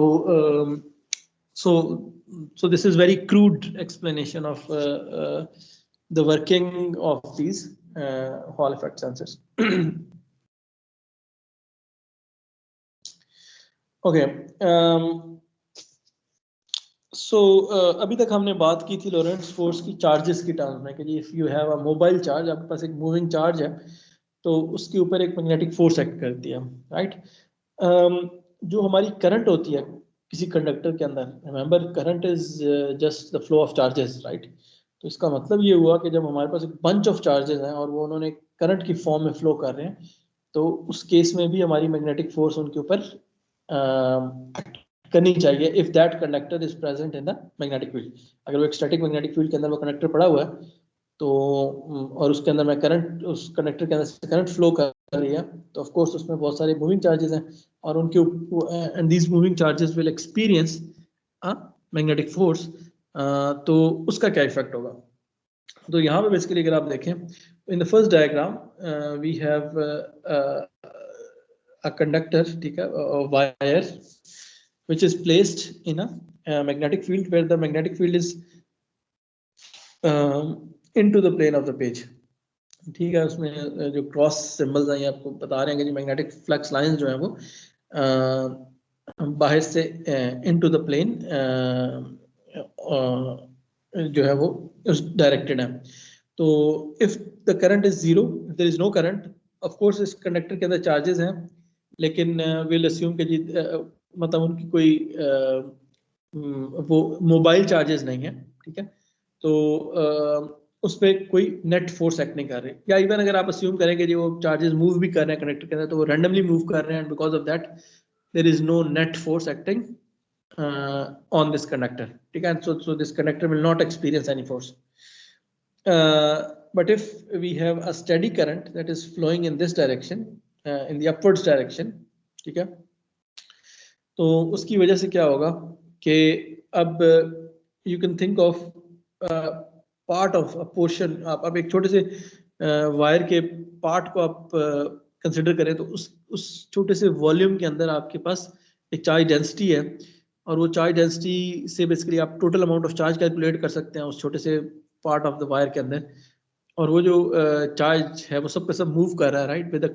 so this is very crude explanation of the working of these Hall effect sensors. Okay. So अभी तक हमने बात की थी लॉरेंट्ज फोर्स की चार्जेस की टर्म्स में कि जी if you have a mobile charge, आपके पास एक मूविंग चार्ज है, तो उसके ऊपर एक मैग्नेटिक फोर्स एक्ट करती है, राइट। जो हमारी करंट होती है किसी कंडक्टर के अंदर, remember current is just the flow of charges, right. तो इसका मतलब ये हुआ कि जब हमारे पास एक बंच ऑफ चार्जेस हैं और वो उन्होंने करंट की फॉर्म में फ्लो कर रहे हैं, तो उस केस में भी हमारी मैग्नेटिक फोर्स उनके ऊपर करनी चाहिए if that conductor is present in the magnetic field. अगर वो एक स्टैटिक मैग्नेटिक फील्ड के अंदर वो कंडक्टर पड़ा हुआ है तो और उसके अंदर मैं करंट, उस कंडक्टर के अंदर से करंट फ्लो कर रही है, तो ऑफ कोर्स उसमें बहुत सारे मूविंग चार्जेस हैं, और उनके and these moving charges will experience magnetic force. तो उसका क्या इफेक्ट होगा? तो यहाँ पे बेसिकली अगर आप देखें, in the first diagram we have a conductor, ठीक है, wire which is placed in a magnetic field where the magnetic field is into the plane of the page, ठीक है। उसमें जो क्रॉस सिंबल्स हैं ये आपको बता रहे हैं कि जो मैग्नेटिक फ्लक्स लाइंस जो हैं वो बाहर से इनटू द प्लेन जो है वो उस डायरेक्टेड है। तो if the current is zero, there is no current, of course इस कंडक्टर के अंदर चार्जेस हैं, लेकिन विल अस्यूम कि जी मतलब उनकी कोई वो मोबाइल चार्जेस नहीं है, ठीक है। तो उस पर कोई नेट फोर्स एक्ट नहीं कर रहे, या इवन अगर आप अस्यूम करें कि जो वो चार्जेस मूव भी कर रहे हैं कंडक्टर के अंदर, तो वो रैंडमली मूव कर रहे हैं, and because of that there is no net force acting on this conductor, ठीक है। So this conductor will not experience any force. But if we have a steady current that is flowing in this direction, in the upwards direction, ठीक है, तो उसकी वजह से क्या होगा कि अब you can think of part of a portion, आप एक छोटे से वायर के पार्ट को आप कंसिडर करें, तो उस छोटे से वॉल्यूम के अंदर आपके पास एक चार्ज डेंसिटी है, और वो चार्ज डेंसिटी से बेसिकली आप total amount of charge calculate कर सकते हैं उस छोटे से पार्ट ऑफ द वायर के अंदर। और वो जो चार्ज है वो सब का सब मूव कर रहा है, right, with a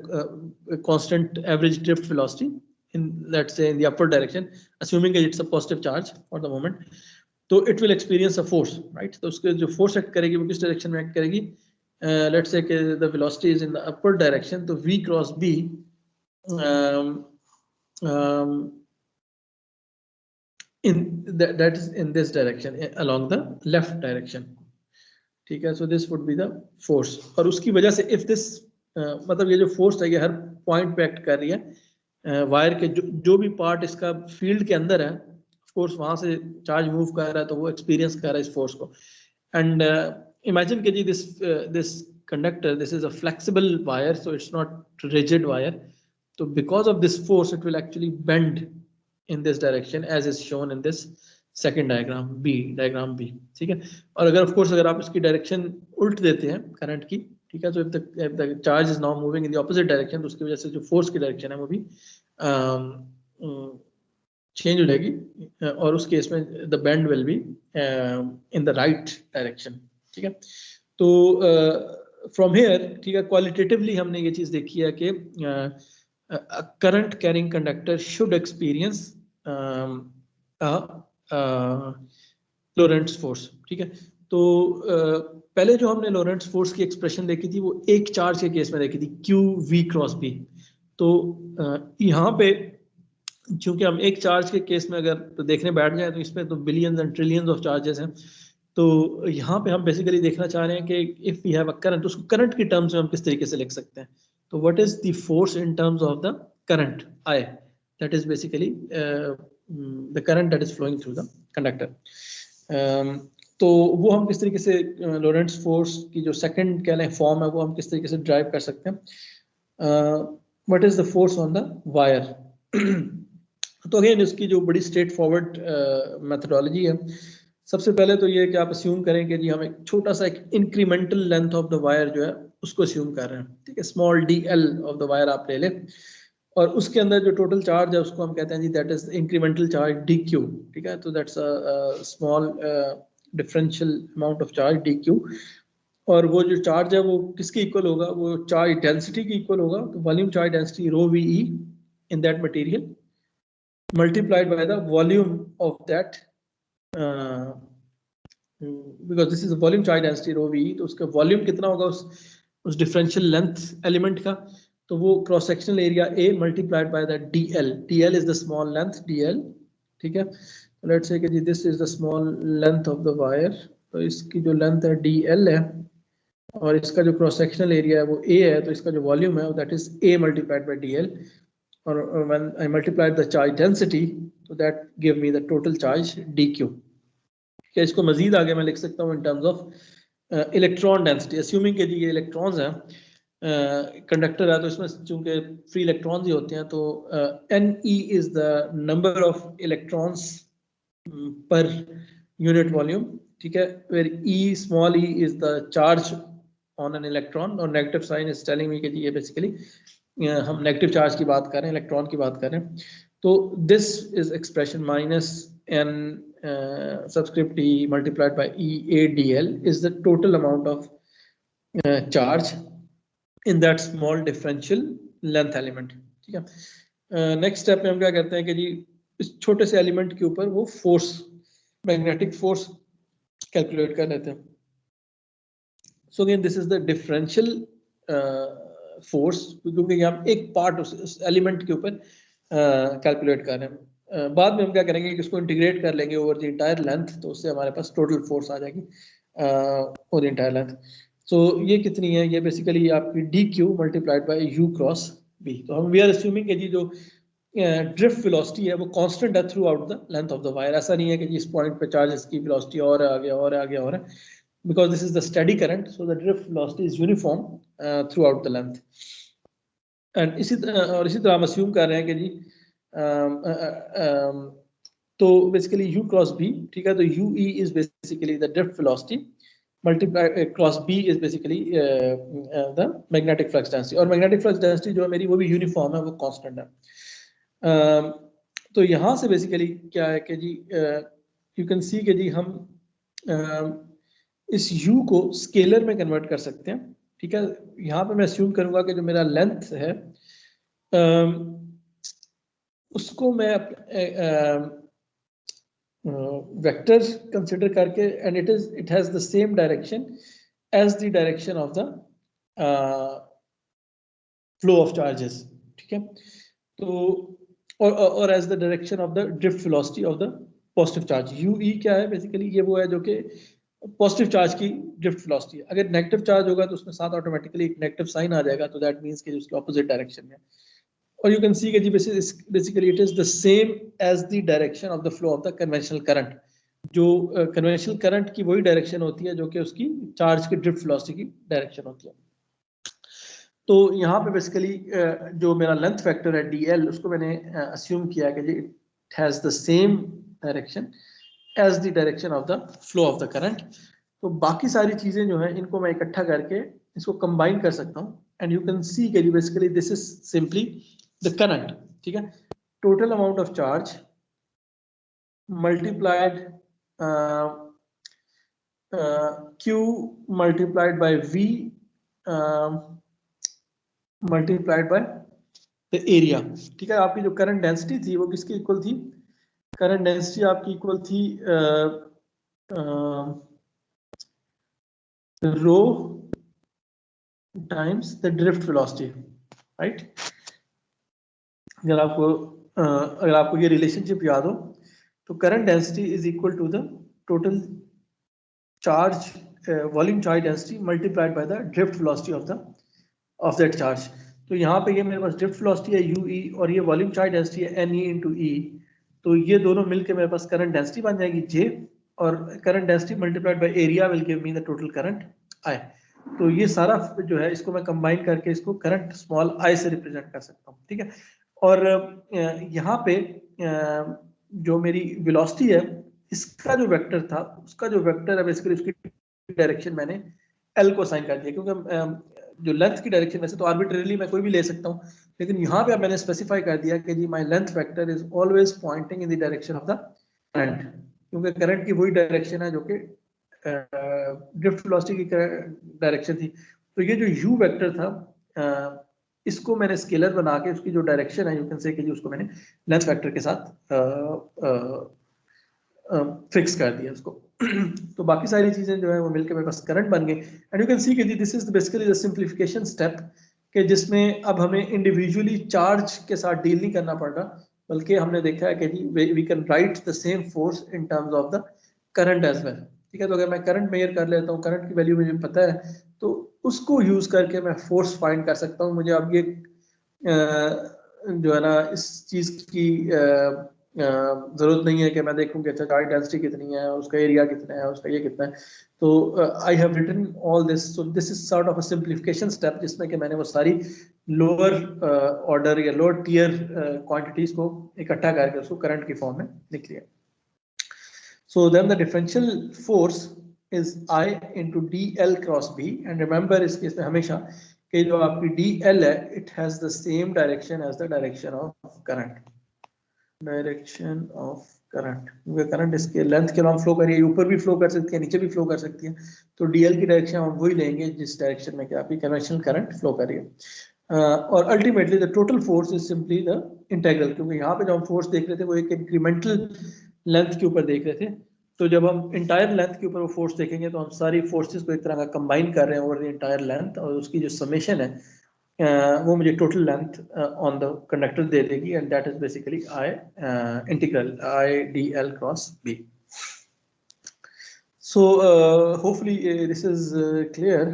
constant average drift velocity in, let's say, in the upward direction, assuming that it's a positive charge for the moment, तो it will experience a force, right। तो उसके जो force act करेगी वो किस direction में act करेगी? Let's say कि the velocity is in the upward direction, तो v cross b in that is in this direction, along the left direction, ठीक है। So this would be the force, और उसकी वजह से if this मतलब ये जो force है ये हर point पे act कर रही है वायर के जो भी पार्ट इसका फील्ड के अंदर है, ऑफ कोर्स वहां से चार्ज मूव कर रहा है, तो वो एक्सपीरियंस कर रहा है इस फोर्स को। एंड इमेजिन कि जी this conductor, this is a flexible wire, so it's not rigid wire, तो because of this force it will actually bend in this direction as is shown in this second diagram B, ठीक है। और अगर of course अगर आप इसकी direction उल्ट देते हैं करंट की, ठीक है, तो if the charge is now moving in the opposite direction, तो उसकी वजह से जो फोर्स की डायरेक्शन है वो भी चेंज हो जाएगी, और उस केस में the bend will be in the right direction, ठीक है। तो फ्रॉम हियर, ठीक है, क्वालिटेटिवली हमने ये चीज देखी है कि current carrying conductor should experience Lorentz force, ठीक है। तो पहले जो हमने लोरेंट्ज फोर्स की एक्सप्रेशन देखी थी वो एक चार्ज के केस में देखी थी, क्यू वी क्रॉस बी। तो यहाँ पे चूंकि हम एक चार्ज के केस में अगर तो देखने बैठ जाए तो इसमें तो billions and trillions of charges हैं, तो यहाँ पे हम बेसिकली देखना चाह रहे हैं कि if we have a current, उसको करंट की टर्म्स में हम किस तरीके से लिख सकते हैं. तो what is the force in terms of the current I, that is basically the current that is flowing through the conductor. तो वो हम किस तरीके से लोरेंट्स फोर्स की जो सेकंड कह लें फॉर्म है वो हम किस तरीके से ड्राइव कर सकते हैं. What is the force on the wire. तो अगेन इसकी जो बड़ी स्ट्रेट फॉरवर्ड मेथडोलॉजी है, सबसे पहले तो ये कि आप अस्यूम करें कि जी हम एक छोटा सा एक incremental length of the wire जो है उसको अस्यूम कर रहे हैं. ठीक है, small dl of the wire आप ले लें और उसके अंदर जो टोटल चार्ज है उसको हम कहते हैं जी that is incremental charge dq. ठीक है, तो that's a small differential amount of charge dq. और वो जो चार्ज है वो किसके इक्वल होगा, वो चार्ज डेंसिटी के इक्वल होगा. तो volume charge density rho ve in that material multiplied by the volume of that because this is the volume charge density rho ve. तो उसका वॉल्यूम कितना होगा उस डिफरेंशियल लेंथ एलिमेंट का, तो वो cross sectional area A multiplied by the dl. dl is the small length dl. ठीक है, लेट्स से कि जी this is the small length of the wire. तो इसकी जो लेंथ है dl है और इसका जो क्रॉस सेक्शनल एरिया है वो A है. तो इसका जो वॉल्यूम है that is A multiplied bye dl. or when I multiplied the charge density, so that give me the total charge dq. क्या इसको मजीद आगे मैं लिख सकता हूँ in terms of electron density, assuming कि ये इलेक्ट्रॉन्स हैं, कंडक्टर है तो इसमें चूंकि फ्री इलेक्ट्रॉन्स ही होते हैं तो Ne is the number of electrons per unit volume. ठीक है, where E small e is the charge on an electron और negative sign is telling me कि ये basically हम नेगेटिव चार्ज की बात कर रहे हैं, इलेक्ट्रॉन की बात कर रहे हैं. तो this is expression minus n subscript e multiplied by EAdl is the total amount of charge in that small differential length element. ठीक है, नेक्स्ट स्टेप में हम क्या करते हैं कि जी इस छोटे से एलिमेंट के ऊपर वो फोर्स, मैग्नेटिक फोर्स कैलकुलेट कर लेते हैं. So again this is the differential force, क्योंकि हम एक पार्ट उस एलिमेंट के ऊपर कैलकुलेट कर रहे हैं. बाद में हम क्या करेंगे कि इसको इंटीग्रेट कर लेंगे ओवर द इंटायर लेंथ, तो उससे हमारे पास टोटल फोर्स आ जाएगी ओवर द इंटायर लेंथ. सो ये कितनी है, ये बेसिकली आपकी dq multiplied by u cross b. तो हम वी आर अस्यूमिंग कि जी जो ड्रिफ्ट वेलोसिटी है वो कांस्टेंट है throughout the length of the wire. ऐसा नहीं है कि इस पॉइंट पे चार्जेस की वेलोसिटी और आगे और आगे और है, because this is the steady current, so the drift velocity is uniform throughout the length. And इसी तरह हम assume कर रहे हैं कि जी तो basically u cross b. ठीक है, तो ue is basically the drift velocity multiplied cross b is basically the magnetic flux density. और magnetic flux density जो है मेरी वो भी uniform है, वो constant है. तो यहाँ से basically क्या है कि जी you can see कि जी हम इस u को स्केलर में कन्वर्ट कर सकते हैं. ठीक है, यहाँ पे मैं अस्यूम करूंगा कि जो मेरा लेंथ है उसको मैं वेक्टर कंसिडर करके and it has the same direction as the direction of the flow of charges. ठीक है, तो और as the direction of the drift velocity of the positive charge. ue क्या है बेसिकली, ये वो है जो कि पॉजिटिव चार्ज की ड्रिफ्ट वेलोसिटी है. अगर नेगेटिव चार्ज होगा तो उसमें साथ ऑटोमेटिकली एक नेगेटिव साइन आ जाएगा, तो दैट मींस कि उसके ऑपोजिट डायरेक्शन में. और यू कैन सी कि जी basically it is the same as the direction of the flow of the conventional current. जो कन्वेंशनल करंट की वही डायरेक्शन होती है जो कि उसकी चार्ज की ड्रिफ्ट वेलोसिटी की डायरेक्शन होती है. तो यहाँ पे बेसिकली जो मेरा लेंथ फैक्टर है dl, उसको मैंने अस्यूम किया कि जी it has the same direction as the direction of the flow of the current. तो बाकी सारी चीजें जो है इनको मैं इकट्ठा करके इसको कंबाइन कर सकता हूँ एंड यू कैन सी कि basically this is simply the current. ठीक है, total amount of charge multiplied q multiplied by v multiplied by the area. ठीक है, आपकी जो करंट डेंसिटी थी वो किसकी इक्वल थी, करंट डेंसिटी आपकी इक्वल थी rho times the drift velocity. Right, अगर आपको ये रिलेशनशिप याद हो तो current density is equal to the total charge volume charge density multiplied by the drift velocity of that charge. तो यहाँ पे ये मेरे पास drift velocity है UE और ये volume charge density है NE into E, तो ये दोनों मिलके मेरे पास current density बन जाएगी J और current density multiplied by area will give me the total current I. तो ये सारा जो है इसको मैं combine करके इसको current small I से represent कर सकता हूँ, ठीक है। और यहाँ पे जो मेरी velocity है इसका जो वेक्टर था उसका जो वेक्टर है बेसिकली उसकी डायरेक्शन मैंने L को साइन कर दिया, क्योंकि जो लेंथ की डायरेक्शन वैसे तो आर्बिट्रेरली मैं कोई भी ले सकता हूँ, लेकिन यहाँ पे अब मैंने स्पेसिफाई कर दिया कि जी my length vector is always pointing in the direction of the current, क्योंकि करंट की वही डायरेक्शन है जो कि ड्रिफ्ट वेलोसिटी की डायरेक्शन थी। तो ये जो u वेक्टर था इसको मैंने स्केलर बना के उसकी जो डायरेक्शन है यू कैन से कि जी उसको मैंने लेंथ वेक्टर के साथ फिक्स कर दिया उसको। तो बाकी सारी चीजें जो है वो मिलकर मेरे पास करंट बन गई। एंड यू कैन सी कि this is basically the simplification step कि जिसमें अब हमें इंडिविजुअली चार्ज के साथ डील नहीं करना पड़ रहा, बल्कि हमने देखा है कि जी we can write the same force in terms of the current as well, ठीक है। तो अगर मैं करंट मेजर कर लेता हूँ, करंट की वैल्यू मुझे पता है, तो उसको यूज करके मैं फोर्स फाइंड कर सकता हूँ। मुझे अब ये जो है ना इस चीज की जरूरत नहीं है कि मैं देखूं कि अच्छा चार्ज डेंसिटी कितनी है, उसका एरिया कितना है, उसका ये कितना है। तो I have written all this, so this is sort of a simplification step जिसमें कि मैंने वो सारी लोअर ऑर्डर या लोअर टियर क्वांटिटीज को इकट्ठा करके उसको करंट की फॉर्म में लिख लिया। So then the differential force is I into DL cross B, and remember इस केस में हमेशा कि जो आपकी DL है it has the same direction as the direction of current, direction of current, क्योंकि करंट इसके लेंथ के अलॉन्ग फ्लो कर रही है, ऊपर भी फ्लो कर सकती है, नीचे भी फ्लो कर सकती है। तो डीएल की डायरेक्शन हम वही लेंगे जिस डायरेक्शन में क्या आपकी कन्वेंशनल करंट फ्लो कर रही है। और ultimately the total force is simply the integral, क्योंकि यहाँ पे जो हम फोर्स देख रहे थे वो एक इंक्रीमेंटल लेंथ के ऊपर देख रहे थे। तो जब हम इंटायर लेंथ के ऊपर वो फोर्स देखेंगे तो हम सारी फोर्सेस को एक तरह का कंबाइन कर रहे हैं ओवर द इंटायर लेंथ, और उसकी जो समेशन है वो मुझे total length on the conductor दे देगी, and that is basically I integral I DL cross B. So hopefully this is clear.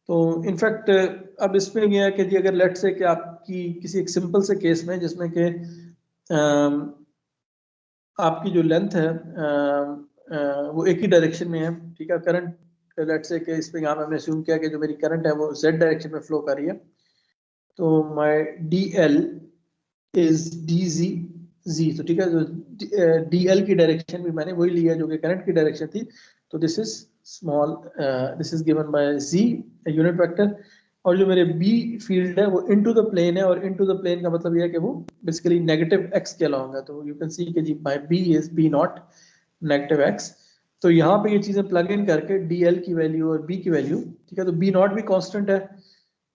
तो इनफैक्ट अब इसमें यह है कि जी अगर लेट्स से कि आपकी किसी एक सिंपल से केस में जिसमें कि आपकी जो लेंथ है वो एक ही डायरेक्शन में है, ठीक है। करंट लेट्स से कि इस पे यहाँ हमने assume किया कि जो मेरी करंट है वो Z डायरेक्शन में फ्लो कर रही है, तो माय DL इज DZ, तो ठीक है। जो DL की डायरेक्शन भी मैंने वही लिया जो कि करंट की डायरेक्शन थी। तो this is small, this is given by Z unit vector, और जो मेरे B फील्ड है वो इनटू द प्लेन है, और इनटू द प्लेन का मतलब ये है कि वो बेसिकली नेगेटिव x के अलॉन्ग है। तो यू कैन सी कि जी my B is B naught negative x। तो यहाँ पे ये चीजें प्लग इन करके DL की वैल्यू और B की वैल्यू, ठीक है। तो B नॉट भी कांस्टेंट है,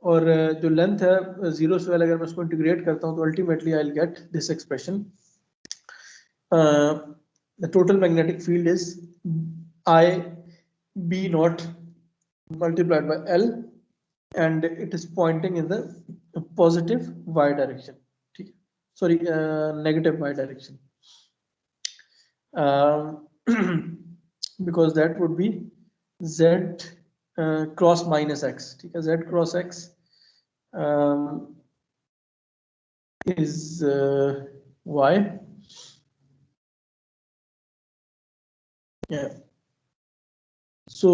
और जो लेंथ है 0 से अगर मैं उसको इंटीग्रेट करता हूँ तो ultimately I will get this expression, the total magnetic field is I B not multiplied by L, and it is pointing in the positive y direction, ठीक है, sorry negative y direction, because that would be Z cross minus x, ठीक है। Z cross x is y, yeah. So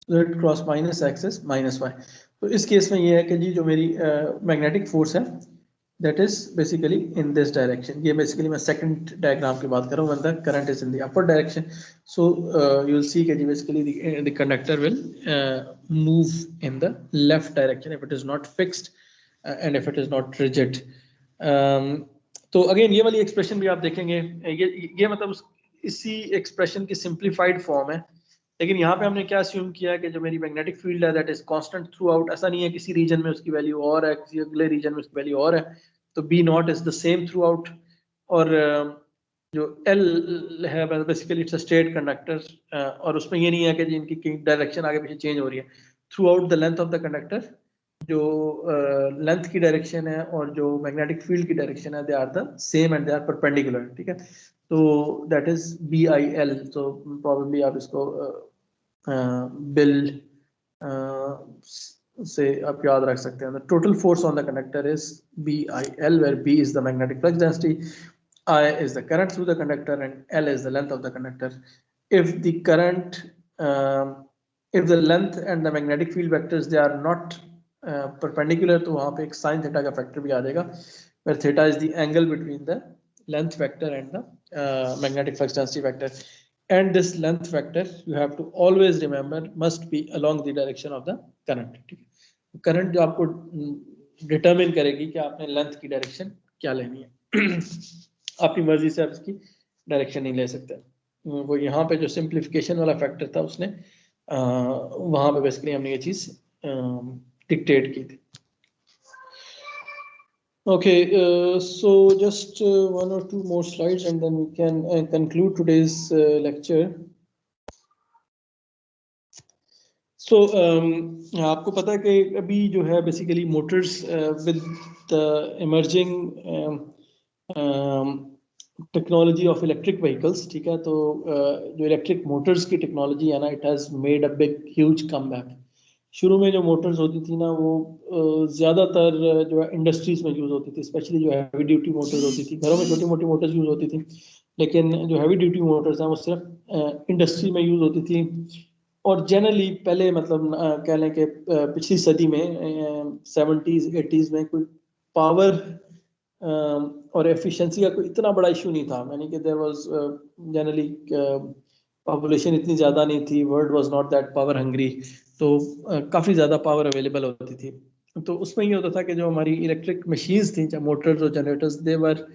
Z cross minus x is minus y। तो इस case में ये है कि जी जो मेरी मैग्नेटिक फोर्स है that is basically in this direction. ये बेसिकली मैं सेकंड डायग्राम की बात कर रहा हूँ, when the current is in the upper direction. So you will see कि जी basically the conductor will move in the left direction if it is not fixed and if it is not rigid. तो again ये वाली expression भी आप देखेंगे, ये मतलब इसी एक्सप्रेशन की सिंप्लीफाइड फॉर्म है। लेकिन यहाँ पे हमने क्या अस्यूम किया कि जो मेरी मैग्नेटिक फील्ड है that is constant through out. ऐसा नहीं है किसी रीजन में उसकी वैल्यू और है, किसी अगले रीजन में उसकी वैल्यू और है। तो B not is the same through out, और जो L है basically it's a straight conductor, और उसमें ये नहीं है कि जिनकी डायरेक्शन आगे पीछे चेंज हो रही है। Throughout the length of the conductor जो लेंथ की डायरेक्शन है और जो मैग्नेटिक फील्ड की डायरेक्शन है they are the same and they are perpendicular, ठीक है। तो दैट इज BIL. तो प्रॉबेबली आप इसको बिल से आप याद रख सकते हैं. The total force on the conductor is BIL, where B is the magnetic flux density, I is the current through the conductor, and L is the length of the conductor. If the current, if the length and the magnetic field vectors they are not perpendicular, तो वहाँ पे एक sin theta का factor भी आ जाएगा, where theta is the angle between the length vector and the magnetic flux density vector. And this length vector you have to always remember must be along the direction of the current. ठीक है, current जो आपको determine करेगी कि आपने length की direction क्या लेनी है. आपकी मर्जी से आप इसकी डायरेक्शन नहीं ले सकते. वो यहाँ पे जो सिंप्लीफिकेशन वाला फैक्टर था उसने वहाँ पे बेसिकली हमने ये चीज डिक्टेट की थी. Okay, so just one or two more slides and then we can conclude today's lecture. So आपको पता है कि अभी जो है basically Motors with the emerging technology of electric vehicles, ठीक है, तो जो इलेक्ट्रिक मोटर्स की टेक्नोलॉजी है ना, it has made a big huge comeback. शुरू में जो मोटर्स होती थी ना वो ज़्यादातर जो है इंडस्ट्रीज में यूज़ होती थी, स्पेशली जो हैवी ड्यूटी मोटर्स होती थी. घरों में छोटी मोटी मोटर्स यूज़ होती थी, लेकिन जो हैवी ड्यूटी मोटर्स हैं वो सिर्फ इंडस्ट्री में यूज़ होती थी. और जनरली पहले मतलब कह लें कि पिछली सदी में 70s 80s में कोई पावर और एफिशिएंसी का कोई इतना बड़ा इशू नहीं था. यानी कि देयर वाज जनरली पॉपुलेशन इतनी ज़्यादा नहीं थी, world was not that power hungry, तो काफ़ी ज़्यादा पावर अवेलेबल होती थी. तो उसमें ये होता था कि जो हमारी इलेक्ट्रिक मशीन्स थी, चाहे मोटर्स और जनरेटर्स, दे वर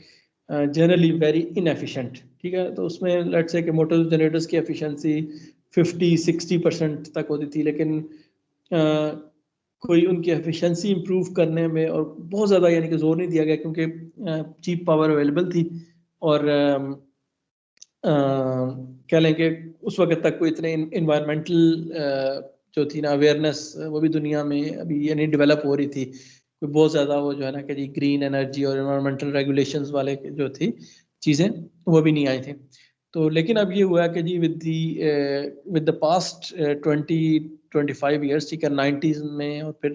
जनरली वेरी इनएफिशिएंट. ठीक है, तो उसमें लेट्स से कि मोटर्स जनरेटर्स की एफिशिएंसी 50-60% तक होती थी, लेकिन कोई उनकी एफिशिएंसी इंप्रूव करने में और बहुत ज़्यादा यानी कि जोर नहीं दिया गया, क्योंकि चीप पावर अवेलेबल थी. और कह लें कि उस वक्त तक कोई इतने इन्वायरमेंटल जो थी ना अवेयरनेस, वो भी दुनिया में अभी यानी डेवलप हो रही थी. कोई बहुत ज़्यादा वो जो है ना कि जी ग्रीन एनर्जी और इन्वायरमेंटल रेगुलेशंस वाले जो थी चीज़ें वो भी नहीं आई थी. तो लेकिन अब ये हुआ कि जी विद द पास्ट 20-25 ईयर्स, ठीक है, 90s में और फिर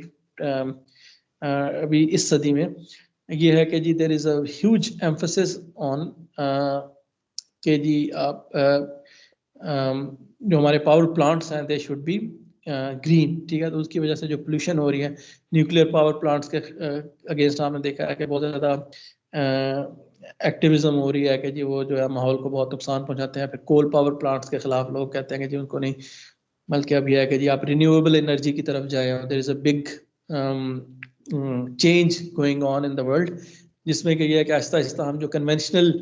अभी इस सदी में ये है कि जी there is a huge emphasis on कि जी आप जो हमारे पावर प्लांट्स हैं दे शुड बी ग्रीन. ठीक है, तो उसकी वजह से जो पोल्यूशन हो रही है न्यूक्लियर पावर प्लांट्स के अगेंस्ट हमने देखा है कि बहुत ज़्यादा एक्टिविज्म हो रही है कि जी वो जो है माहौल को बहुत नुकसान पहुंचाते हैं. फिर कोल पावर प्लांट्स के खिलाफ लोग कहते हैं कि जी उनको नहीं, बल्कि अब यह है कि जी आप रिन्यूएबल एनर्जी की तरफ जाए. और there is a big change going on in the world, जिसमें कि यह है कि आहिस्ता आहिस्ता हम जो कन्वेंशनल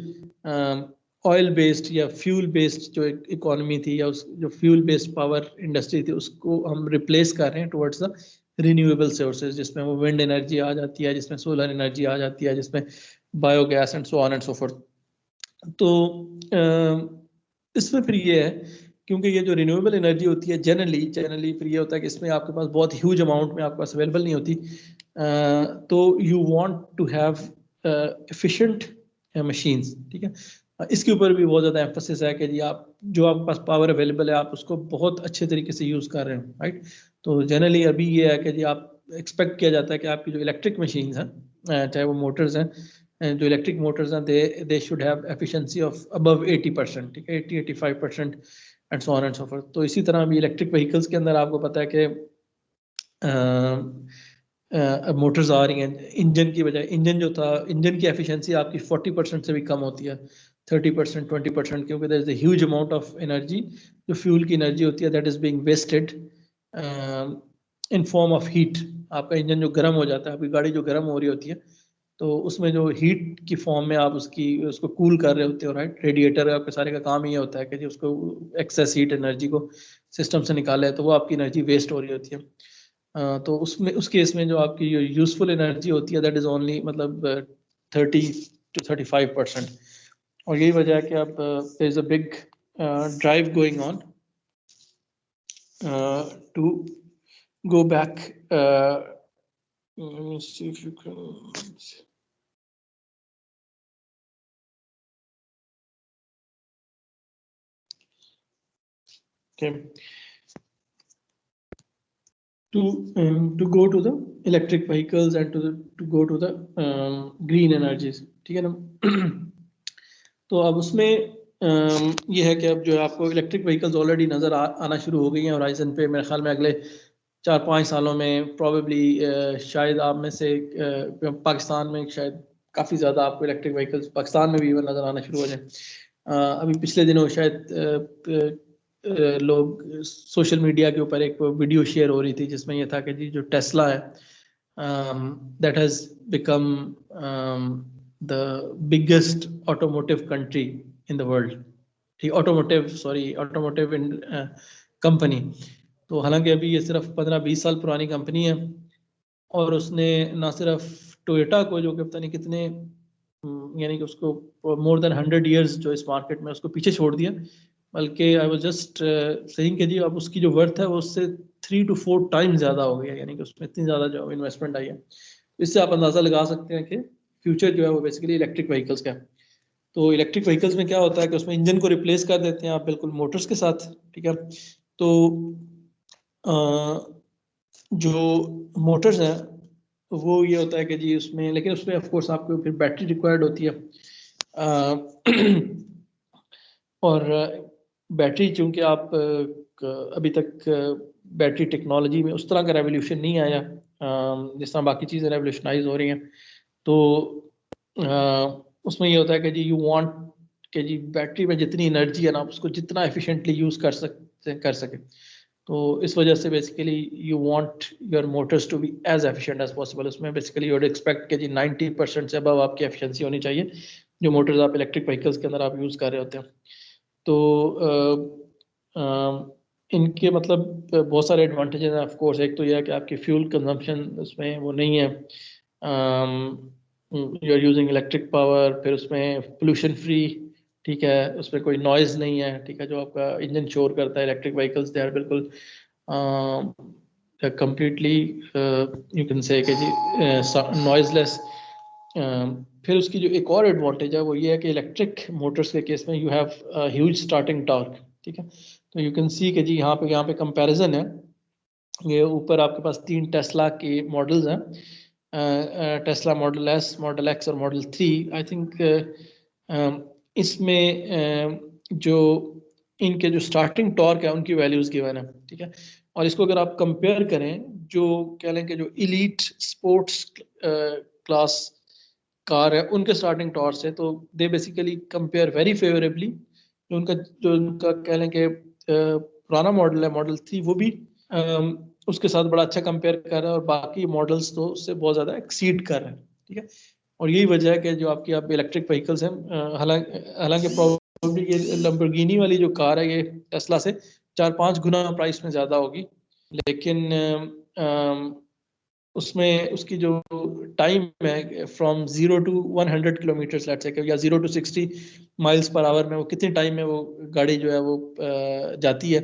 ऑयल बेस्ड या फ्यूल बेस्ड जो इकोनॉमी थी या उस जो फ्यूल बेस्ड पावर इंडस्ट्री थी उसको हम रिप्लेस कर रहे हैं टुवर्ड्स द रिन्यूएबल सोर्सेज, जिसमें वो विंड एनर्जी आ जाती है, जिसमें सोलर एनर्जी आ जाती है, जिसमें biogas and so on and so fourth. तो इसमें फिर ये है, क्योंकि ये जो रिन्यूएबल एनर्जी होती है जनरली फिर ये होता है कि इसमें आपके पास बहुत ह्यूज अमाउंट में आपके पास अवेलेबल नहीं होती. तो you want to have efficient machines. ठीक है, इसके ऊपर भी बहुत ज़्यादा एम्फोसिस है कि जी आप जो आपके पास पावर अवेलेबल है आप उसको बहुत अच्छे तरीके से यूज़ कर रहे हो. राइट, तो जनरली अभी ये है कि जी आप एक्सपेक्ट किया जाता है कि आपकी जो इलेक्ट्रिक मशीन्स हैं, चाहे वो मोटर्स हैं, जो इलेक्ट्रिक मोटर्स हैं, they should have efficiency of above 80%. ठीक है, 80-85% and so on and so fourth. तो इसी तरह भी इलेक्ट्रिक व्हीकल्स के अंदर आपको पता है कि मोटर्स आ रही हैं. इंजन की बजाय इंजन जो था, इंजन की एफिशिएंसी आपकी 40% से भी कम होती है, 30%, 20%, क्योंकि there is a huge amount of energy, जो फ्यूल की एनर्जी होती है, that is being wasted in form of heat. आपका इंजन जो गर्म हो जाता है, आपकी गाड़ी जो गर्म हो रही होती है, तो उसमें जो हीट की फॉर्म में आप उसको कूल कर रहे होते हो. राइट, रेडिएटर आपके सारे का काम ही होता है कि जी उसको एक्सेस हीट एनर्जी को सिस्टम से निकाले, तो वो आपकी एनर्जी वेस्ट हो रही होती है. तो उसमें उस केस में जो आपकी यूजफुल एनर्जी होती है दैट इज ओनली मतलब 30-35%. और यही वजह है कि अब there is a big drive going on to go back. Let me see if you can. Okay. To go to the electric vehicles and to go to the green energies, ठीक है ना. तो अब उसमें ये है कि अब जो है आपको इलेक्ट्रिक व्हीकल्स ऑलरेडी नज़र आना शुरू हो गई हैं होराइजन पे. मेरे ख्याल में अगले 4-5 सालों में प्रॉबेबली शायद आप में से पाकिस्तान में शायद काफ़ी ज़्यादा आपको इलेक्ट्रिक व्हीकल्स पाकिस्तान में भी इवन नज़र आना शुरू हो जाए. अभी पिछले दिनों शायद लोग सोशल मीडिया के ऊपर एक वीडियो शेयर हो रही थी जिसमें ये था कि जी जो टेस्ला है that has become the biggest automotive country in the world. ठीक, ऑटोमोटिव कंपनी. तो हालांकि अभी ये सिर्फ 15-20 साल पुरानी कंपनी है और उसने ना सिर्फ टोयोटा को जो कि पता नहीं कितने यानी कि उसको मोर देन 100 इयर्स जो इस मार्केट में उसको पीछे छोड़ दिया, बल्कि आई वाज जस्ट सेइंग कि जी अब उसकी जो वर्थ है वो उससे 3 to 4 टाइम्स ज़्यादा हो गया, यानी कि उसमें इतनी ज़्यादा जो इन्वेस्टमेंट आई है. इससे आप अंदाज़ा लगा सकते हैं कि फ्यूचर जो है वो बेसिकली इलेक्ट्रिक व्हीकल्स का है. तो इलेक्ट्रिक व्हीकल्स में क्या होता है कि उसमें इंजन को रिप्लेस कर देते हैं आप बिल्कुल मोटर्स के साथ. ठीक है, तो जो मोटर्स हैं वो ये होता है कि जी उसमें, लेकिन उसमें ऑफ कोर्स आपको फिर बैटरी रिक्वायर्ड होती है. और बैटरी चूंकि आप अभी तक बैटरी टेक्नोलॉजी में उस तरह का रेवोल्यूशन नहीं आया जिस तरह बाकी चीज़ें रेवोल्यूशनाइज हो रही हैं. तो उसमें ये होता है कि जी यू वांट कि जी बैटरी में जितनी एनर्जी है ना आप उसको जितना एफिशिएंटली यूज़ कर सके. तो इस वजह से basically you want your motors to be as efficient as possible. उसमें बेसिकली यू वुड एक्सपेक्ट कि जी 90% से अबव आपकी एफिशिएंसी होनी चाहिए जो मोटर्स आप इलेक्ट्रिक व्हीकल्स के अंदर आप यूज़ कर रहे होते हैं. तो इनके मतलब बहुत सारे एडवांटेजेस हैं. ऑफ कोर्स एक तो यह है कि आपकी फ्यूल कंजम्पशन उसमें वो नहीं है, you are using electric power. फिर उसमें पोल्यूशन फ्री, ठीक है, उसमें कोई नॉइज़ नहीं है. ठीक है, जो आपका इंजन शोर करता है इलेक्ट्रिक व्हीकल्स दे आर बिल्कुल कंप्लीटली यू कैन से कि जी नॉइजलेस. फिर उसकी जो एक और एडवांटेज है वो ये है कि इलेक्ट्रिक मोटर्स के केस में you have huge starting torque. ठीक है, तो यू कैन सी कि जी यहाँ पे कंपैरिजन है. ये ऊपर आपके पास 3 टेस्ला के मॉडल्स हैं, Tesla model S, model x और मॉडल 3. आई थिंक इसमें जो इनके जो स्टार्टिंग टॉर्क है उनकी वैल्यूज गिवन है. ठीक है, और इसको अगर आप कंपेयर करें जो कह लें कि जो इलीट स्पोर्ट्स क्लास कार है उनके स्टार्टिंग टॉर्क से, तो they basically compare very favourably. जो उनका कह लें कि पुराना मॉडल है मॉडल 3 वो भी उसके साथ बड़ा अच्छा कंपेयर कर रहा है और बाकी मॉडल्स तो उससे बहुत ज़्यादा एक्सीड कर रहे हैं. ठीक है, और यही वजह है कि जो आपकी आप इलेक्ट्रिक व्हीकल्स हैं, हालांकि प्रॉब्ली ये लैम्बोर्गिनी वाली जो कार है ये टेस्ला से 4-5 गुना प्राइस में ज़्यादा होगी, लेकिन उसमें उसकी जो टाइम है from 0 to 100 kilometres let's say या 0 to 60 माइल्स पर आवर में वो कितने टाइम में वो गाड़ी जो है वो जाती है.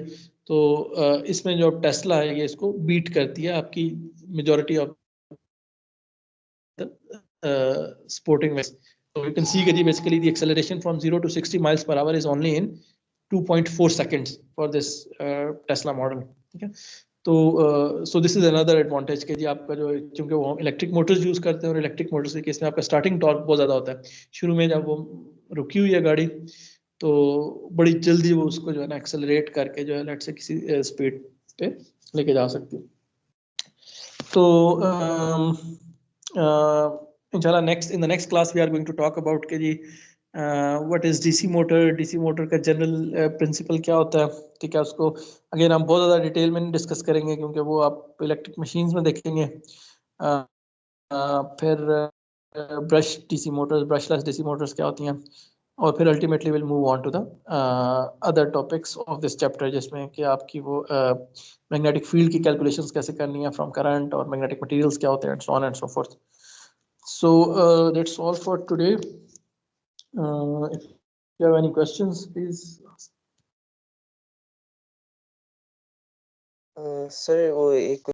तो इसमें जो टेस्ला है ये इसको बीट करती है आपकी majority of sporting ways. So you can see that basically the acceleration from 0 to 60 miles per hour is only in 2.4 seconds for this Tesla model. Okay, तो so this is another advantage कि जी आपका जो क्योंकि वो electric Motors use करते हैं और electric Motors के केस में आपका स्टार्टिंग टॉर्क बहुत ज़्यादा होता है. शुरू में जब वो रुकी हुई है गाड़ी तो बड़ी जल्दी वो उसको जो है ना एक्सेलरेट करके जो है लेट से किसी स्पीड पे लेके जा सकती है. तो इंशाल्लाह in the next class we are going to talk about कि जी what is DC motor का जनरल प्रिंसिपल क्या होता है. ठीक है, उसको अगेन हम बहुत ज़्यादा डिटेल में डिस्कस करेंगे क्योंकि वो आप इलेक्ट्रिक मशीन्स में देखेंगे. फिर ब्रशलेस डीसी मोटर्स क्या होती हैं, और फिर ultimately will move on to the other topics of this chapter जिसमें कि आपकी वो मैग्नेटिक फील्ड की कैलकुलेशंस कैसे करनी है फ्रॉम करंट और मैग्नेटिक मटेरियल्स क्या होते हैं, so on and so fourth. So that's all for today. If you have any questions, please. Sir वो एक